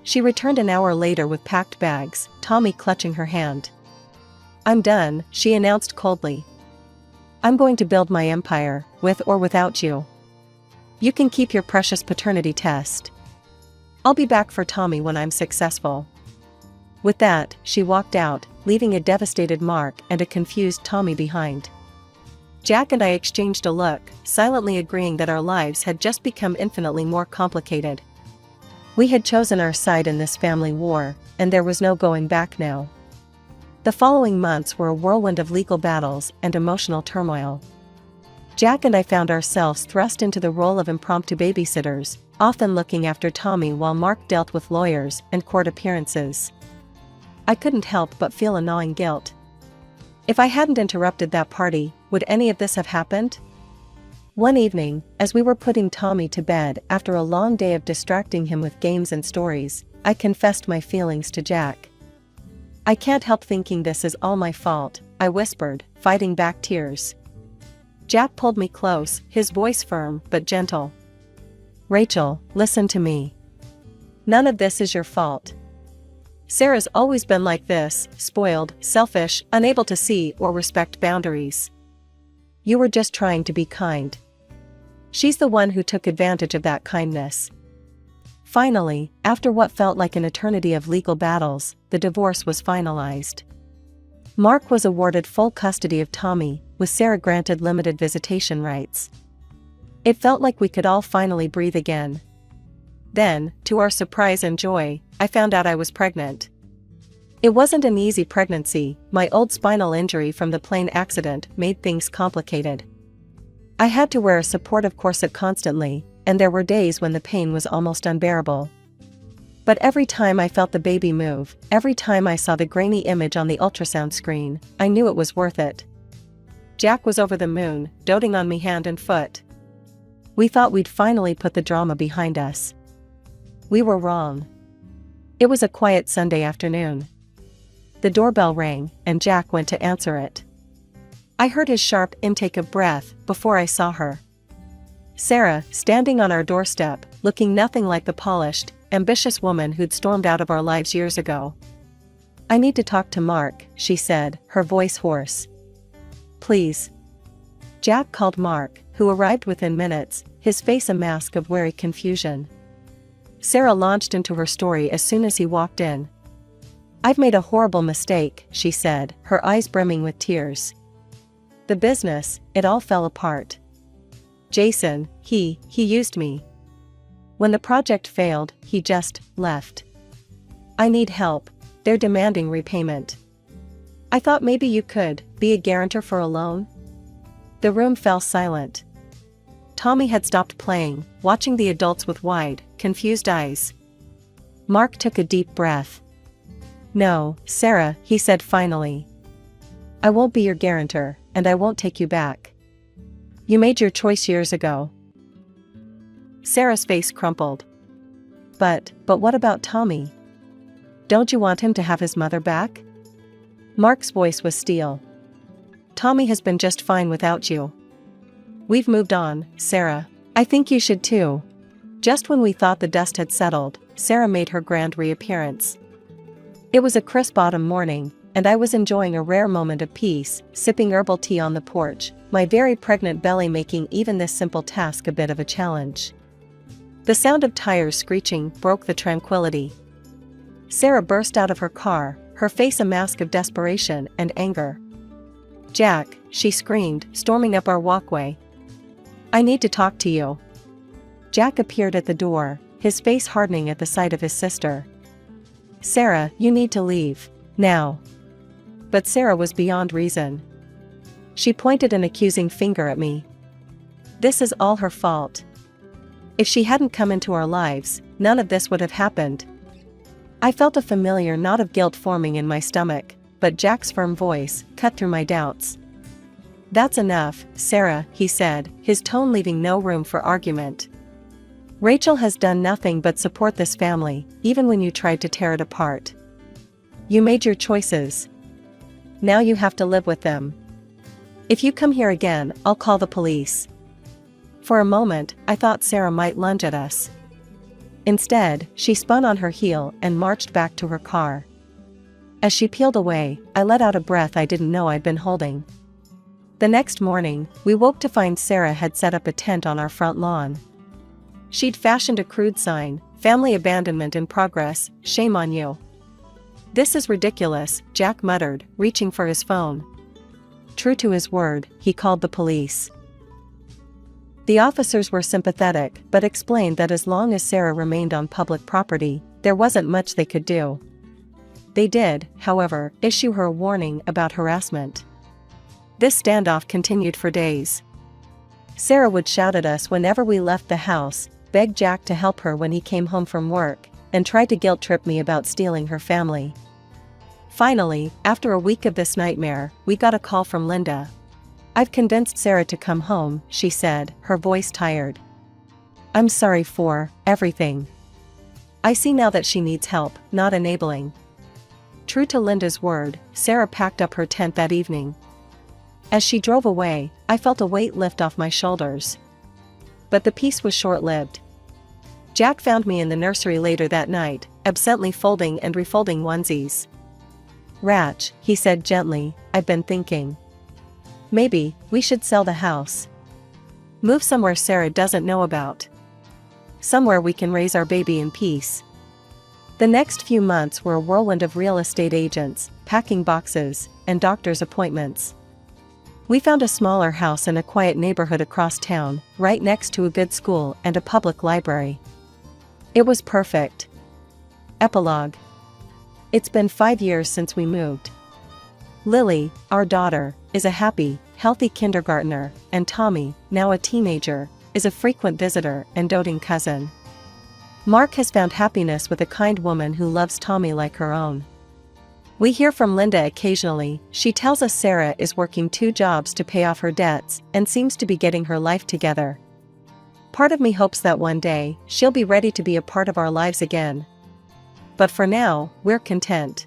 She returned an hour later with packed bags, Tommy clutching her hand. "I'm done," she announced coldly. "I'm going to build my empire, with or without you. You can keep your precious paternity test. I'll be back for Tommy when I'm successful." With that, she walked out, leaving a devastated Mark and a confused Tommy behind. Jack and I exchanged a look, silently agreeing that our lives had just become infinitely more complicated. We had chosen our side in this family war, and there was no going back now. The following months were a whirlwind of legal battles and emotional turmoil. Jack and I found ourselves thrust into the role of impromptu babysitters, often looking after Tommy while Mark dealt with lawyers and court appearances. I couldn't help but feel a gnawing guilt. If I hadn't interrupted that party, would any of this have happened? One evening, as we were putting Tommy to bed after a long day of distracting him with games and stories, I confessed my feelings to Jack. "I can't help thinking this is all my fault," I whispered, fighting back tears. Jack pulled me close, his voice firm but gentle. "Rachel, listen to me. None of this is your fault. Sarah's always been like this, spoiled, selfish, unable to see or respect boundaries. You were just trying to be kind. She's the one who took advantage of that kindness." Finally, after what felt like an eternity of legal battles, the divorce was finalized. Mark was awarded full custody of Tommy, with Sarah granted limited visitation rights. It felt like we could all finally breathe again. Then, to our surprise and joy, I found out I was pregnant. It wasn't an easy pregnancy. My old spinal injury from the plane accident made things complicated. I had to wear a supportive corset constantly, and there were days when the pain was almost unbearable. But every time I felt the baby move, every time I saw the grainy image on the ultrasound screen, I knew it was worth it. Jack was over the moon, doting on me hand and foot. We thought we'd finally put the drama behind us. We were wrong. It was a quiet Sunday afternoon. The doorbell rang, and Jack went to answer it. I heard his sharp intake of breath before I saw her. Sarah, standing on our doorstep, looking nothing like the polished, ambitious woman who'd stormed out of our lives years ago. "I need to talk to Mark," she said, her voice hoarse. "Please." Jack called Mark, who arrived within minutes, his face a mask of wary confusion. Sarah launched into her story as soon as he walked in. "I've made a horrible mistake," she said, her eyes brimming with tears. "The business, it all fell apart. Jason, he used me. When the project failed, he just left. I need help. They're demanding repayment. I thought maybe you could be a guarantor for a loan." The room fell silent. Tommy had stopped playing, watching the adults with wide, confused eyes. Mark took a deep breath. "No, Sarah," he said finally. "I won't be your guarantor, and I won't take you back. You made your choice years ago." Sarah's face crumpled. But what about Tommy? Don't you want him to have his mother back?" Mark's voice was steel. "Tommy has been just fine without you. We've moved on, Sarah. I think you should too." Just when we thought the dust had settled, Sarah made her grand reappearance. It was a crisp autumn morning, and I was enjoying a rare moment of peace, sipping herbal tea on the porch, my very pregnant belly making even this simple task a bit of a challenge. The sound of tires screeching broke the tranquility. Sarah burst out of her car, her face a mask of desperation and anger. "Jack," she screamed, storming up our walkway. "I need to talk to you." Jack appeared at the door, his face hardening at the sight of his sister. "Sarah, you need to leave. Now." But Sarah was beyond reason. She pointed an accusing finger at me. This is all her fault. If she hadn't come into our lives, none of this would have happened. I felt a familiar knot of guilt forming in my stomach, but Jack's firm voice cut through my doubts. That's enough, Sarah, he said, his tone leaving no room for argument. Rachel has done nothing but support this family, even when you tried to tear it apart. You made your choices. Now you have to live with them. If you come here again, I'll call the police. For a moment, I thought Sarah might lunge at us. Instead, she spun on her heel and marched back to her car. As she peeled away, I let out a breath I didn't know I'd been holding. The next morning, we woke to find Sarah had set up a tent on our front lawn. She'd fashioned a crude sign, "Family abandonment in progress, shame on you." This is ridiculous, Jack muttered, reaching for his phone. True to his word, he called the police. The officers were sympathetic but explained that as long as Sarah remained on public property, there wasn't much they could do. They did, however, issue her a warning about harassment. This standoff continued for days. Sarah would shout at us whenever we left the house, beg Jack to help her when he came home from work, and tried to guilt-trip me about stealing her family. Finally, after a week of this nightmare, we got a call from Linda. "I've convinced Sarah to come home," she said, her voice tired. "I'm sorry for everything. I see now that she needs help, not enabling." True to Linda's word, Sarah packed up her tent that evening. As she drove away, I felt a weight lift off my shoulders. But the peace was short-lived. Jack found me in the nursery later that night, absently folding and refolding onesies. "Ratch," he said gently, "I've been thinking. Maybe we should sell the house. Move somewhere Sarah doesn't know about. Somewhere we can raise our baby in peace." The next few months were a whirlwind of real estate agents, packing boxes, and doctor's appointments. We found a smaller house in a quiet neighborhood across town, right next to a good school and a public library. It was perfect. Epilogue. It's been 5 years since we moved. Lily, our daughter, is a happy, healthy kindergartner, and Tommy, now a teenager, is a frequent visitor and doting cousin. Mark has found happiness with a kind woman who loves Tommy like her own. We hear from Linda occasionally. She tells us Sarah is working 2 jobs to pay off her debts and seems to be getting her life together. Part of me hopes that one day, she'll be ready to be a part of our lives again. But for now, we're content.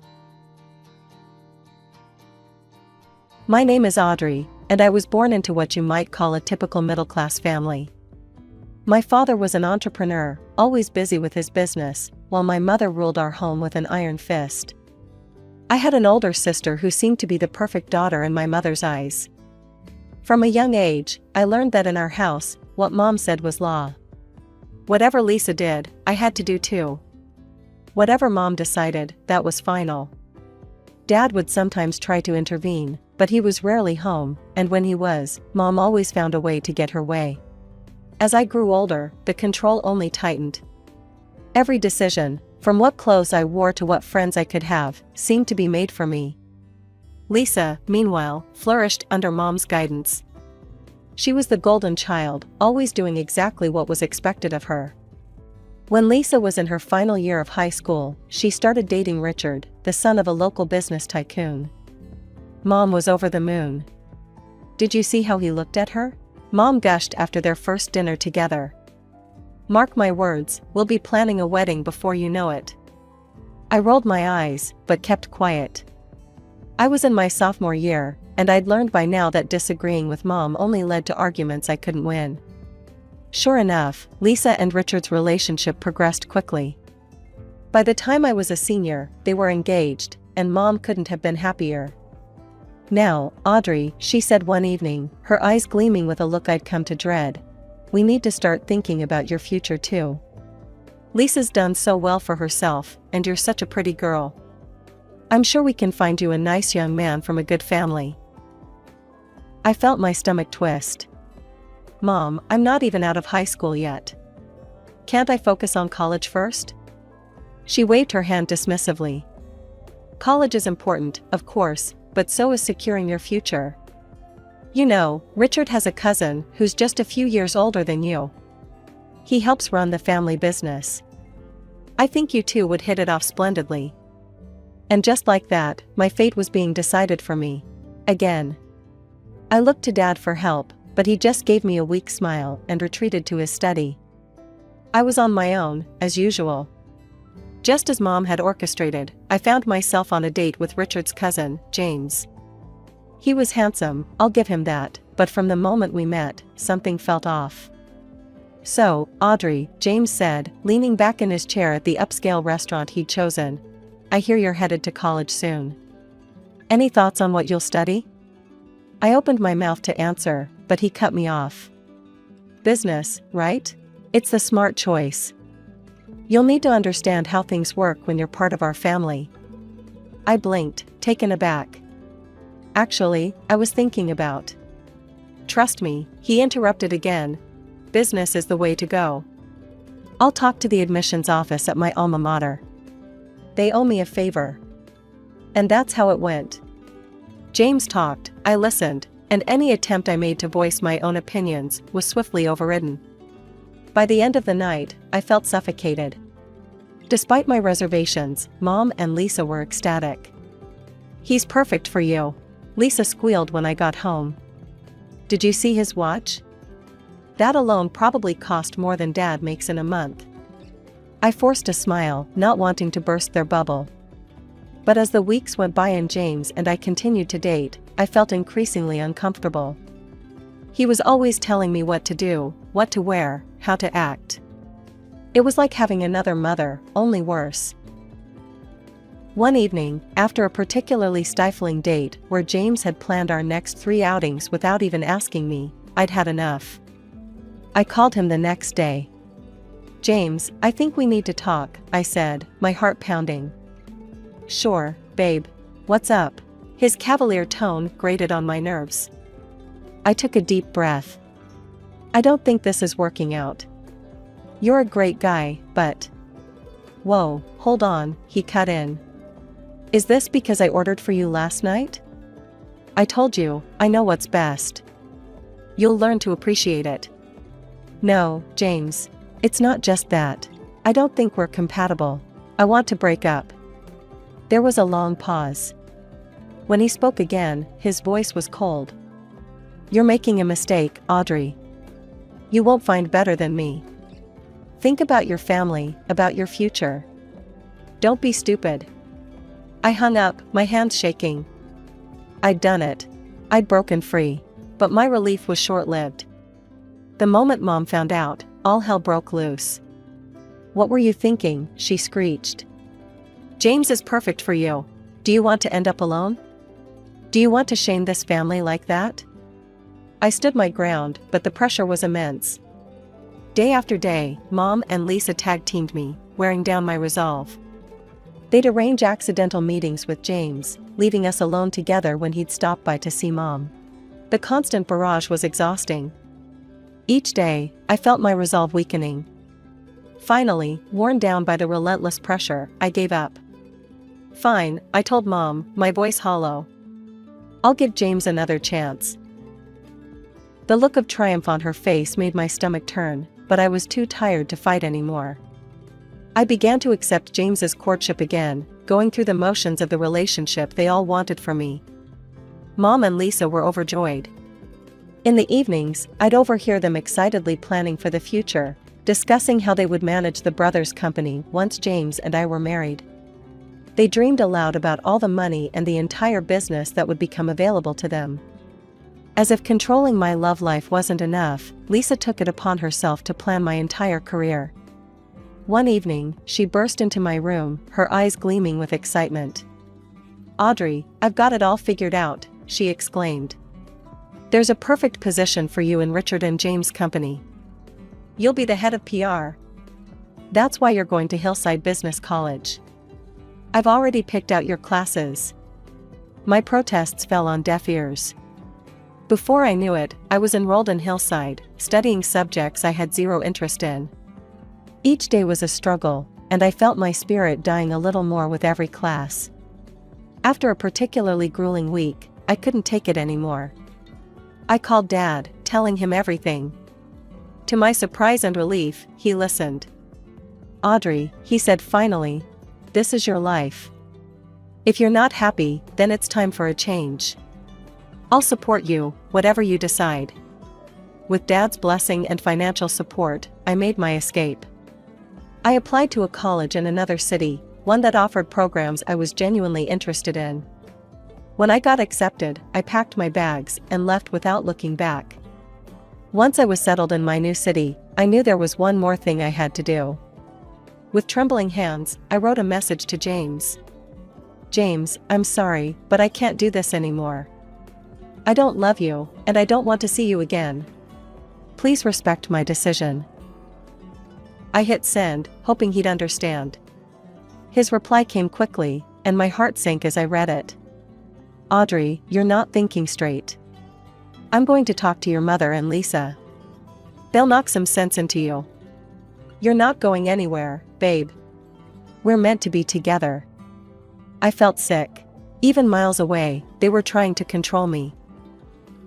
My name is Audrey, and I was born into what you might call a typical middle-class family. My father was an entrepreneur, always busy with his business, while my mother ruled our home with an iron fist. I had an older sister who seemed to be the perfect daughter in my mother's eyes. From a young age, I learned that in our house, what Mom said was law. Whatever Lisa did, I had to do too. Whatever Mom decided, that was final. Dad would sometimes try to intervene, but he was rarely home, and when he was, Mom always found a way to get her way. As I grew older, the control only tightened. Every decision, from what clothes I wore to what friends I could have, seemed to be made for me. Lisa, meanwhile, flourished under Mom's guidance. She was the golden child, always doing exactly what was expected of her. When Lisa was in her final year of high school, she started dating Richard, the son of a local business tycoon. Mom was over the moon. "Did you see how he looked at her?" Mom gushed after their first dinner together. "Mark my words, we'll be planning a wedding before you know it." I rolled my eyes, but kept quiet. I was in my sophomore year, and I'd learned by now that disagreeing with Mom only led to arguments I couldn't win. Sure enough, Lisa and Richard's relationship progressed quickly. By the time I was a senior, they were engaged, and Mom couldn't have been happier. "Now, Audrey," she said one evening, her eyes gleaming with a look I'd come to dread, "we need to start thinking about your future too. Lisa's done so well for herself, and you're such a pretty girl. I'm sure we can find you a nice young man from a good family." I felt my stomach twist. "Mom, I'm not even out of high school yet. Can't I focus on college first?" She waved her hand dismissively. "College is important, of course, but so is securing your future. You know, Richard has a cousin who's just a few years older than you. He helps run the family business. I think you two would hit it off splendidly." And just like that, my fate was being decided for me. Again. I looked to Dad for help, but he just gave me a weak smile and retreated to his study. I was on my own, as usual. Just as Mom had orchestrated, I found myself on a date with Richard's cousin, James. He was handsome, I'll give him that, but from the moment we met, something felt off. "So, Audrey," James said, leaning back in his chair at the upscale restaurant he'd chosen, "I hear you're headed to college soon. Any thoughts on what you'll study?" I opened my mouth to answer, but he cut me off. "Business, right? It's the smart choice. You'll need to understand how things work when you're part of our family." I blinked, taken aback. "Actually, I was thinking about." "Trust me," he interrupted again. "Business is the way to go. I'll talk to the admissions office at my alma mater. They owe me a favor." And that's how it went. James talked, I listened, and any attempt I made to voice my own opinions was swiftly overridden. By the end of the night, I felt suffocated. Despite my reservations, Mom and Lisa were ecstatic. "He's perfect for you," Lisa squealed when I got home. "Did you see his watch? That alone probably cost more than Dad makes in a month." I forced a smile, not wanting to burst their bubble. But as the weeks went by and James and I continued to date, I felt increasingly uncomfortable. He was always telling me what to do, what to wear, how to act. It was like having another mother, only worse. One evening, after a particularly stifling date where James had planned our next 3 outings without even asking me, I'd had enough. I called him the next day. "James, I think we need to talk," I said, my heart pounding. "Sure, babe. What's up?" His cavalier tone grated on my nerves. I took a deep breath. "I don't think this is working out. You're a great guy, but..." "Whoa, hold on," he cut in. "Is this because I ordered for you last night? I told you, I know what's best. You'll learn to appreciate it." "No, James. It's not just that. I don't think we're compatible. I want to break up." There was a long pause. When he spoke again, his voice was cold. "You're making a mistake, Audrey. You won't find better than me. Think about your family, about your future. Don't be stupid." I hung up, my hands shaking. I'd done it. I'd broken free. But my relief was short-lived. The moment Mom found out, all hell broke loose. "What were you thinking?" she screeched. "James is perfect for you. Do you want to end up alone? Do you want to shame this family like that?" I stood my ground, but the pressure was immense. Day after day, Mom and Lisa tag-teamed me, wearing down my resolve. They'd arrange accidental meetings with James, leaving us alone together when he'd stop by to see Mom. The constant barrage was exhausting. Each day, I felt my resolve weakening. Finally, worn down by the relentless pressure, I gave up. "Fine," I told Mom, my voice hollow. "I'll give James another chance." The look of triumph on her face made my stomach turn, but I was too tired to fight anymore. I began to accept James's courtship again, going through the motions of the relationship they all wanted from me. Mom and Lisa were overjoyed. In the evenings, I'd overhear them excitedly planning for the future, discussing how they would manage the brothers' company once James and I were married. They dreamed aloud about all the money and the entire business that would become available to them. As if controlling my love life wasn't enough, Lisa took it upon herself to plan my entire career. One evening, she burst into my room, her eyes gleaming with excitement. "Audrey, I've got it all figured out," she exclaimed. "There's a perfect position for you in Richard and James' company. You'll be the head of PR. That's why you're going to Hillside Business College. I've already picked out your classes." My protests fell on deaf ears. Before I knew it, I was enrolled in Hillside, studying subjects I had zero interest in. Each day was a struggle, and I felt my spirit dying a little more with every class. After a particularly grueling week, I couldn't take it anymore. I called Dad, telling him everything. To my surprise and relief, he listened. "Audrey," he said finally, "this is your life. If you're not happy, then it's time for a change. I'll support you, whatever you decide." With Dad's blessing and financial support, I made my escape. I applied to a college in another city, one that offered programs I was genuinely interested in. When I got accepted, I packed my bags and left without looking back. Once I was settled in my new city, I knew there was one more thing I had to do. With trembling hands, I wrote a message to James. "James, I'm sorry, but I can't do this anymore. I don't love you, and I don't want to see you again. Please respect my decision." I hit send, hoping he'd understand. His reply came quickly, and my heart sank as I read it. "Audrey, you're not thinking straight. I'm going to talk to your mother and Lisa. They'll knock some sense into you. You're not going anywhere, babe. We're meant to be together." I felt sick. Even miles away, they were trying to control me.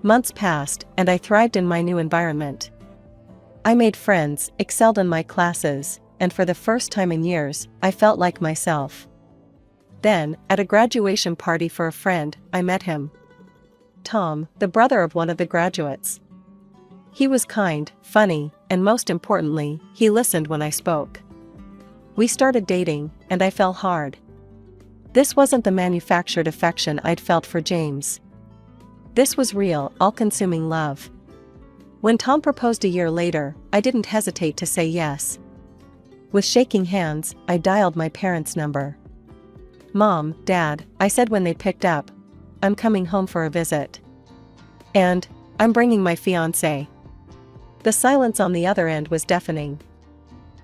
Months passed, and I thrived in my new environment. I made friends, excelled in my classes, and for the first time in years, I felt like myself. Then, at a graduation party for a friend, I met him. Tom, the brother of one of the graduates. He was kind, funny, and most importantly, he listened when I spoke. We started dating, and I fell hard. This wasn't the manufactured affection I'd felt for James. This was real, all-consuming love. When Tom proposed a year later, I didn't hesitate to say yes. With shaking hands, I dialed my parents' number. "Mom, Dad," I said when they picked up, "I'm coming home for a visit. And I'm bringing my fiancé." The silence on the other end was deafening.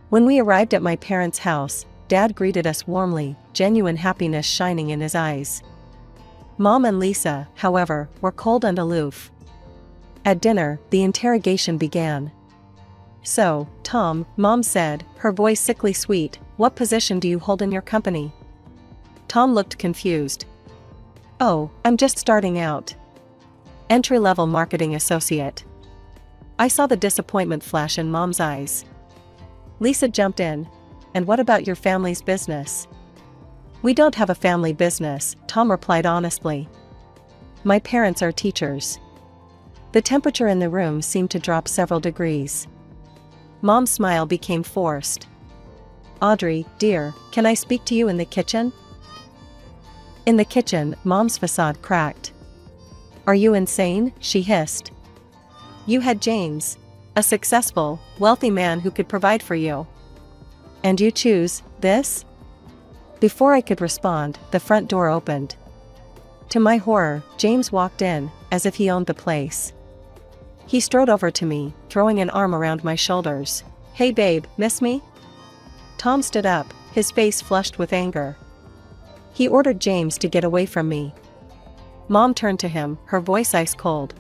When we arrived at my parents' house, Dad greeted us warmly, genuine happiness shining in his eyes. Mom and Lisa, however, were cold and aloof. At dinner, the interrogation began. "So, Tom," Mom said, her voice sickly sweet, "what position do you hold in your company?" Tom looked confused. "Oh, I'm just starting out. Entry-level marketing associate." I saw the disappointment flash in Mom's eyes. Lisa jumped in. "And what about your family's business?" "We don't have a family business," Tom replied honestly. "My parents are teachers." The temperature in the room seemed to drop several degrees. Mom's smile became forced. "Audrey, dear, can I speak to you in the kitchen?" In the kitchen, Mom's facade cracked. "Are you insane?" she hissed. "You had James, a successful, wealthy man who could provide for you. And you choose this?" Before I could respond, the front door opened. To my horror, James walked in, as if he owned the place. He strode over to me, throwing an arm around my shoulders. "Hey babe, miss me?" Tom stood up, his face flushed with anger. He ordered James to get away from me. Mom turned to him, her voice ice cold.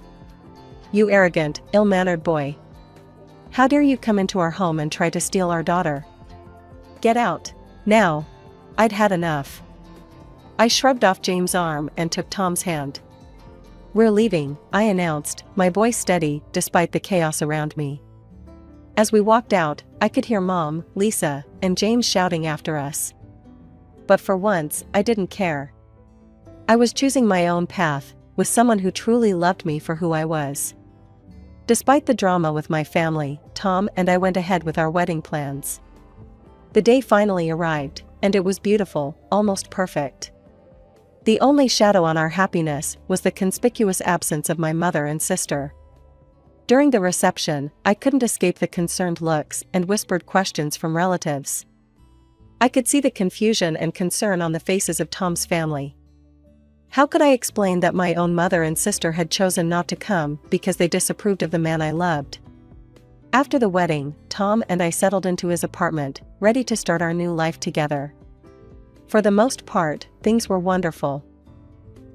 "You arrogant, ill-mannered boy. How dare you come into our home and try to steal our daughter? Get out, now." I'd had enough. I shrugged off James' arm and took Tom's hand. "We're leaving," I announced, my voice steady despite the chaos around me. As we walked out, I could hear Mom, Lisa, and James shouting after us. But for once, I didn't care. I was choosing my own path, with someone who truly loved me for who I was. Despite the drama with my family, Tom and I went ahead with our wedding plans. The day finally arrived, and it was beautiful, almost perfect. The only shadow on our happiness was the conspicuous absence of my mother and sister. During the reception, I couldn't escape the concerned looks and whispered questions from relatives. I could see the confusion and concern on the faces of Tom's family. How could I explain that my own mother and sister had chosen not to come because they disapproved of the man I loved? After the wedding, Tom and I settled into his apartment, ready to start our new life together. For the most part, things were wonderful.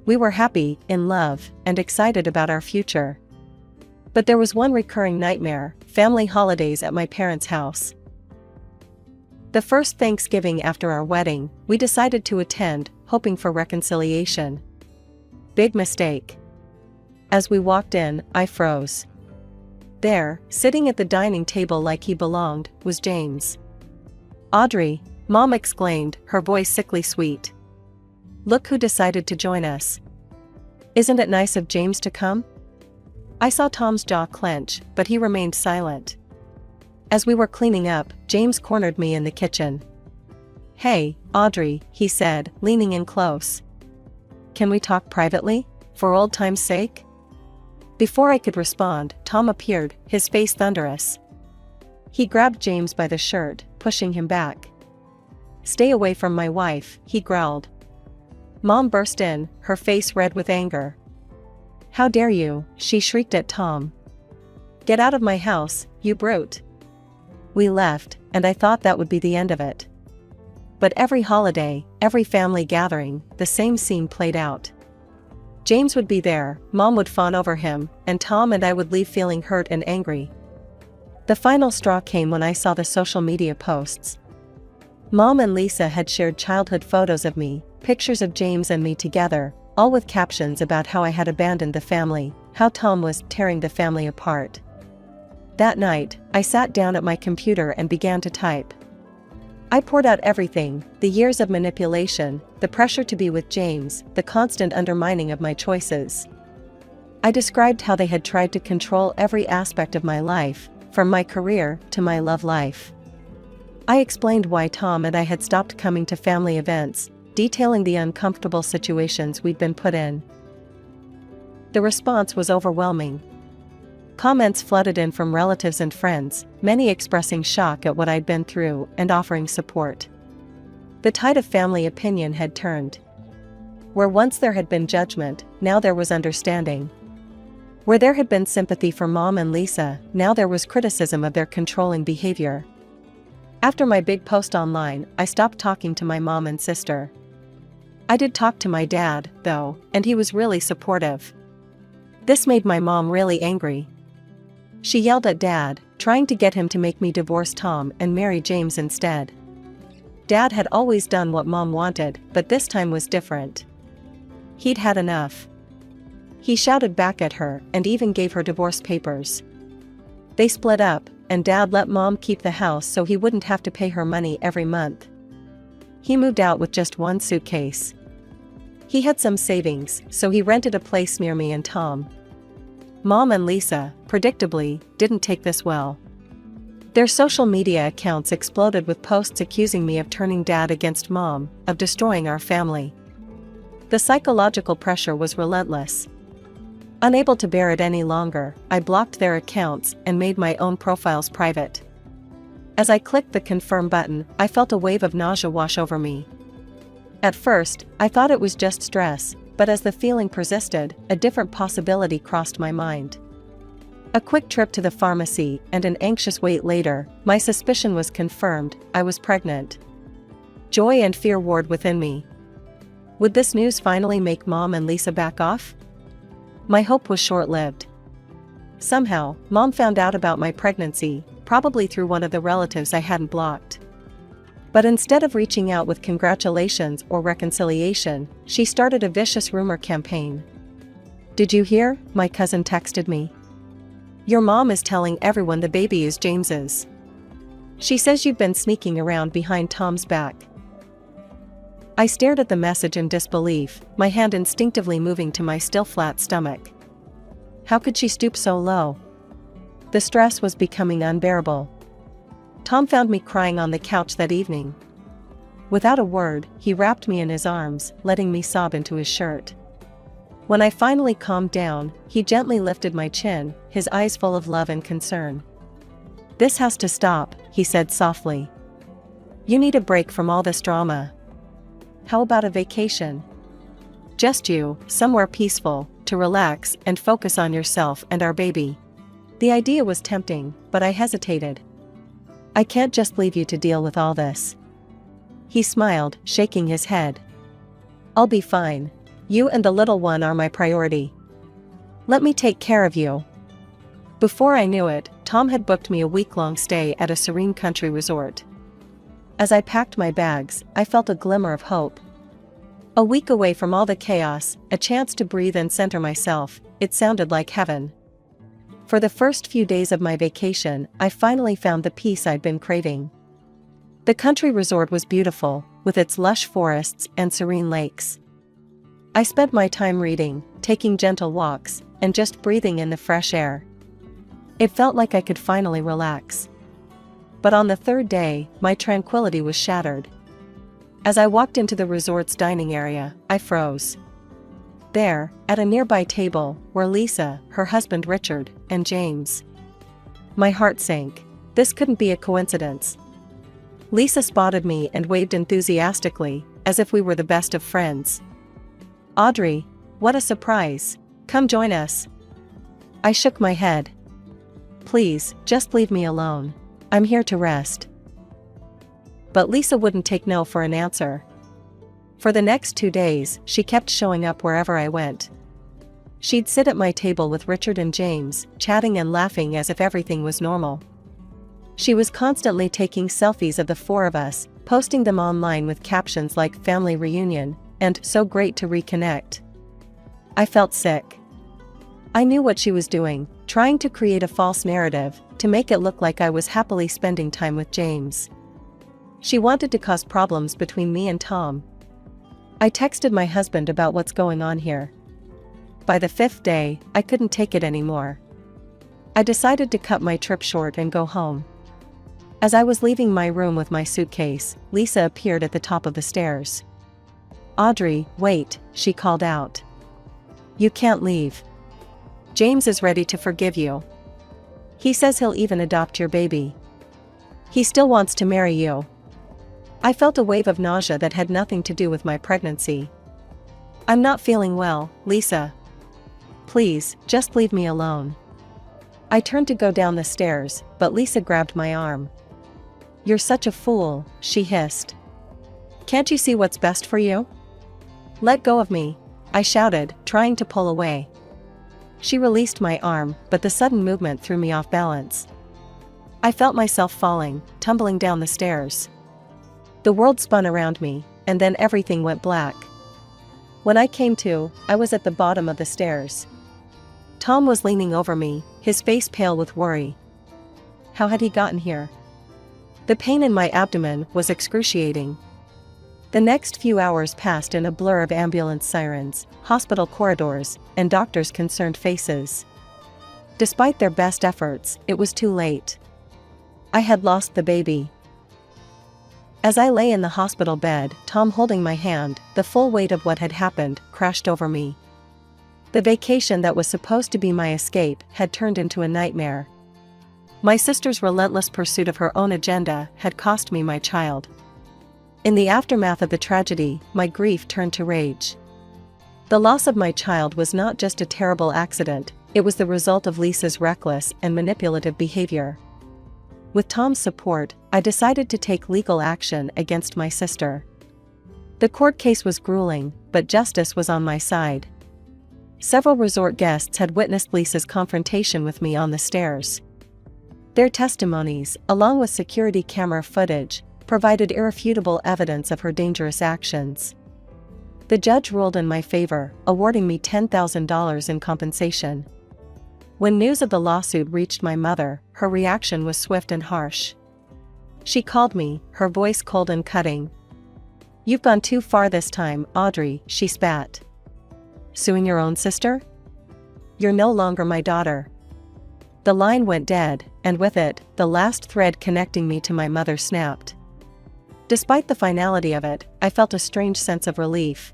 We were happy, in love, and excited about our future. But there was one recurring nightmare: family holidays at my parents' house. The first Thanksgiving after our wedding, we decided to attend, hoping for reconciliation. Big mistake. As we walked in, I froze. There, sitting at the dining table like he belonged, was James. "Audrey," Mom exclaimed, her voice sickly sweet. "Look who decided to join us. Isn't it nice of James to come?" I saw Tom's jaw clench, but he remained silent. As we were cleaning up, James cornered me in the kitchen. "Hey, Audrey," he said, leaning in close. "Can we talk privately, for old time's sake?" Before I could respond, Tom appeared, his face thunderous. He grabbed James by the shirt, pushing him back. "Stay away from my wife," he growled. Mom burst in, her face red with anger. "How dare you," she shrieked at Tom. "Get out of my house, you brute." We left, and I thought that would be the end of it. But every holiday, every family gathering, the same scene played out. James would be there, Mom would fawn over him, and Tom and I would leave feeling hurt and angry. The final straw came when I saw the social media posts. Mom and Lisa had shared childhood photos of me, pictures of James and me together, all with captions about how I had abandoned the family, how Tom was tearing the family apart. That night, I sat down at my computer and began to type. I poured out everything, the years of manipulation, the pressure to be with James, the constant undermining of my choices. I described how they had tried to control every aspect of my life, from my career to my love life. I explained why Tom and I had stopped coming to family events, detailing the uncomfortable situations we'd been put in. The response was overwhelming. Comments flooded in from relatives and friends, many expressing shock at what I'd been through and offering support. The tide of family opinion had turned. Where once there had been judgment, now there was understanding. Where there had been sympathy for Mom and Lisa, now there was criticism of their controlling behavior. After my big post online, I stopped talking to my mom and sister. I did talk to my dad, though, and he was really supportive. This made my mom really angry. She yelled at Dad, trying to get him to make me divorce Tom and marry James instead. Dad had always done what Mom wanted, but this time was different. He'd had enough. He shouted back at her and even gave her divorce papers. They split up, and Dad let Mom keep the house so he wouldn't have to pay her money every month. He moved out with just one suitcase. He had some savings, so he rented a place near me and Tom. Mom and Lisa, predictably, didn't take this well. Their social media accounts exploded with posts accusing me of turning Dad against Mom, of destroying our family. The psychological pressure was relentless. Unable to bear it any longer, I blocked their accounts and made my own profiles private. As I clicked the confirm button, I felt a wave of nausea wash over me. At first, I thought it was just stress, but as the feeling persisted, a different possibility crossed my mind. A quick trip to the pharmacy and an anxious wait later, my suspicion was confirmed: I was pregnant. Joy and fear warred within me. Would this news finally make Mom and Lisa back off? My hope was short-lived. Somehow, Mom found out about my pregnancy, probably through one of the relatives I hadn't blocked. But instead of reaching out with congratulations or reconciliation, she started a vicious rumor campaign. "Did you hear?" my cousin texted me. "Your mom is telling everyone the baby is James's. She says you've been sneaking around behind Tom's back." I stared at the message in disbelief, my hand instinctively moving to my still flat stomach. How could she stoop so low? The stress was becoming unbearable. Tom found me crying on the couch that evening. Without a word, he wrapped me in his arms, letting me sob into his shirt. When I finally calmed down, he gently lifted my chin, his eyes full of love and concern. "This has to stop," he said softly. "You need a break from all this drama. How about a vacation? Just you, somewhere peaceful, to relax and focus on yourself and our baby." The idea was tempting, but I hesitated. "I can't just leave you to deal with all this." He smiled, shaking his head. "I'll be fine. You and the little one are my priority. Let me take care of you." Before I knew it, Tom had booked me a week-long stay at a serene country resort. As I packed my bags, I felt a glimmer of hope. A week away from all the chaos, a chance to breathe and center myself, it sounded like heaven. For the first few days of my vacation, I finally found the peace I'd been craving. The country resort was beautiful, with its lush forests and serene lakes. I spent my time reading, taking gentle walks, and just breathing in the fresh air. It felt like I could finally relax. But on the third day, my tranquility was shattered. As I walked into the resort's dining area, I froze. There, at a nearby table, were Lisa, her husband Richard, and James. My heart sank. This couldn't be a coincidence. Lisa spotted me and waved enthusiastically, as if we were the best of friends. "Audrey, what a surprise. Come join us." I shook my head. "Please, just leave me alone. I'm here to rest." But Lisa wouldn't take no for an answer. For the next 2 days, she kept showing up wherever I went. She'd sit at my table with Richard and James, chatting and laughing as if everything was normal. She was constantly taking selfies of the four of us, posting them online with captions like "family reunion" and "so great to reconnect." I felt sick. I knew what she was doing, trying to create a false narrative, to make it look like I was happily spending time with James. She wanted to cause problems between me and Tom. I texted my husband about what's going on here. By the 5th day, I couldn't take it anymore. I decided to cut my trip short and go home. As I was leaving my room with my suitcase, Lisa appeared at the top of the stairs. "Audrey, wait," she called out. "You can't leave. James is ready to forgive you. He says he'll even adopt your baby. He still wants to marry you." I felt a wave of nausea that had nothing to do with my pregnancy. "I'm not feeling well, Lisa. Please, just leave me alone." I turned to go down the stairs, but Lisa grabbed my arm. "You're such a fool," she hissed. "Can't you see what's best for you?" "Let go of me," I shouted, trying to pull away. She released my arm, but the sudden movement threw me off balance. I felt myself falling, tumbling down the stairs. The world spun around me, and then everything went black. When I came to, I was at the bottom of the stairs. Tom was leaning over me, his face pale with worry. How had he gotten here? The pain in my abdomen was excruciating. The next few hours passed in a blur of ambulance sirens, hospital corridors, and doctors' concerned faces. Despite their best efforts, it was too late. I had lost the baby. As I lay in the hospital bed, Tom holding my hand, the full weight of what had happened crashed over me. The vacation that was supposed to be my escape had turned into a nightmare. My sister's relentless pursuit of her own agenda had cost me my child. In the aftermath of the tragedy, my grief turned to rage. The loss of my child was not just a terrible accident, it was the result of Lisa's reckless and manipulative behavior. With Tom's support, I decided to take legal action against my sister. The court case was grueling, but justice was on my side. Several resort guests had witnessed Lisa's confrontation with me on the stairs. Their testimonies, along with security camera footage, provided irrefutable evidence of her dangerous actions. The judge ruled in my favor, awarding me $10,000 in compensation. When news of the lawsuit reached my mother, her reaction was swift and harsh. She called me, her voice cold and cutting. "You've gone too far this time, Audrey," she spat. "Suing your own sister? You're no longer my daughter." The line went dead, and with it, the last thread connecting me to my mother snapped. Despite the finality of it, I felt a strange sense of relief.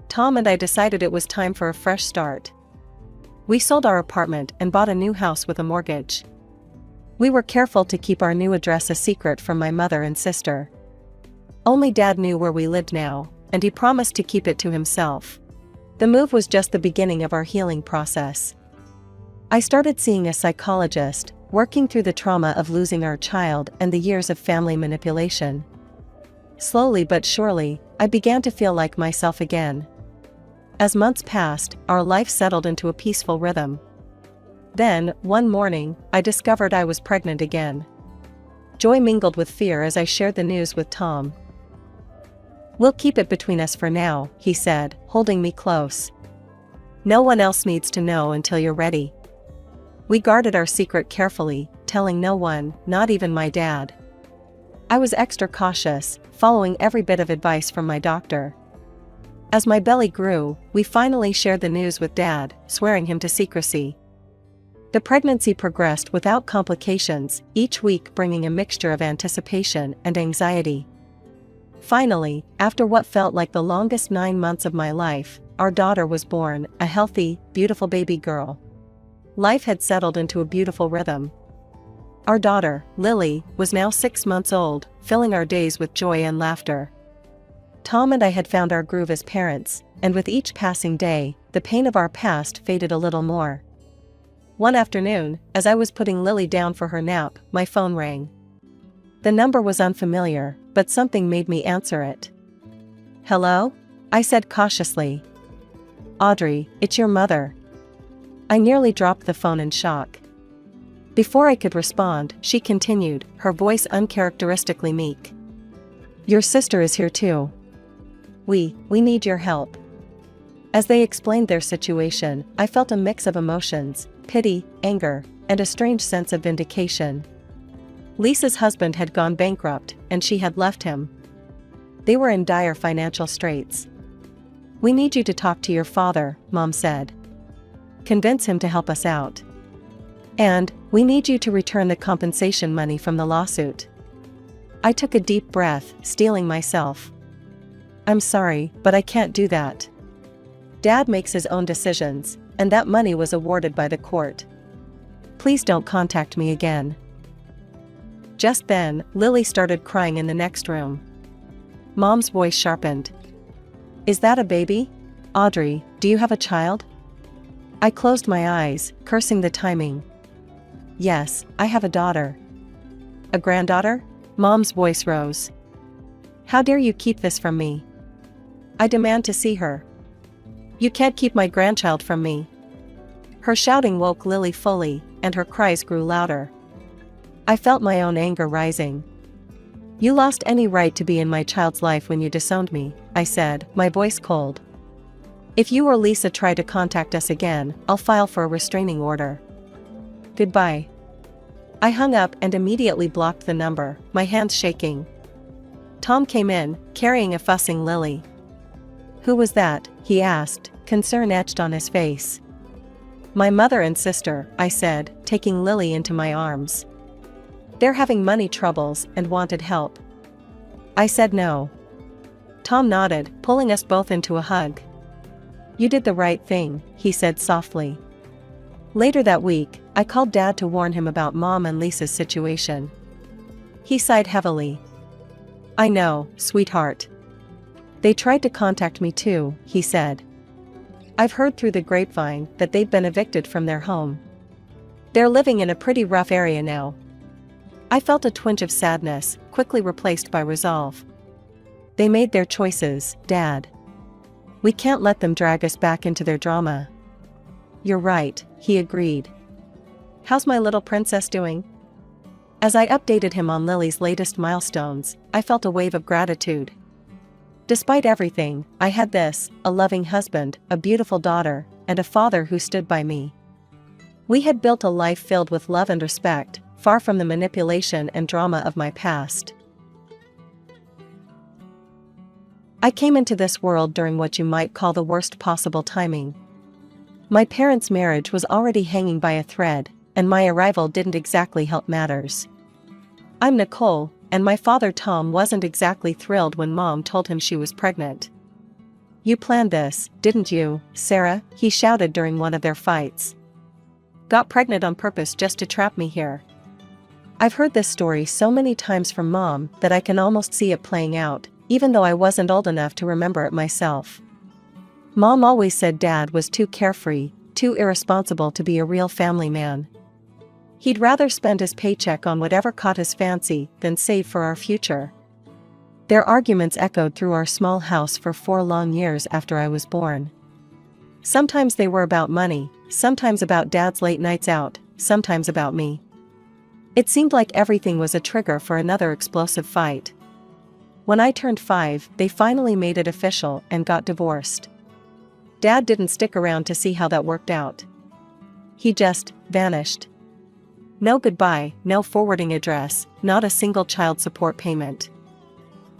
Tom and I decided it was time for a fresh start. We sold our apartment and bought a new house with a mortgage. We were careful to keep our new address a secret from my mother and sister. Only Dad knew where we lived now, and he promised to keep it to himself. The move was just the beginning of our healing process. I started seeing a psychologist, working through the trauma of losing our child and the years of family manipulation. Slowly but surely, I began to feel like myself again. As months passed, our life settled into a peaceful rhythm. Then, one morning, I discovered I was pregnant again. Joy mingled with fear as I shared the news with Tom. We'll keep it between us for now, he said, holding me close. No one else needs to know until you're ready. We guarded our secret carefully, telling no one, not even my dad. I was extra cautious, following every bit of advice from my doctor. As my belly grew, we finally shared the news with Dad, swearing him to secrecy. The pregnancy progressed without complications, each week bringing a mixture of anticipation and anxiety. Finally, after what felt like the longest 9 months of my life, our daughter was born, a healthy, beautiful baby girl. Life had settled into a beautiful rhythm. Our daughter, Lily, was now 6 months old, filling our days with joy and laughter. Tom and I had found our groove as parents, and with each passing day, the pain of our past faded a little more. One afternoon, as I was putting Lily down for her nap, my phone rang. The number was unfamiliar, but something made me answer it. "Hello?" I said cautiously. "Audrey, it's your mother." I nearly dropped the phone in shock. Before I could respond, she continued, her voice uncharacteristically meek. "Your sister is here too. We need your help." As they explained their situation, I felt a mix of emotions, pity, anger, and a strange sense of vindication. Lisa's husband had gone bankrupt, and she had left him. They were in dire financial straits. "We need you to talk to your father," Mom said. "Convince him to help us out. And, we need you to return the compensation money from the lawsuit." I took a deep breath, steeling myself. "I'm sorry, but I can't do that. Dad makes his own decisions, and that money was awarded by the court. Please don't contact me again." Just then, Lily started crying in the next room. Mom's voice sharpened. "Is that a baby? Audrey, do you have a child?" I closed my eyes, cursing the timing. "Yes, I have a daughter." "A granddaughter?" Mom's voice rose. "How dare you keep this from me? I demand to see her." "You can't keep my grandchild from me." Her shouting woke Lily fully, and her cries grew louder. I felt my own anger rising. "You lost any right to be in my child's life when you disowned me," I said, my voice cold. "If you or Lisa try to contact us again, I'll file for a restraining order. Goodbye." I hung up and immediately blocked the number, my hands shaking. Tom came in, carrying a fussing Lily. "Who was that?" he asked, concern etched on his face. "My mother and sister," I said, taking Lily into my arms. "They're having money troubles and wanted help." I said no. Tom nodded, pulling us both into a hug. "You did the right thing," he said softly. Later that week, I called Dad to warn him about Mom and Lisa's situation. He sighed heavily. "I know, sweetheart. They tried to contact me too," he said. "I've heard through the grapevine that they've been evicted from their home. They're living in a pretty rough area now." I felt a twinge of sadness, quickly replaced by resolve. "They made their choices, Dad. We can't let them drag us back into their drama." "You're right," he agreed. "How's my little princess doing?" As I updated him on Lily's latest milestones, I felt a wave of gratitude. Despite everything, I had this, a loving husband, a beautiful daughter, and a father who stood by me. We had built a life filled with love and respect, far from the manipulation and drama of my past. I came into this world during what you might call the worst possible timing. My parents' marriage was already hanging by a thread, and my arrival didn't exactly help matters. I'm Nicole, and my father Tom wasn't exactly thrilled when Mom told him she was pregnant. "You planned this, didn't you, Sarah?" he shouted during one of their fights. "Got pregnant on purpose just to trap me here." I've heard this story so many times from Mom that I can almost see it playing out, even though I wasn't old enough to remember it myself. Mom always said Dad was too carefree, too irresponsible to be a real family man. He'd rather spend his paycheck on whatever caught his fancy than save for our future. Their arguments echoed through our small house for 4 long years after I was born. Sometimes they were about money, sometimes about Dad's late nights out, sometimes about me. It seemed like everything was a trigger for another explosive fight. When I turned 5, they finally made it official and got divorced. Dad didn't stick around to see how that worked out. He just vanished. No goodbye, no forwarding address, not a single child support payment.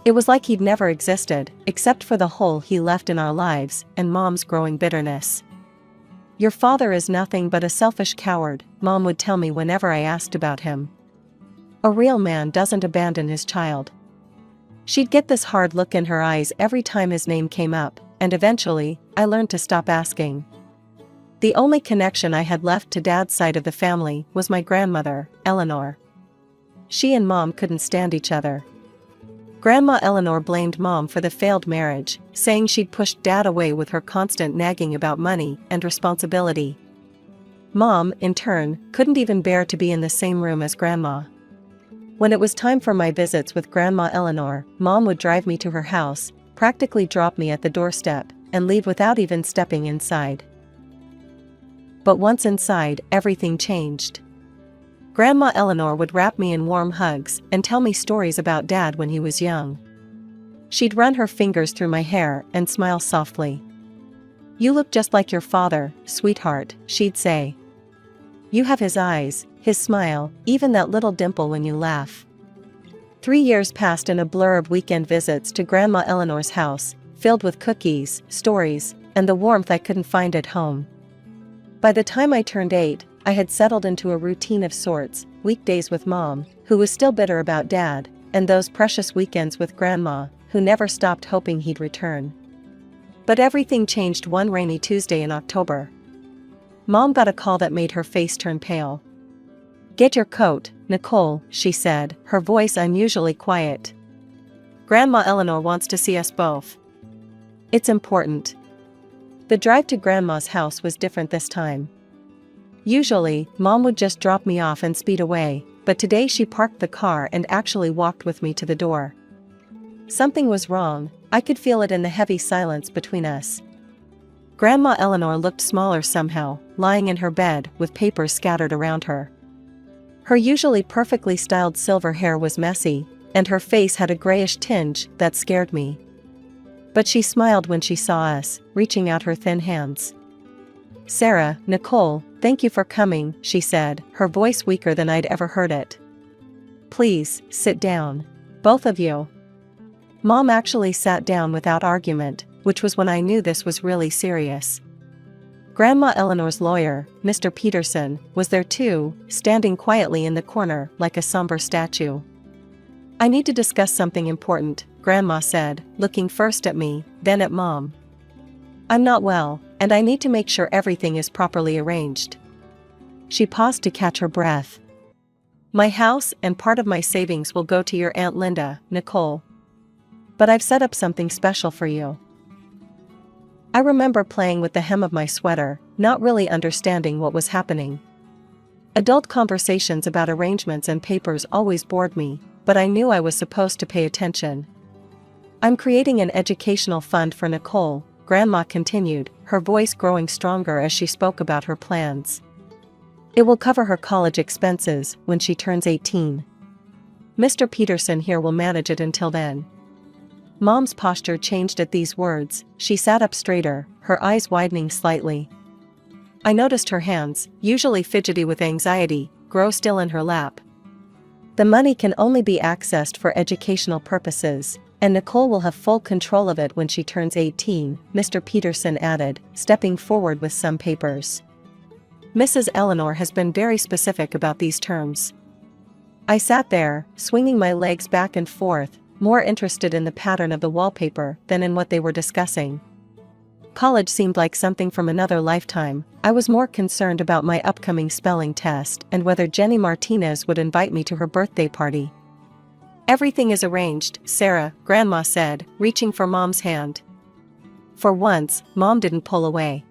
It was like he'd never existed, except for the hole he left in our lives and Mom's growing bitterness. "Your father is nothing but a selfish coward," Mom would tell me whenever I asked about him. "A real man doesn't abandon his child." She'd get this hard look in her eyes every time his name came up, and eventually, I learned to stop asking. The only connection I had left to Dad's side of the family was my grandmother, Eleanor. She and Mom couldn't stand each other. Grandma Eleanor blamed Mom for the failed marriage, saying she'd pushed Dad away with her constant nagging about money and responsibility. Mom, in turn, couldn't even bear to be in the same room as Grandma. When it was time for my visits with Grandma Eleanor, Mom would drive me to her house, practically drop me at the doorstep, and leave without even stepping inside. But once inside, everything changed. Grandma Eleanor would wrap me in warm hugs and tell me stories about Dad when he was young. She'd run her fingers through my hair and smile softly. "You look just like your father, sweetheart," she'd say. "You have his eyes, his smile, even that little dimple when you laugh." 3 years passed in a blur of weekend visits to Grandma Eleanor's house, filled with cookies, stories, and the warmth I couldn't find at home. By the time I turned 8, I had settled into a routine of sorts, weekdays with Mom, who was still bitter about Dad, and those precious weekends with Grandma, who never stopped hoping he'd return. But everything changed one rainy Tuesday in October. Mom got a call that made her face turn pale. "Get your coat, Nicole," she said, her voice unusually quiet. "Grandma Eleanor wants to see us both. It's important." The drive to Grandma's house was different this time. Usually, Mom would just drop me off and speed away, but today she parked the car and actually walked with me to the door. Something was wrong, I could feel it in the heavy silence between us. Grandma Eleanor looked smaller somehow, lying in her bed with papers scattered around her. Her usually perfectly styled silver hair was messy, and her face had a grayish tinge that scared me. But she smiled when she saw us, reaching out her thin hands. "Sarah, Nicole, thank you for coming," she said, her voice weaker than I'd ever heard it. "Please, sit down. Both of you." Mom actually sat down without argument, which was when I knew this was really serious. Grandma Eleanor's lawyer, Mr. Peterson, was there too, standing quietly in the corner like a somber statue. "I need to discuss something important," Grandma said, looking first at me, then at Mom. "I'm not well, and I need to make sure everything is properly arranged." She paused to catch her breath. "My house and part of my savings will go to your Aunt Linda, Nicole. But I've set up something special for you." I remember playing with the hem of my sweater, not really understanding what was happening. Adult conversations about arrangements and papers always bored me, but I knew I was supposed to pay attention. "I'm creating an educational fund for Nicole," Grandma continued, her voice growing stronger as she spoke about her plans. "It will cover her college expenses when she turns 18. Mr. Peterson here will manage it until then." Mom's posture changed at these words, she sat up straighter, her eyes widening slightly. I noticed her hands, usually fidgety with anxiety, grow still in her lap. "The money can only be accessed for educational purposes, and Nicole will have full control of it when she turns 18, Mr. Peterson added, stepping forward with some papers. "Mrs. Eleanor has been very specific about these terms." I sat there, swinging my legs back and forth, more interested in the pattern of the wallpaper than in what they were discussing. College seemed like something from another lifetime. I was more concerned about my upcoming spelling test and whether Jenny Martinez would invite me to her birthday party. "Everything is arranged, Sarah," Grandma said, reaching for Mom's hand. For once, Mom didn't pull away.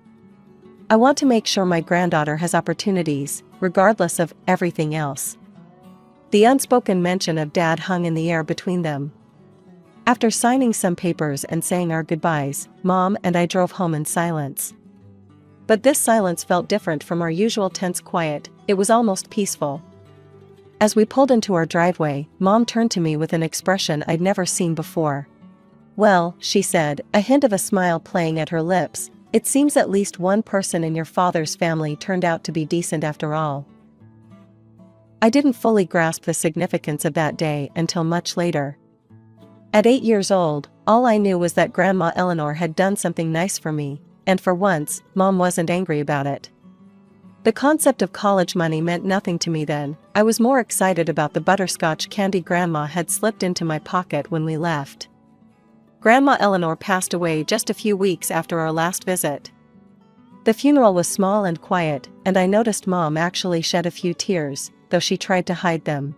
"I want to make sure my granddaughter has opportunities, regardless of everything else." The unspoken mention of Dad hung in the air between them. After signing some papers and saying our goodbyes, Mom and I drove home in silence. But this silence felt different from our usual tense quiet, it was almost peaceful. As we pulled into our driveway, Mom turned to me with an expression I'd never seen before. "Well," she said, a hint of a smile playing at her lips, "it seems at least one person in your father's family turned out to be decent after all." I didn't fully grasp the significance of that day until much later. At 8 years old, all I knew was that Grandma Eleanor had done something nice for me, and for once, Mom wasn't angry about it. The concept of college money meant nothing to me then. I was more excited about the butterscotch candy Grandma had slipped into my pocket when we left. Grandma Eleanor passed away just a few weeks after our last visit. The funeral was small and quiet, and I noticed Mom actually shed a few tears, though she tried to hide them.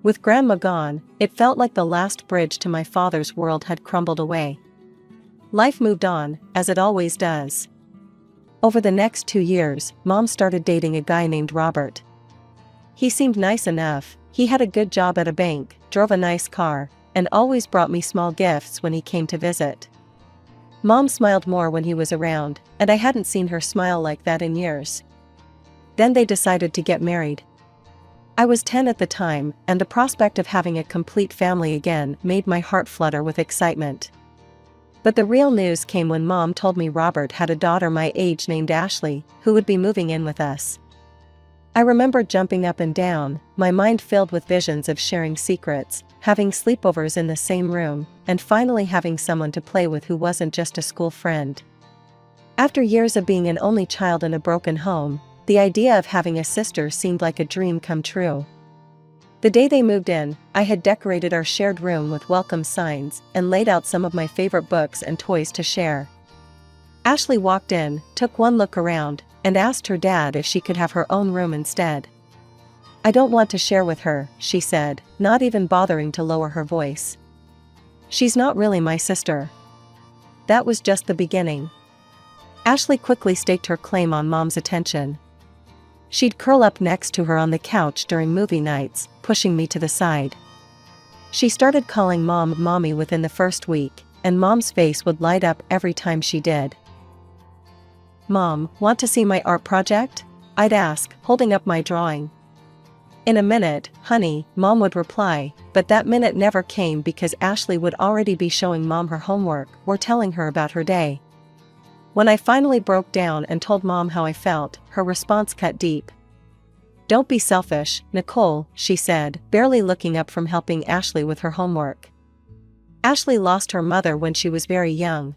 With Grandma gone, it felt like the last bridge to my father's world had crumbled away. Life moved on, as it always does. Over the next 2 years, Mom started dating a guy named Robert. He seemed nice enough, he had a good job at a bank, drove a nice car, and always brought me small gifts when he came to visit. Mom smiled more when he was around, and I hadn't seen her smile like that in years. Then they decided to get married. I was 10 at the time, and the prospect of having a complete family again made my heart flutter with excitement. But the real news came when Mom told me Robert had a daughter my age named Ashley, who would be moving in with us. I remember jumping up and down, my mind filled with visions of sharing secrets, having sleepovers in the same room, and finally having someone to play with who wasn't just a school friend. After years of being an only child in a broken home, the idea of having a sister seemed like a dream come true. The day they moved in, I had decorated our shared room with welcome signs and laid out some of my favorite books and toys to share. Ashley walked in, took one look around, and asked her dad if she could have her own room instead. "I don't want to share with her," she said, not even bothering to lower her voice. "She's not really my sister." That was just the beginning. Ashley quickly staked her claim on Mom's attention. She'd curl up next to her on the couch during movie nights, pushing me to the side. She started calling Mom Mommy within the first week, and Mom's face would light up every time she did. "Mom, want to see my art project?" I'd ask, holding up my drawing. "In a minute, honey," Mom would reply, but that minute never came because Ashley would already be showing Mom her homework or telling her about her day. When I finally broke down and told Mom how I felt, her response cut deep. "Don't be selfish, Nicole," she said, barely looking up from helping Ashley with her homework. "Ashley lost her mother when she was very young.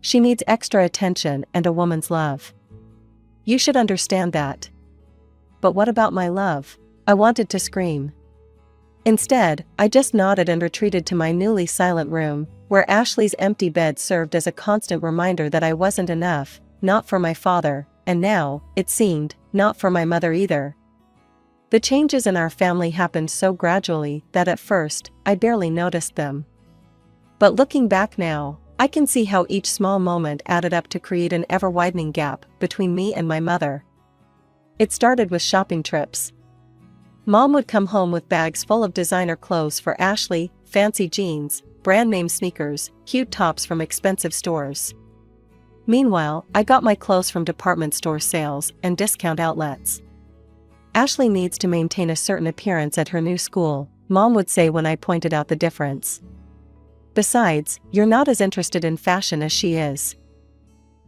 She needs extra attention and a woman's love. You should understand that." "But what about my love?" I wanted to scream. Instead, I just nodded and retreated to my newly silent room, where Ashley's empty bed served as a constant reminder that I wasn't enough, not for my father, and now, it seemed, not for my mother either. The changes in our family happened so gradually that at first, I barely noticed them. But looking back now, I can see how each small moment added up to create an ever-widening gap between me and my mother. It started with shopping trips. Mom would come home with bags full of designer clothes for Ashley, fancy jeans, brand-name sneakers, cute tops from expensive stores. Meanwhile, I got my clothes from department store sales and discount outlets. "Ashley needs to maintain a certain appearance at her new school," Mom would say when I pointed out the difference. "Besides, you're not as interested in fashion as she is."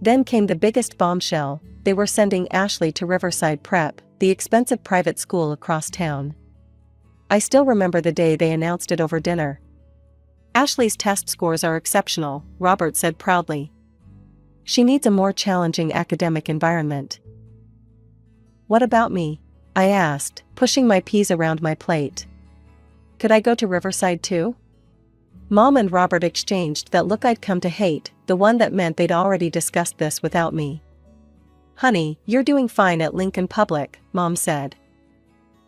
Then came the biggest bombshell: they were sending Ashley to Riverside Prep, the expensive private school across town. I still remember the day they announced it over dinner. "Ashley's test scores are exceptional," Robert said proudly. "She needs a more challenging academic environment." "What about me?" I asked, pushing my peas around my plate. "Could I go to Riverside too?" Mom and Robert exchanged that look I'd come to hate, the one that meant they'd already discussed this without me. "Honey, you're doing fine at Lincoln Public," Mom said.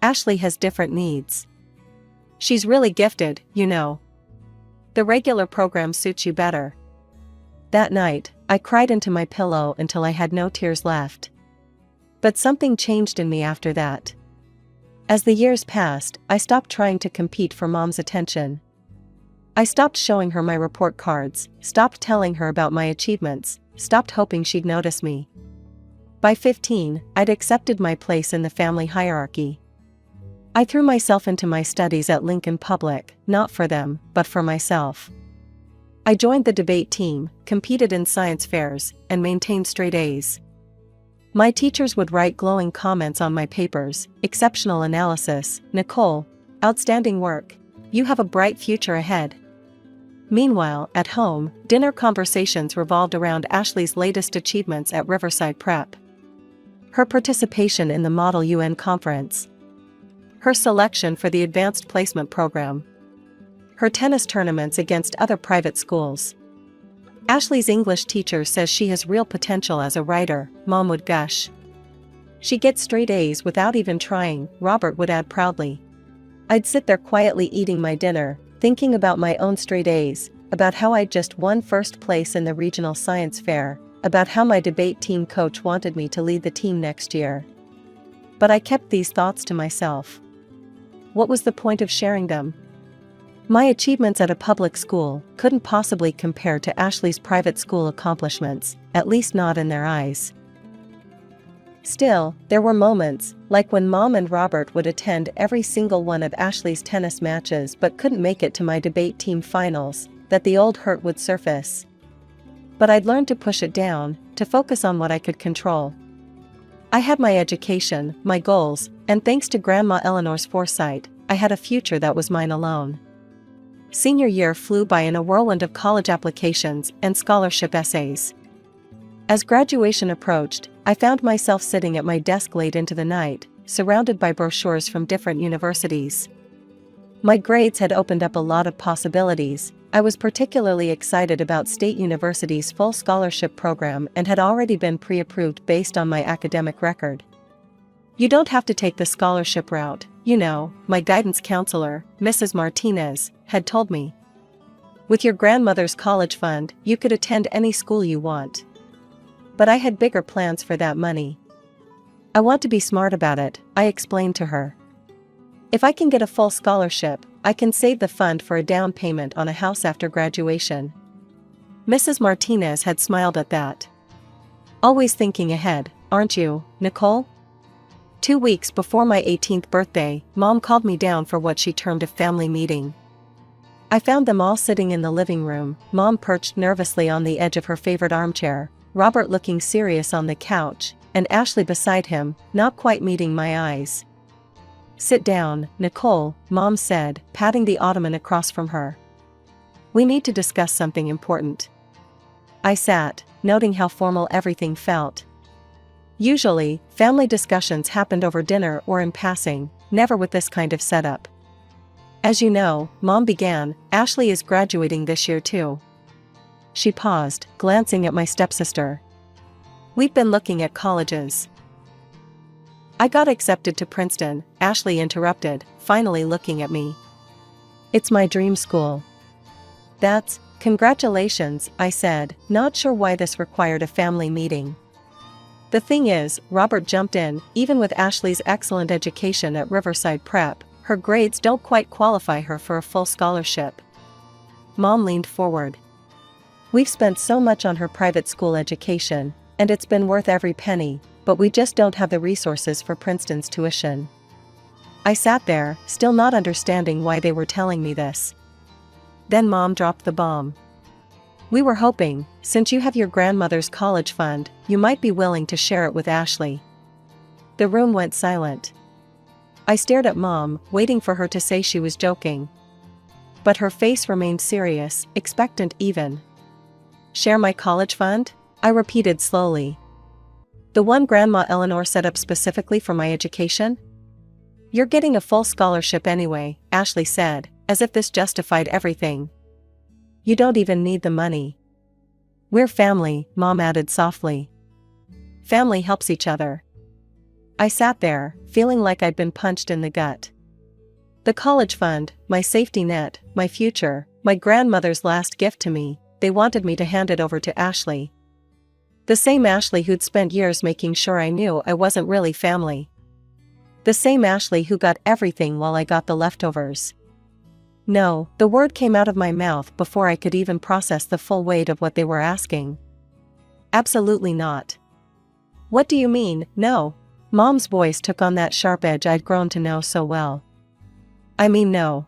"Ashley has different needs. She's really gifted, you know. The regular program suits you better." That night, I cried into my pillow until I had no tears left. But something changed in me after that. As the years passed, I stopped trying to compete for Mom's attention. I stopped showing her my report cards, stopped telling her about my achievements, stopped hoping she'd notice me. By 15, I'd accepted my place in the family hierarchy. I threw myself into my studies at Lincoln Public, not for them, but for myself. I joined the debate team, competed in science fairs, and maintained straight A's. My teachers would write glowing comments on my papers: exceptional analysis, Nicole, outstanding work, you have a bright future ahead. Meanwhile, at home, dinner conversations revolved around Ashley's latest achievements at Riverside Prep. Her participation in the Model UN conference. Her selection for the advanced placement program. Her tennis tournaments against other private schools. Ashley's English teacher says she has real potential as a writer, Mom would gush. She gets straight A's without even trying, Robert would add proudly. I'd sit there quietly eating my dinner, thinking about my own straight A's, about how I'd just won first place in the regional science fair, about how my debate team coach wanted me to lead the team next year. But I kept these thoughts to myself. What was the point of sharing them? My achievements at a public school couldn't possibly compare to Ashley's private school accomplishments, at least not in their eyes. Still, there were moments, like when Mom and Robert would attend every single one of Ashley's tennis matches but couldn't make it to my debate team finals, that the old hurt would surface. But I'd learned to push it down, to focus on what I could control. I had my education, my goals, and thanks to Grandma Eleanor's foresight, I had a future that was mine alone. Senior year flew by in a whirlwind of college applications and scholarship essays. As graduation approached, I found myself sitting at my desk late into the night, surrounded by brochures from different universities. My grades had opened up a lot of possibilities. I was particularly excited about State University's full scholarship program and had already been pre-approved based on my academic record. You don't have to take the scholarship route, you know, my guidance counselor, Mrs. Martinez, had told me. With your grandmother's college fund, you could attend any school you want. But I had bigger plans for that money. I want to be smart about it, I explained to her. If I can get a full scholarship, I can save the fund for a down payment on a house after graduation. Mrs. Martinez had smiled at that. Always thinking ahead, aren't you, Nicole? 2 weeks before my 18th birthday, Mom called me down for what she termed a family meeting. I found them all sitting in the living room, Mom perched nervously on the edge of her favorite armchair, Robert looking serious on the couch, and Ashley beside him, not quite meeting my eyes. Sit down, Nicole, Mom said, patting the ottoman across from her. We need to discuss something important. I sat, noting how formal everything felt. Usually, family discussions happened over dinner or in passing, never with this kind of setup. As you know, Mom began, Ashley is graduating this year too. She paused, glancing at my stepsister. We've been looking at colleges. I got accepted to Princeton, Ashley interrupted, finally looking at me. It's my dream school. That's, congratulations, I said, not sure why this required a family meeting. The thing is, Robert jumped in, even with Ashley's excellent education at Riverside Prep, her grades don't quite qualify her for a full scholarship. Mom leaned forward. We've spent so much on her private school education, and it's been worth every penny, but we just don't have the resources for Princeton's tuition. I sat there, still not understanding why they were telling me this. Then Mom dropped the bomb. We were hoping, since you have your grandmother's college fund, you might be willing to share it with Ashley. The room went silent. I stared at Mom, waiting for her to say she was joking. But her face remained serious, expectant even. Share my college fund? I repeated slowly. The one Grandma Eleanor set up specifically for my education? You're getting a full scholarship anyway, Ashley said, as if this justified everything. You don't even need the money. We're family, Mom added softly. Family helps each other. I sat there, feeling like I'd been punched in the gut. The college fund, my safety net, my future, my grandmother's last gift to me, they wanted me to hand it over to Ashley. The same Ashley who'd spent years making sure I knew I wasn't really family. The same Ashley who got everything while I got the leftovers. No, the word came out of my mouth before I could even process the full weight of what they were asking. Absolutely not. What do you mean, no? Mom's voice took on that sharp edge I'd grown to know so well. I mean no.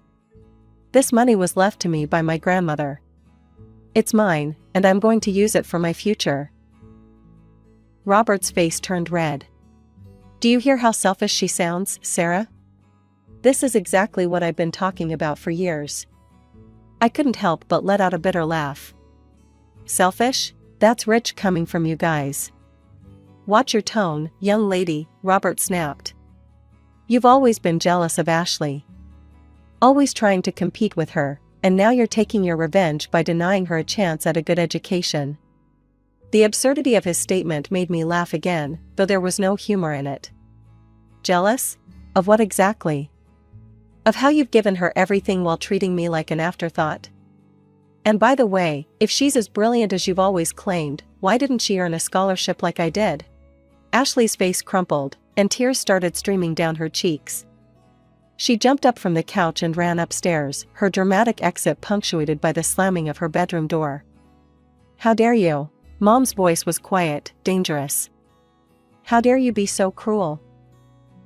This money was left to me by my grandmother. It's mine, and I'm going to use it for my future. Robert's face turned red. Do you hear how selfish she sounds, Sarah? This is exactly what I've been talking about for years. I couldn't help but let out a bitter laugh. Selfish? That's rich coming from you guys. Watch your tone, young lady, Robert snapped. You've always been jealous of Ashley. Always trying to compete with her, and now you're taking your revenge by denying her a chance at a good education. The absurdity of his statement made me laugh again, though there was no humor in it. Jealous? Of what exactly? Of how you've given her everything while treating me like an afterthought? And by the way, if she's as brilliant as you've always claimed, why didn't she earn a scholarship like I did? Ashley's face crumpled, and tears started streaming down her cheeks. She jumped up from the couch and ran upstairs, her dramatic exit punctuated by the slamming of her bedroom door. How dare you? Mom's voice was quiet, dangerous. How dare you be so cruel?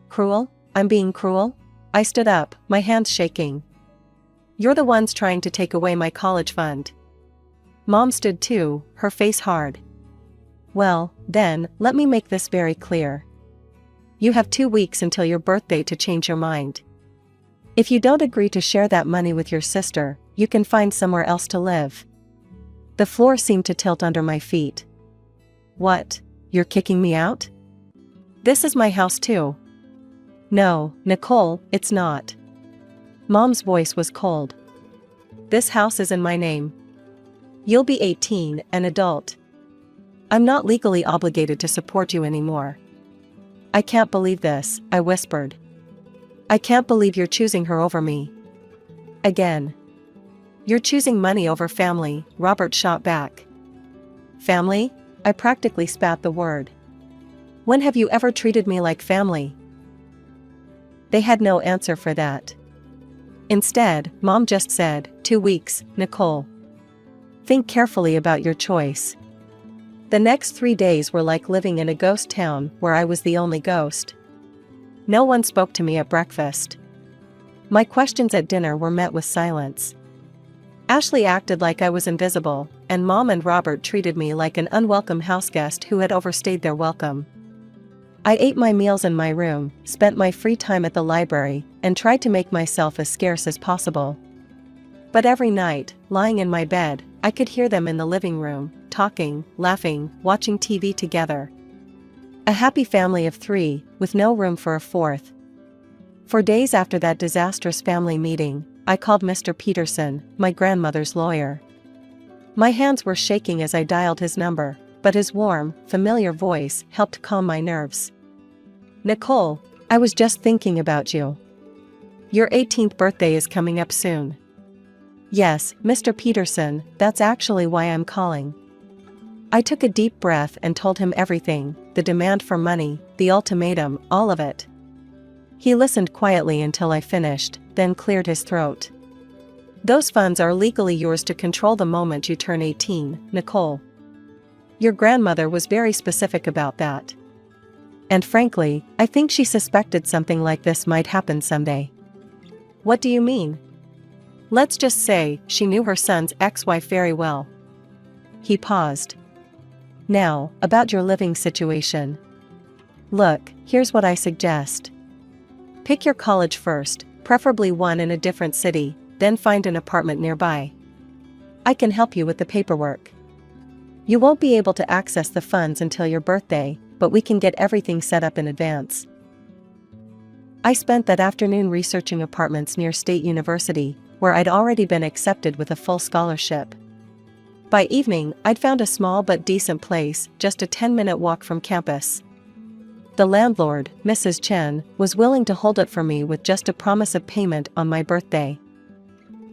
Cruel? I'm being cruel? I stood up, my hands shaking. You're the ones trying to take away my college fund. Mom stood too, her face hard. Well, then, let me make this very clear. You have 2 weeks until your birthday to change your mind. If you don't agree to share that money with your sister, you can find somewhere else to live. The floor seemed to tilt under my feet. What? You're kicking me out? This is my house too. No, Nicole, it's not. Mom's voice was cold. This house is in my name. You'll be 18, an adult. I'm not legally obligated to support you anymore. I can't believe this, I whispered. I can't believe you're choosing her over me. Again. You're choosing money over family, Robert shot back. Family? I practically spat the word. When have you ever treated me like family? They had no answer for that. Instead, Mom just said, 2 weeks, Nicole. Think carefully about your choice. The next 3 days were like living in a ghost town where I was the only ghost. No one spoke to me at breakfast. My questions at dinner were met with silence. Ashley acted like I was invisible, and Mom and Robert treated me like an unwelcome houseguest who had overstayed their welcome. I ate my meals in my room, spent my free time at the library, and tried to make myself as scarce as possible. But every night, lying in my bed, I could hear them in the living room, talking, laughing, watching TV together. A happy family of 3, with no room for a 4th. For days after that disastrous family meeting, I called Mr. Peterson, my grandmother's lawyer. My hands were shaking as I dialed his number, but his warm, familiar voice helped calm my nerves. Nicole, I was just thinking about you. Your 18th birthday is coming up soon. Yes, Mr. Peterson, that's actually why I'm calling. I took a deep breath and told him everything, the demand for money, the ultimatum, all of it. He listened quietly until I finished, then cleared his throat. Those funds are legally yours to control the moment you turn 18, Nicole. Your grandmother was very specific about that. And frankly, I think she suspected something like this might happen someday. What do you mean? Let's just say, she knew her son's ex-wife very well. He paused. Now, about your living situation. Look, here's what I suggest. Pick your college first, preferably one in a different city, then find an apartment nearby. I can help you with the paperwork. You won't be able to access the funds until your birthday, but we can get everything set up in advance. I spent that afternoon researching apartments near State University, where I'd already been accepted with a full scholarship. By evening, I'd found a small but decent place, just a 10-minute walk from campus. The landlord, Mrs. Chen, was willing to hold it for me with just a promise of payment on my birthday.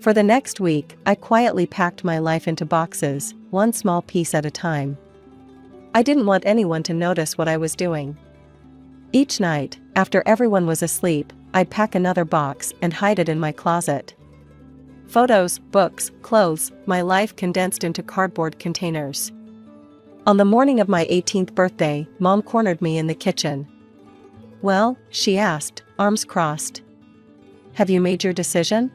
For the next week, I quietly packed my life into boxes, one small piece at a time. I didn't want anyone to notice what I was doing. Each night, after everyone was asleep, I'd pack another box and hide it in my closet. Photos, books, clothes, my life condensed into cardboard containers. On the morning of my 18th birthday, Mom cornered me in the kitchen. Well, she asked, arms crossed. Have you made your decision?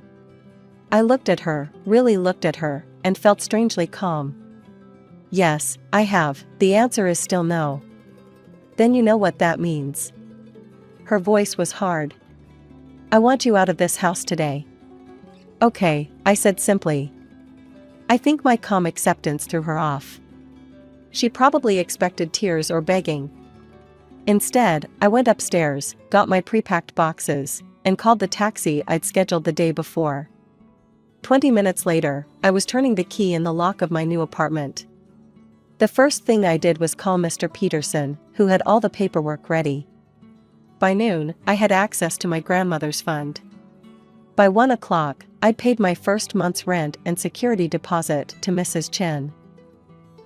I looked at her, really looked at her, and felt strangely calm. Yes, I have. The answer is still no. Then you know what that means. Her voice was hard. I want you out of this house today. Okay, I said simply. I think my calm acceptance threw her off. She probably expected tears or begging. Instead, I went upstairs, got my pre-packed boxes, and called the taxi I'd scheduled the day before. 20 minutes later, I was turning the key in the lock of my new apartment. The first thing I did was call Mr. Peterson, who had all the paperwork ready. By noon, I had access to my grandmother's fund. By 1 o'clock, I'd paid my first month's rent and security deposit to Mrs. Chen.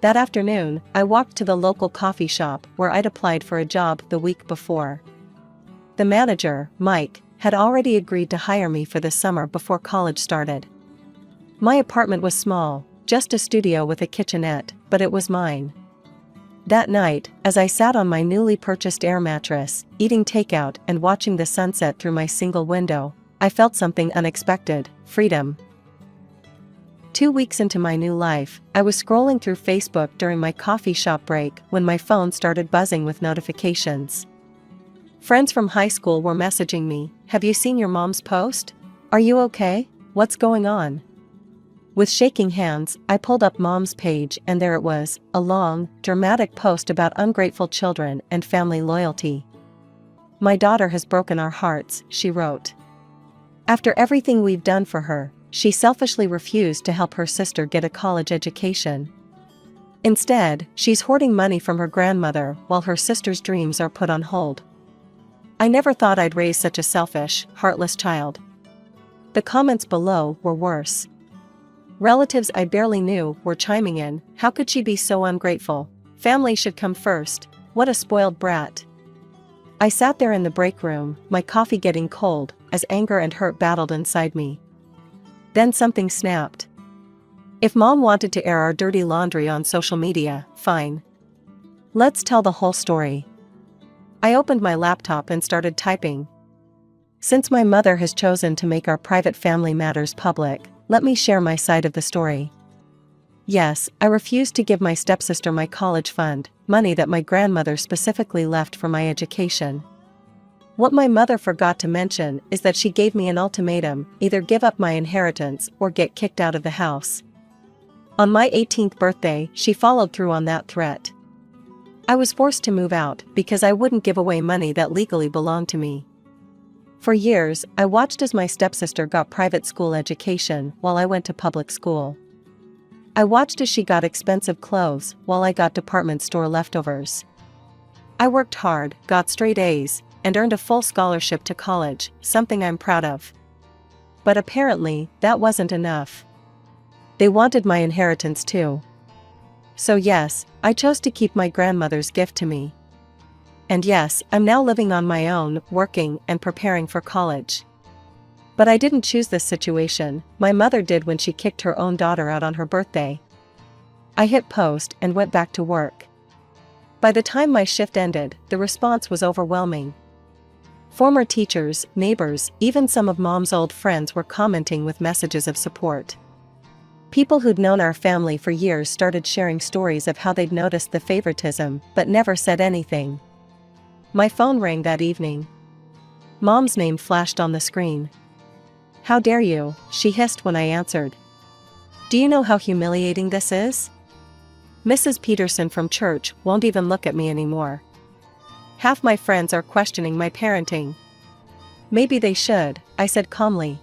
That afternoon, I walked to the local coffee shop where I'd applied for a job the week before. The manager, Mike, had already agreed to hire me for the summer before college started. My apartment was small, just a studio with a kitchenette, but it was mine. That night, as I sat on my newly purchased air mattress, eating takeout and watching the sunset through my single window, I felt something unexpected: freedom. 2 weeks into my new life, I was scrolling through Facebook during my coffee shop break when my phone started buzzing with notifications. Friends from high school were messaging me, "Have you seen your mom's post? Are you okay? What's going on?" With shaking hands, I pulled up Mom's page and there it was, a long, dramatic post about ungrateful children and family loyalty. "My daughter has broken our hearts," she wrote. "After everything we've done for her, she selfishly refused to help her sister get a college education. Instead, she's hoarding money from her grandmother while her sister's dreams are put on hold. I never thought I'd raise such a selfish, heartless child." The comments below were worse. Relatives I barely knew were chiming in, "How could she be so ungrateful? Family should come first. What a spoiled brat." I sat there in the break room, my coffee getting cold, as anger and hurt battled inside me. Then something snapped. If Mom wanted to air our dirty laundry on social media, fine. Let's tell the whole story. I opened my laptop and started typing. Since my mother has chosen to make our private family matters public, let me share my side of the story. Yes, I refused to give my stepsister my college fund, money that my grandmother specifically left for my education. What my mother forgot to mention is that she gave me an ultimatum: either give up my inheritance or get kicked out of the house. On my 18th birthday, she followed through on that threat. I was forced to move out because I wouldn't give away money that legally belonged to me. For years, I watched as my stepsister got private school education while I went to public school. I watched as she got expensive clothes while I got department store leftovers. I worked hard, got straight A's, and earned a full scholarship to college, something I'm proud of. But apparently, that wasn't enough. They wanted my inheritance too. So yes, I chose to keep my grandmother's gift to me. And yes, I'm now living on my own, working and preparing for college. But I didn't choose this situation, my mother did when she kicked her own daughter out on her birthday. I hit post and went back to work. By the time my shift ended, the response was overwhelming. Former teachers, neighbors, even some of Mom's old friends were commenting with messages of support. People who'd known our family for years started sharing stories of how they'd noticed the favoritism but never said anything. My phone rang that evening. Mom's name flashed on the screen. "How dare you?" she hissed when I answered. "Do you know how humiliating this is? Mrs. Peterson from church won't even look at me anymore. Half my friends are questioning my parenting." "Maybe they should," I said calmly.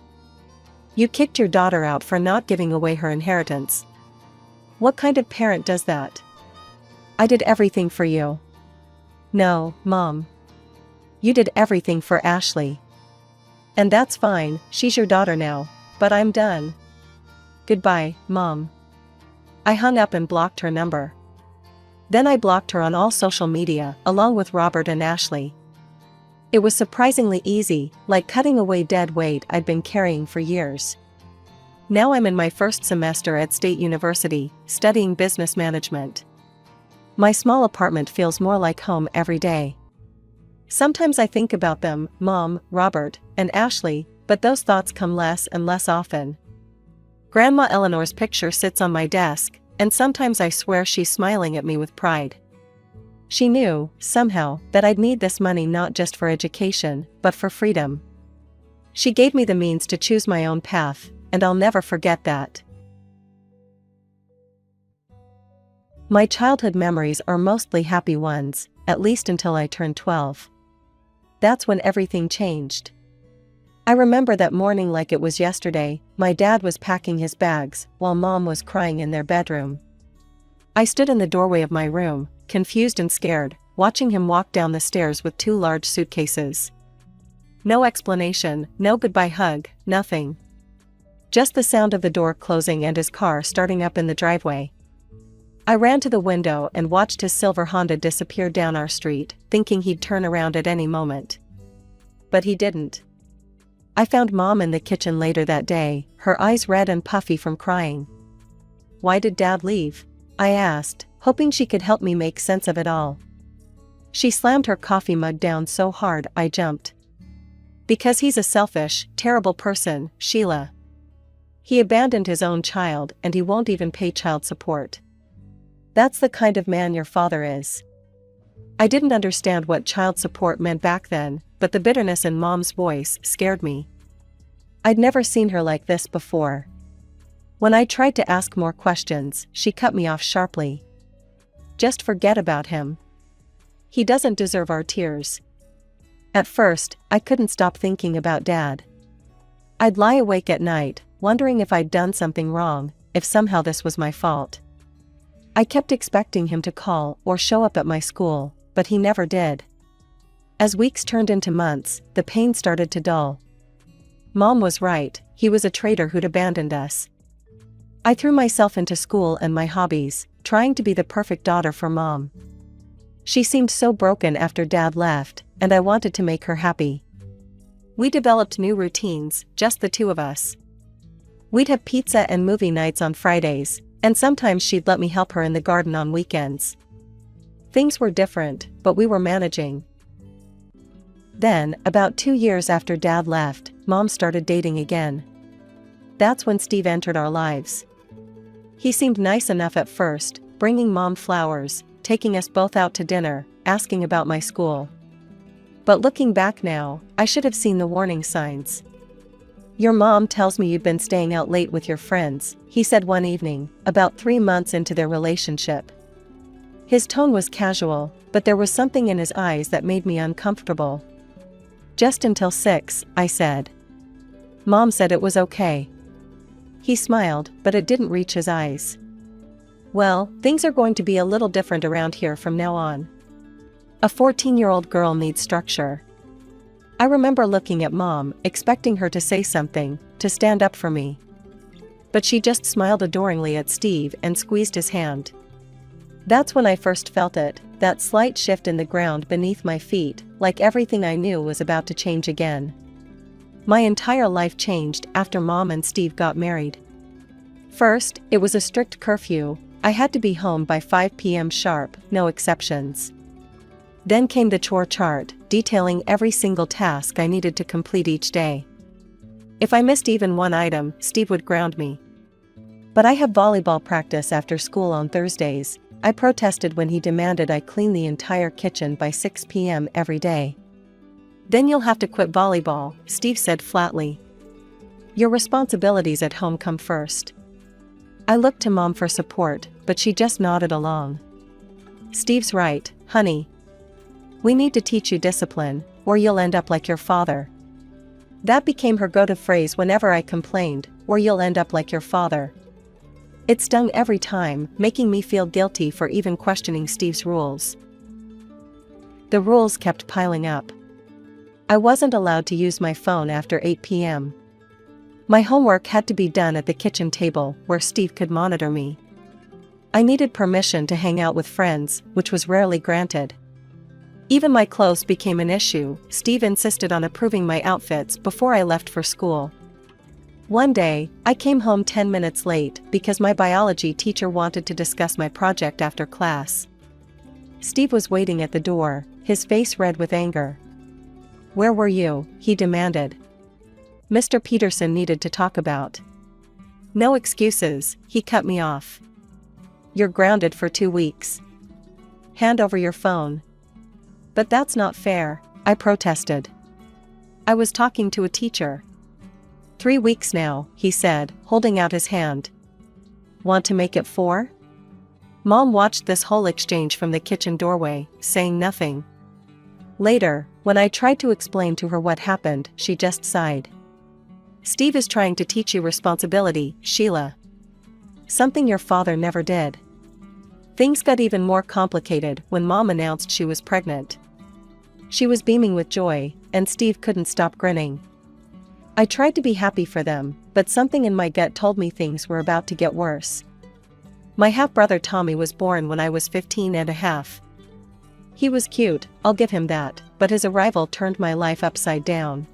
"You kicked your daughter out for not giving away her inheritance. What kind of parent does that?" "I did everything for you." "No, Mom. You did everything for Ashley. And that's fine, she's your daughter now, but I'm done. Goodbye, Mom." I hung up and blocked her number. Then I blocked her on all social media, along with Robert and Ashley. It was surprisingly easy, like cutting away dead weight I'd been carrying for years. Now I'm in my first semester at State University, studying business management. My small apartment feels more like home every day. Sometimes I think about them, Mom, Robert, and Ashley, But those thoughts come less and less often. Grandma Eleanor's picture sits on my desk, and sometimes I swear she's smiling at me with pride. She knew, somehow, that I'd need this money not just for education, but for freedom. She gave me the means to choose my own path, and I'll never forget that. My childhood memories are mostly happy ones, at least until I turned 12. That's when everything changed. I remember that morning like it was yesterday. My dad was packing his bags, while Mom was crying in their bedroom. I stood in the doorway of my room, confused and scared, watching him walk down the stairs with 2 large suitcases. No explanation, no goodbye hug, nothing. Just the sound of the door closing and his car starting up in the driveway. I ran to the window and watched his silver Honda disappear down our street, thinking he'd turn around at any moment. But he didn't. I found Mom in the kitchen later that day, her eyes red and puffy from crying. "Why did Dad leave?" I asked, hoping she could help me make sense of it all. She slammed her coffee mug down so hard I jumped. "Because he's a selfish, terrible person, Sheila. He abandoned his own child and he won't even pay child support. That's the kind of man your father is." I didn't understand what child support meant back then, but the bitterness in Mom's voice scared me. I'd never seen her like this before. When I tried to ask more questions, she cut me off sharply. "Just forget about him. He doesn't deserve our tears." At first, I couldn't stop thinking about Dad. I'd lie awake at night, wondering if I'd done something wrong, if somehow this was my fault. I kept expecting him to call or show up at my school, but he never did. As weeks turned into months, the pain started to dull. Mom was right, he was a traitor who'd abandoned us. I threw myself into school and my hobbies, trying to be the perfect daughter for Mom. She seemed so broken after Dad left, and I wanted to make her happy. We developed new routines, just the 2 of us. We'd have pizza and movie nights on Fridays, and sometimes she'd let me help her in the garden on weekends. Things were different, but we were managing. Then, about 2 years after Dad left, Mom started dating again. That's when Steve entered our lives. He seemed nice enough at first, bringing Mom flowers, taking us both out to dinner, asking about my school. But looking back now, I should have seen the warning signs. "Your mom tells me you've been staying out late with your friends," he said one evening, about 3 months into their relationship. His tone was casual, but there was something in his eyes that made me uncomfortable. "Just until 6, I said. Mom said it was okay." He smiled, but it didn't reach his eyes. "Well, things are going to be a little different around here from now on. A 14-year-old girl needs structure." I remember looking at Mom, expecting her to say something, to stand up for me. But she just smiled adoringly at Steve and squeezed his hand. That's when I first felt it, that slight shift in the ground beneath my feet, like everything I knew was about to change again. My entire life changed after Mom and Steve got married. First, it was a strict curfew. I had to be home by 5 p.m. sharp, no exceptions. Then came the chore chart, detailing every single task I needed to complete each day. If I missed even one item, Steve would ground me. "But I have volleyball practice after school on Thursdays," I protested when he demanded I clean the entire kitchen by 6 p.m. every day. "Then you'll have to quit volleyball," Steve said flatly. "Your responsibilities at home come first." I looked to Mom for support, but she just nodded along. "Steve's right, honey. We need to teach you discipline, or you'll end up like your father." That became her go-to phrase whenever I complained, "or you'll end up like your father." It stung every time, making me feel guilty for even questioning Steve's rules. The rules kept piling up. I wasn't allowed to use my phone after 8 p.m. My homework had to be done at the kitchen table, where Steve could monitor me. I needed permission to hang out with friends, which was rarely granted. Even my clothes became an issue. Steve insisted on approving my outfits before I left for school. One day, I came home 10 minutes late because my biology teacher wanted to discuss my project after class. Steve was waiting at the door, his face red with anger. "Where were you?" he demanded. Mr. Peterson needed to talk about. No excuses, he cut me off. You're grounded for 2 weeks. Hand over your phone. But that's not fair, I protested. I was talking to a teacher. 3 weeks now, he said, holding out his hand. Want to make it 4? Mom watched this whole exchange from the kitchen doorway, saying nothing. Later, when I tried to explain to her what happened, she just sighed. Steve is trying to teach you responsibility, Sheila. Something your father never did. Things got even more complicated when Mom announced she was pregnant. She was beaming with joy, and Steve couldn't stop grinning. I tried to be happy for them, but something in my gut told me things were about to get worse. My half-brother Tommy was born when I was 15 and a half. He was cute, I'll give him that, but his arrival turned my life upside down.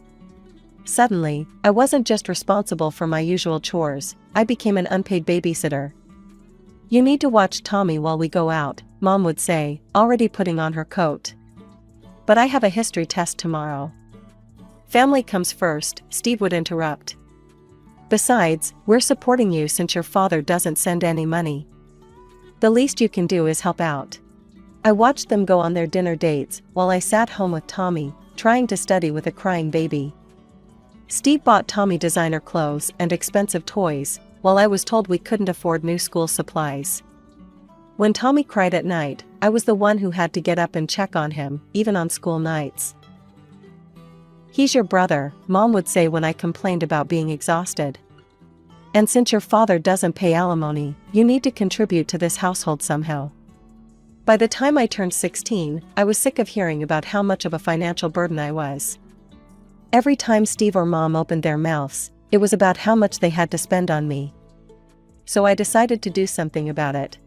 Suddenly, I wasn't just responsible for my usual chores, I became an unpaid babysitter. You need to watch Tommy while we go out, Mom would say, already putting on her coat. But I have a history test tomorrow. Family comes first, Steve would interrupt. Besides, we're supporting you since your father doesn't send any money. The least you can do is help out. I watched them go on their dinner dates while I sat home with Tommy, trying to study with a crying baby. Steve bought Tommy designer clothes and expensive toys, while I was told we couldn't afford new school supplies. When Tommy cried at night, I was the one who had to get up and check on him, even on school nights. He's your brother, Mom would say when I complained about being exhausted. And since your father doesn't pay alimony, you need to contribute to this household somehow. By the time I turned 16, I was sick of hearing about how much of a financial burden I was. Every time Steve or Mom opened their mouths, it was about how much they had to spend on me. So I decided to do something about it.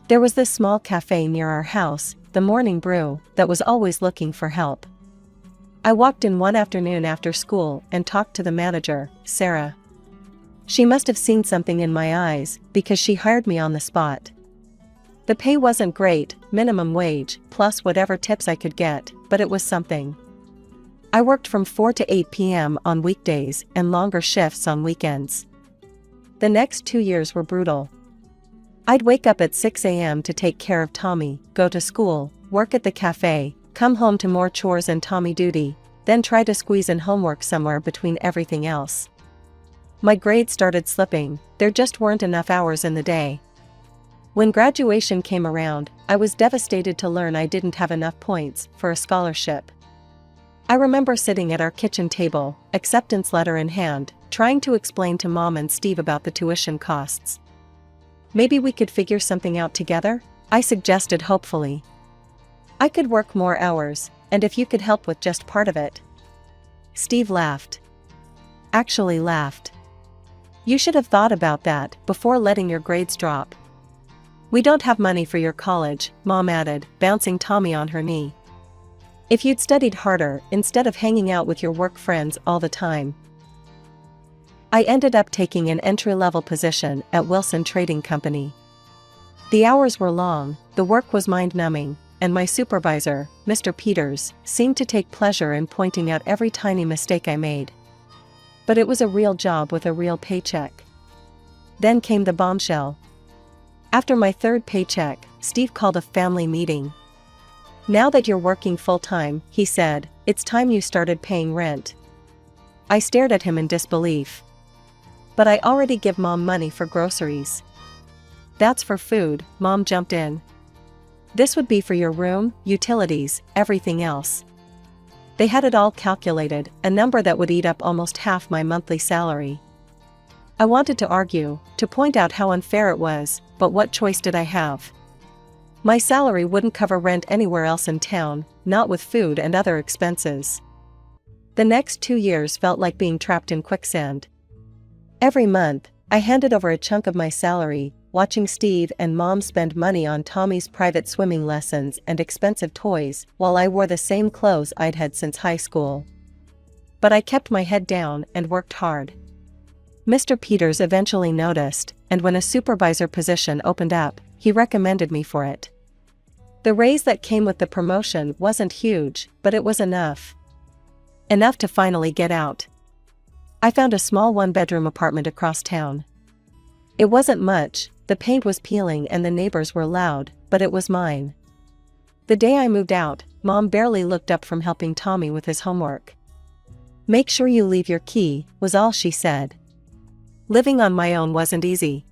There was this small cafe near our house, the Morning Brew, that was always looking for help. I walked in one afternoon after school and talked to the manager, Sarah. She must have seen something in my eyes, because she hired me on the spot. The pay wasn't great, minimum wage, plus whatever tips I could get, but it was something. I worked from 4 to 8 p.m. on weekdays and longer shifts on weekends. The next 2 years were brutal. I'd wake up at 6 a.m. to take care of Tommy, go to school, work at the cafe, come home to more chores and Tommy duty, then try to squeeze in homework somewhere between everything else. My grades started slipping, there just weren't enough hours in the day. When graduation came around, I was devastated to learn I didn't have enough points for a scholarship. I remember sitting at our kitchen table, acceptance letter in hand, trying to explain to Mom and Steve about the tuition costs. Maybe we could figure something out together, I suggested hopefully. I could work more hours, and if you could help with just part of it. Steve laughed. Actually laughed. You should have thought about that before letting your grades drop. We don't have money for your college, Mom added, bouncing Tommy on her knee. If you'd studied harder instead of hanging out with your work friends all the time. I ended up taking an entry-level position at Wilson Trading Company. The hours were long, the work was mind-numbing, and my supervisor, Mr. Peters, seemed to take pleasure in pointing out every tiny mistake I made. But it was a real job with a real paycheck. Then came the bombshell. After my third paycheck, Steve called a family meeting. Now that you're working full-time, he said, it's time you started paying rent. I stared at him in disbelief. But I already give Mom money for groceries. That's for food, Mom jumped in. This would be for your room, utilities, everything else. They had it all calculated, a number that would eat up almost half my monthly salary. I wanted to argue, to point out how unfair it was, but what choice did I have? My salary wouldn't cover rent anywhere else in town, not with food and other expenses. The next 2 years felt like being trapped in quicksand. Every month, I handed over a chunk of my salary, watching Steve and Mom spend money on Tommy's private swimming lessons and expensive toys, while I wore the same clothes I'd had since high school. But I kept my head down and worked hard. Mr. Peters eventually noticed, and when a supervisor position opened up, he recommended me for it. The raise that came with the promotion wasn't huge, but it was enough. Enough to finally get out. I found a small one-bedroom apartment across town. It wasn't much, the paint was peeling and the neighbors were loud, but it was mine. The day I moved out, Mom barely looked up from helping Tommy with his homework. "Make sure you leave your key," was all she said. Living on my own wasn't easy.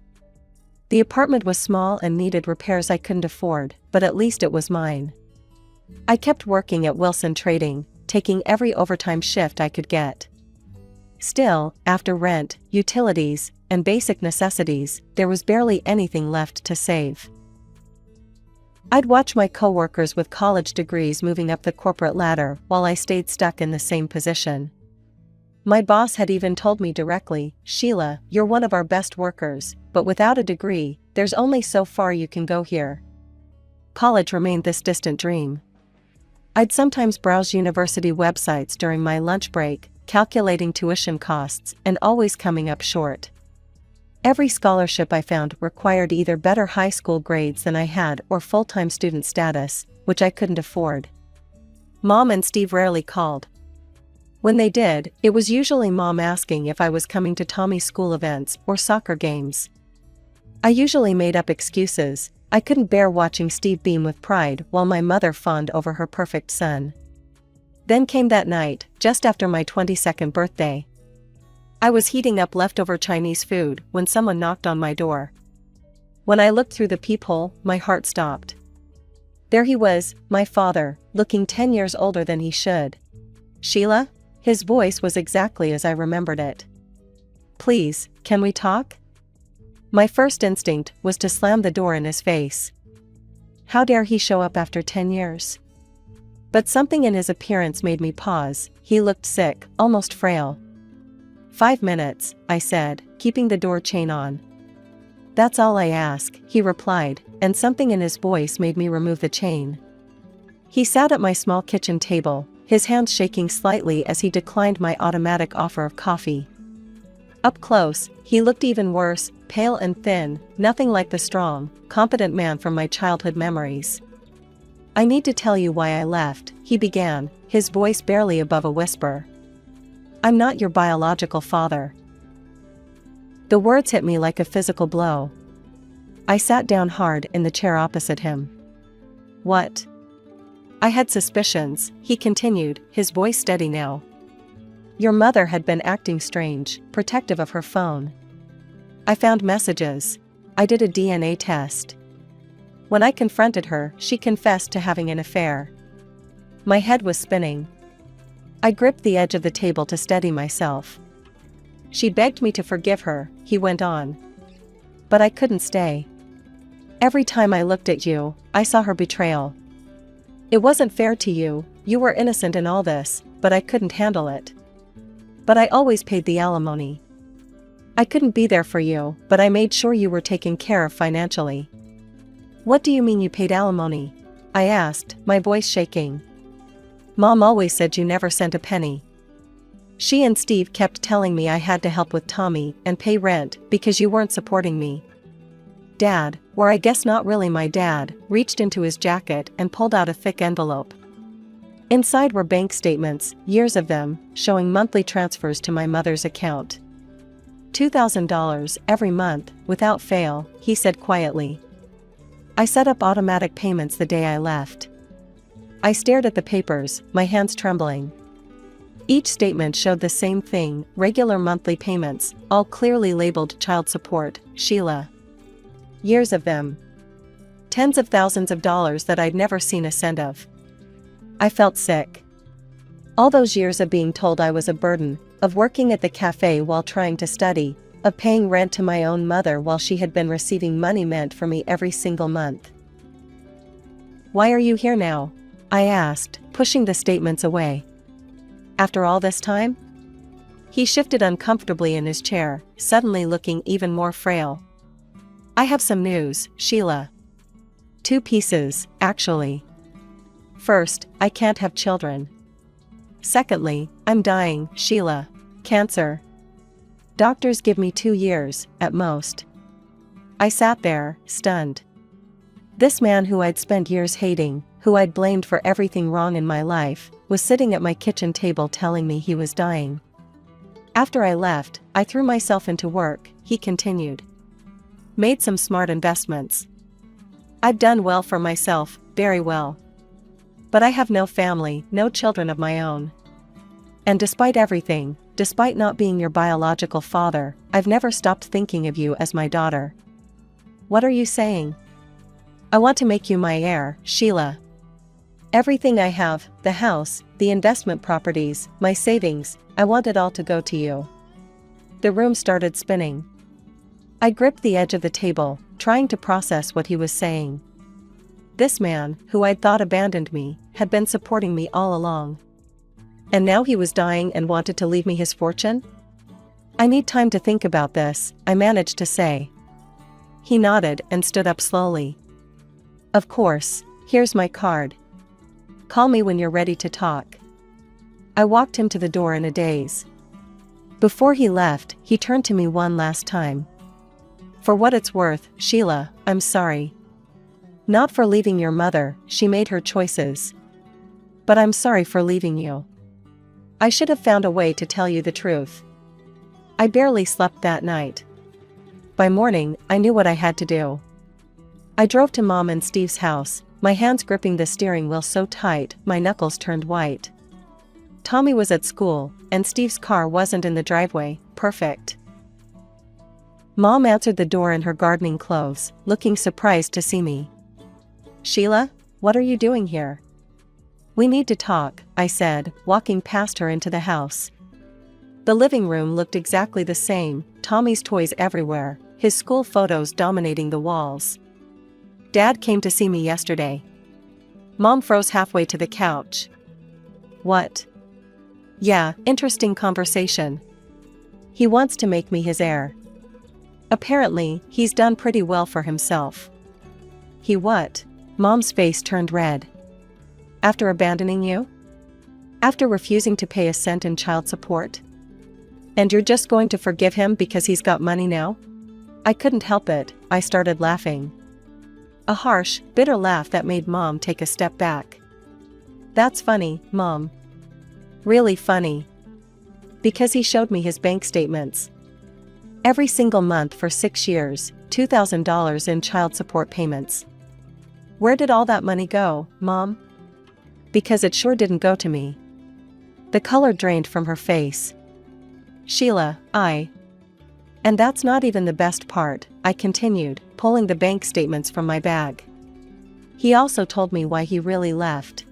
The apartment was small and needed repairs I couldn't afford, but at least it was mine. I kept working at Wilson Trading, taking every overtime shift I could get. Still, after rent, utilities, and basic necessities, there was barely anything left to save. I'd watch my coworkers with college degrees moving up the corporate ladder while I stayed stuck in the same position. My boss had even told me directly, "Sheila, you're one of our best workers, but without a degree, there's only so far you can go here." College remained this distant dream. I'd sometimes browse university websites during my lunch break, calculating tuition costs and always coming up short. Every scholarship I found required either better high school grades than I had or full-time student status, which I couldn't afford. Mom and Steve rarely called. When they did, it was usually Mom asking if I was coming to Tommy's school events or soccer games. I usually made up excuses. I couldn't bear watching Steve beam with pride while my mother fawned over her perfect son. Then came that night, just after my 22nd birthday. I was heating up leftover Chinese food when someone knocked on my door. When I looked through the peephole, my heart stopped. There he was, my father, looking 10 years older than he should. "Sheila?" His voice was exactly as I remembered it. "Please, can we talk?" My first instinct was to slam the door in his face. How dare he show up after 10 years? But something in his appearance made me pause. He looked sick, almost frail. "5 minutes," I said, keeping the door chain on. "That's all I ask," he replied, and something in his voice made me remove the chain. He sat at my small kitchen table, his hands shaking slightly as he declined my automatic offer of coffee. Up close, he looked even worse, pale and thin, nothing like the strong, competent man from my childhood memories. "I need to tell you why I left," he began, his voice barely above a whisper. "I'm not your biological father." The words hit me like a physical blow. I sat down hard in the chair opposite him. "What?" "I had suspicions," he continued, his voice steady now. "Your mother had been acting strange, protective of her phone. I found messages. I did a DNA test. When I confronted her, she confessed to having an affair." My head was spinning. I gripped the edge of the table to steady myself. "She begged me to forgive her," he went on. "But I couldn't stay. Every time I looked at you, I saw her betrayal. It wasn't fair to you, you were innocent in all this, but I couldn't handle it. But I always paid the alimony. I couldn't be there for you, but I made sure you were taken care of financially." "What do you mean you paid alimony?" I asked, my voice shaking. "Mom always said you never sent a penny. She and Steve kept telling me I had to help with Tommy and pay rent because you weren't supporting me." Dad, or I guess not really my dad, reached into his jacket and pulled out a thick envelope. Inside were bank statements, years of them, showing monthly transfers to my mother's account. $2,000 every month, without fail, he said quietly. I set up automatic payments the day I left. I stared at the papers, my hands trembling. Each statement showed the same thing, regular monthly payments, all clearly labeled child support, Sheila. Years of them. Tens of thousands of dollars that I'd never seen a cent of. I felt sick. All those years of being told I was a burden, of working at the cafe while trying to study, of paying rent to my own mother while she had been receiving money meant for me every single month. "Why are you here now?" I asked, pushing the statements away. "After all this time?" He shifted uncomfortably in his chair, suddenly looking even more frail. "I have some news, Sheila. 2 pieces, actually. First, I can't have children. Secondly, I'm dying, Sheila. Cancer. Doctors give me 2 years, at most." I sat there, stunned. This man who I'd spent years hating, who I'd blamed for everything wrong in my life, was sitting at my kitchen table telling me he was dying. After I left, I threw myself into work, he continued. Made some smart investments. I've done well for myself, very well. But I have no family, no children of my own. And despite everything, despite not being your biological father, I've never stopped thinking of you as my daughter. What are you saying? I want to make you my heir, Sheila. Everything I have, the house, the investment properties, my savings, I want it all to go to you. The room started spinning. I gripped the edge of the table, trying to process what he was saying. This man, who I'd thought abandoned me, had been supporting me all along. And now he was dying and wanted to leave me his fortune? I need time to think about this, I managed to say. He nodded and stood up slowly. Of course, here's my card. Call me when you're ready to talk. I walked him to the door in a daze. Before he left, he turned to me one last time. For what it's worth, Sheila, I'm sorry. Not for leaving your mother, she made her choices. But I'm sorry for leaving you. I should have found a way to tell you the truth. I barely slept that night. By morning, I knew what I had to do. I drove to Mom and Steve's house, my hands gripping the steering wheel so tight, my knuckles turned white. Tommy was at school, and Steve's car wasn't in the driveway, perfect. Mom answered the door in her gardening clothes, looking surprised to see me. Sheila, what are you doing here? We need to talk, I said, walking past her into the house. The living room looked exactly the same, Tommy's toys everywhere, his school photos dominating the walls. Dad came to see me yesterday. Mom froze halfway to the couch. What? Yeah, interesting conversation. He wants to make me his heir. Apparently, he's done pretty well for himself. He what? Mom's face turned red. After abandoning you? After refusing to pay a cent in child support? And you're just going to forgive him because he's got money now? I couldn't help it, I started laughing. A harsh, bitter laugh that made Mom take a step back. That's funny, Mom. Really funny. Because he showed me his bank statements. Every single month for 6 years, $2,000 in child support payments. Where did all that money go, Mom? Because it sure didn't go to me. The color drained from her face. Sheila, And that's not even the best part, I continued, pulling the bank statements from my bag. He also told me why he really left.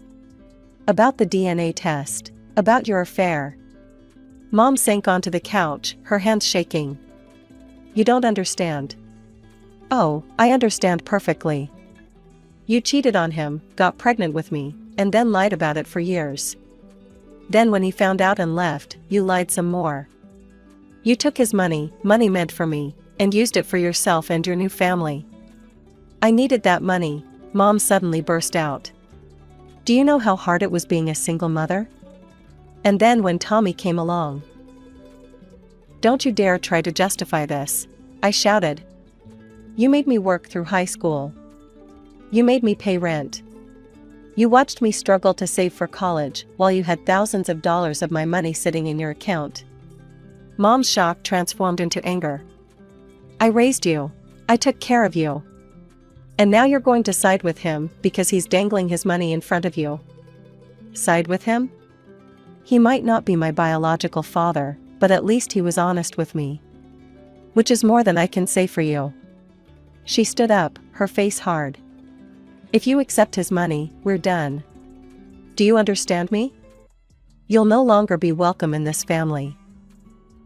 About the DNA test. About your affair. Mom sank onto the couch, her hands shaking. You don't understand. Oh, I understand perfectly. You cheated on him, got pregnant with me, and then lied about it for years. Then when he found out and left, you lied some more. You took his money meant for me, and used it for yourself and your new family. I needed that money, Mom suddenly burst out. Do you know how hard it was being a single mother? And then when Tommy came along. Don't you dare try to justify this, I shouted. You made me work through high school. You made me pay rent. You watched me struggle to save for college while you had thousands of dollars of my money sitting in your account. Mom's shock transformed into anger. I raised you. I took care of you. And now you're going to side with him because he's dangling his money in front of you. Side with him? He might not be my biological father, but at least he was honest with me. Which is more than I can say for you. She stood up, her face hard. If you accept his money, we're done. Do you understand me? You'll no longer be welcome in this family.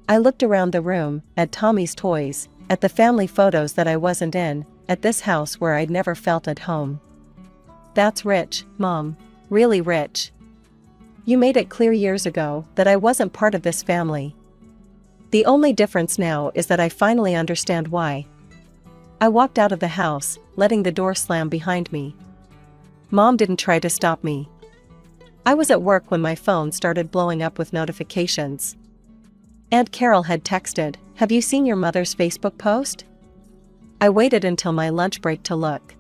I looked around the room, at Tommy's toys, at the family photos that I wasn't in, at this house where I'd never felt at home. That's rich, Mom. Really rich. You made it clear years ago that I wasn't part of this family. The only difference now is that I finally understand why. I walked out of the house, letting the door slam behind me. Mom didn't try to stop me. I was at work when my phone started blowing up with notifications. Aunt Carol had texted, "Have you seen your mother's Facebook post?" I waited until my lunch break to look.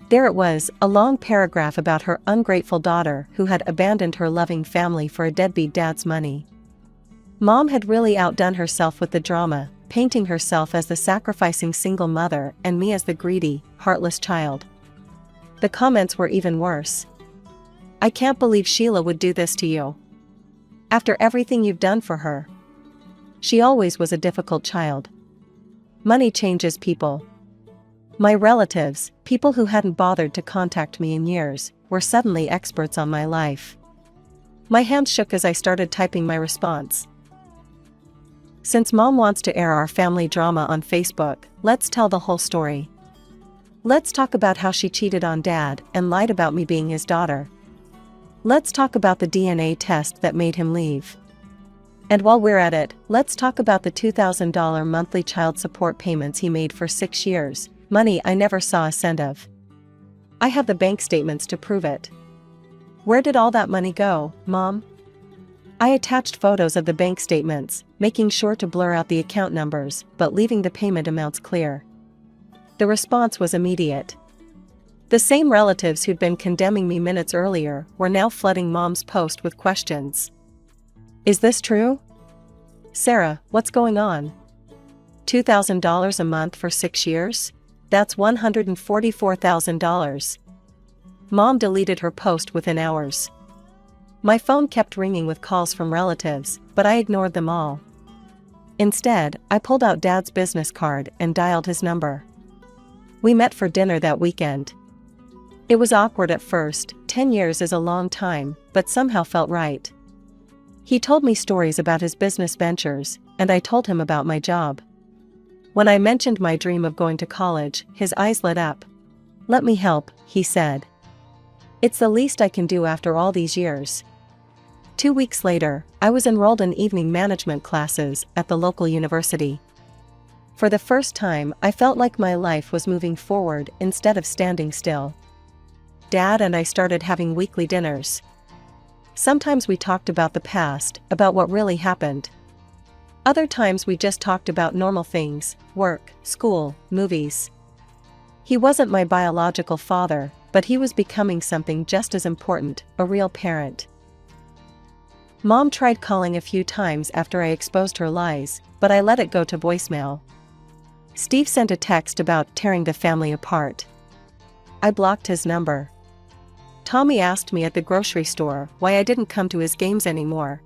There it was, a long paragraph about her ungrateful daughter who had abandoned her loving family for a deadbeat dad's money. Mom had really outdone herself with the drama, painting herself as the sacrificing single mother and me as the greedy, heartless child. The comments were even worse. "I can't believe Sheila would do this to you. After everything you've done for her." She always was a difficult child. Money changes people. My relatives, people who hadn't bothered to contact me in years, were suddenly experts on my life. My hands shook as I started typing my response. "Since Mom wants to air our family drama on Facebook, let's tell the whole story. Let's talk about how she cheated on Dad and lied about me being his daughter. Let's talk about the DNA test that made him leave. And while we're at it, let's talk about the $2,000 monthly child support payments he made for 6 years, money I never saw a cent of. I have the bank statements to prove it. Where did all that money go, Mom?" I attached photos of the bank statements, making sure to blur out the account numbers, but leaving the payment amounts clear. The response was immediate. The same relatives who'd been condemning me minutes earlier were now flooding Mom's post with questions. "Is this true? Sarah, what's going on? $2,000 a month for 6 years? That's $144,000. Mom deleted her post within hours. My phone kept ringing with calls from relatives, but I ignored them all. Instead, I pulled out Dad's business card and dialed his number. We met for dinner that weekend. It was awkward at first. 10 years is a long time, but somehow felt right. He told me stories about his business ventures, and I told him about my job. When I mentioned my dream of going to college, his eyes lit up. "Let me help," he said. "It's the least I can do after all these years." 2 weeks later, I was enrolled in evening management classes at the local university. For the first time, I felt like my life was moving forward instead of standing still. Dad and I started having weekly dinners. Sometimes we talked about the past, about what really happened. Other times we just talked about normal things, work, school, movies. He wasn't my biological father, but he was becoming something just as important, a real parent. Mom tried calling a few times after I exposed her lies, but I let it go to voicemail. Steve sent a text about tearing the family apart. I blocked his number. Tommy asked me at the grocery store why I didn't come to his games anymore.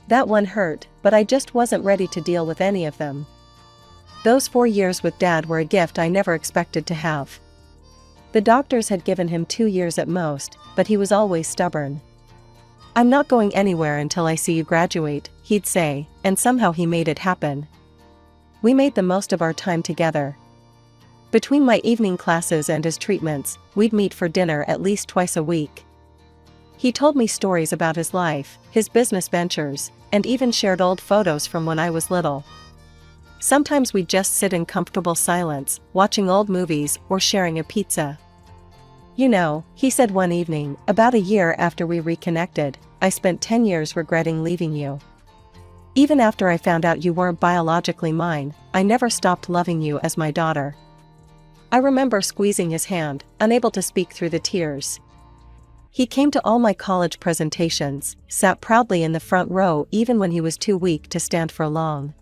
That one hurt, but I just wasn't ready to deal with any of them. Those 4 years with Dad were a gift I never expected to have. The doctors had given him 2 years at most, but he was always stubborn. "I'm not going anywhere until I see you graduate," he'd say, and somehow he made it happen. We made the most of our time together. Between my evening classes and his treatments, we'd meet for dinner at least twice a week. He told me stories about his life, his business ventures, and even shared old photos from when I was little. Sometimes we'd just sit in comfortable silence, watching old movies or sharing a pizza. "You know," he said one evening, about a year after we reconnected, "I spent 10 years regretting leaving you. Even after I found out you weren't biologically mine, I never stopped loving you as my daughter." I remember squeezing his hand, unable to speak through the tears. He came to all my college presentations, sat proudly in the front row even when he was too weak to stand for long.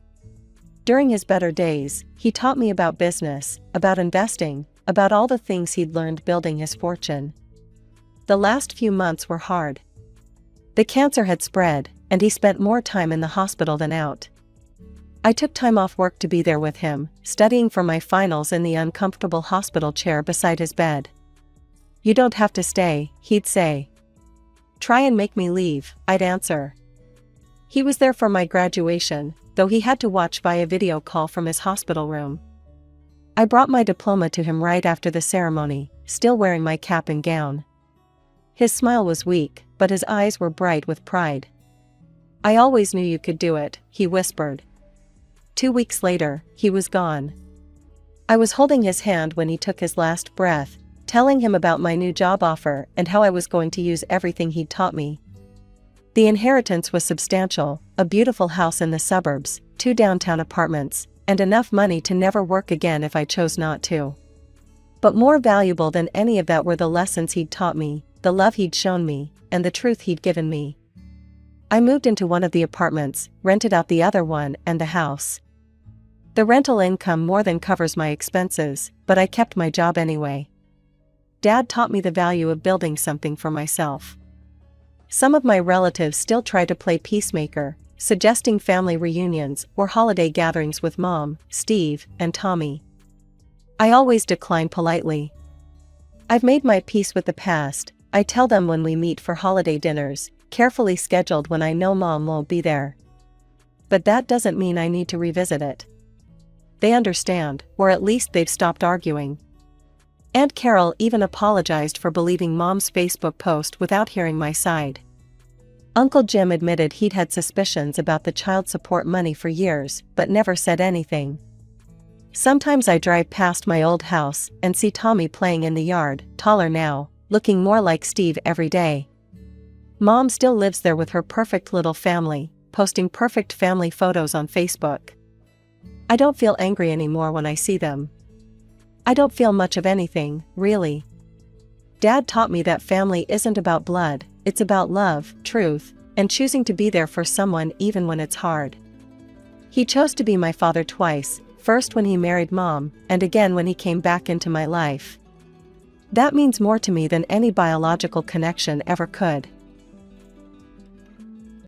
During his better days, he taught me about business, about investing, about all the things he'd learned building his fortune. The last few months were hard. The cancer had spread, and he spent more time in the hospital than out. I took time off work to be there with him, studying for my finals in the uncomfortable hospital chair beside his bed. "You don't have to stay," he'd say. "Try and make me leave," I'd answer. He was there for my graduation, though he had to watch via video call from his hospital room. I brought my diploma to him right after the ceremony, still wearing my cap and gown. His smile was weak, but his eyes were bright with pride. "I always knew you could do it," he whispered. 2 weeks later, he was gone. I was holding his hand when he took his last breath, telling him about my new job offer and how I was going to use everything he'd taught me. The inheritance was substantial, a beautiful house in the suburbs, 2 downtown apartments, and enough money to never work again if I chose not to. But more valuable than any of that were the lessons he'd taught me, the love he'd shown me, and the truth he'd given me. I moved into one of the apartments, rented out the other one and the house. The rental income more than covers my expenses, but I kept my job anyway. Dad taught me the value of building something for myself. Some of my relatives still try to play peacemaker, suggesting family reunions or holiday gatherings with Mom, Steve, and Tommy. I always decline politely. I've made my peace with the past. I tell them when we meet for holiday dinners, carefully scheduled when I know Mom won't be there. But that doesn't mean I need to revisit it. They understand, or at least they've stopped arguing. Aunt Carol even apologized for believing Mom's Facebook post without hearing my side. Uncle Jim admitted he'd had suspicions about the child support money for years, but never said anything. Sometimes I drive past my old house and see Tommy playing in the yard, taller now, looking more like Steve every day. Mom still lives there with her perfect little family, posting perfect family photos on Facebook. I don't feel angry anymore when I see them. I don't feel much of anything, really. Dad taught me that family isn't about blood, it's about love, truth, and choosing to be there for someone even when it's hard. He chose to be my father twice, first when he married Mom, and again when he came back into my life. That means more to me than any biological connection ever could.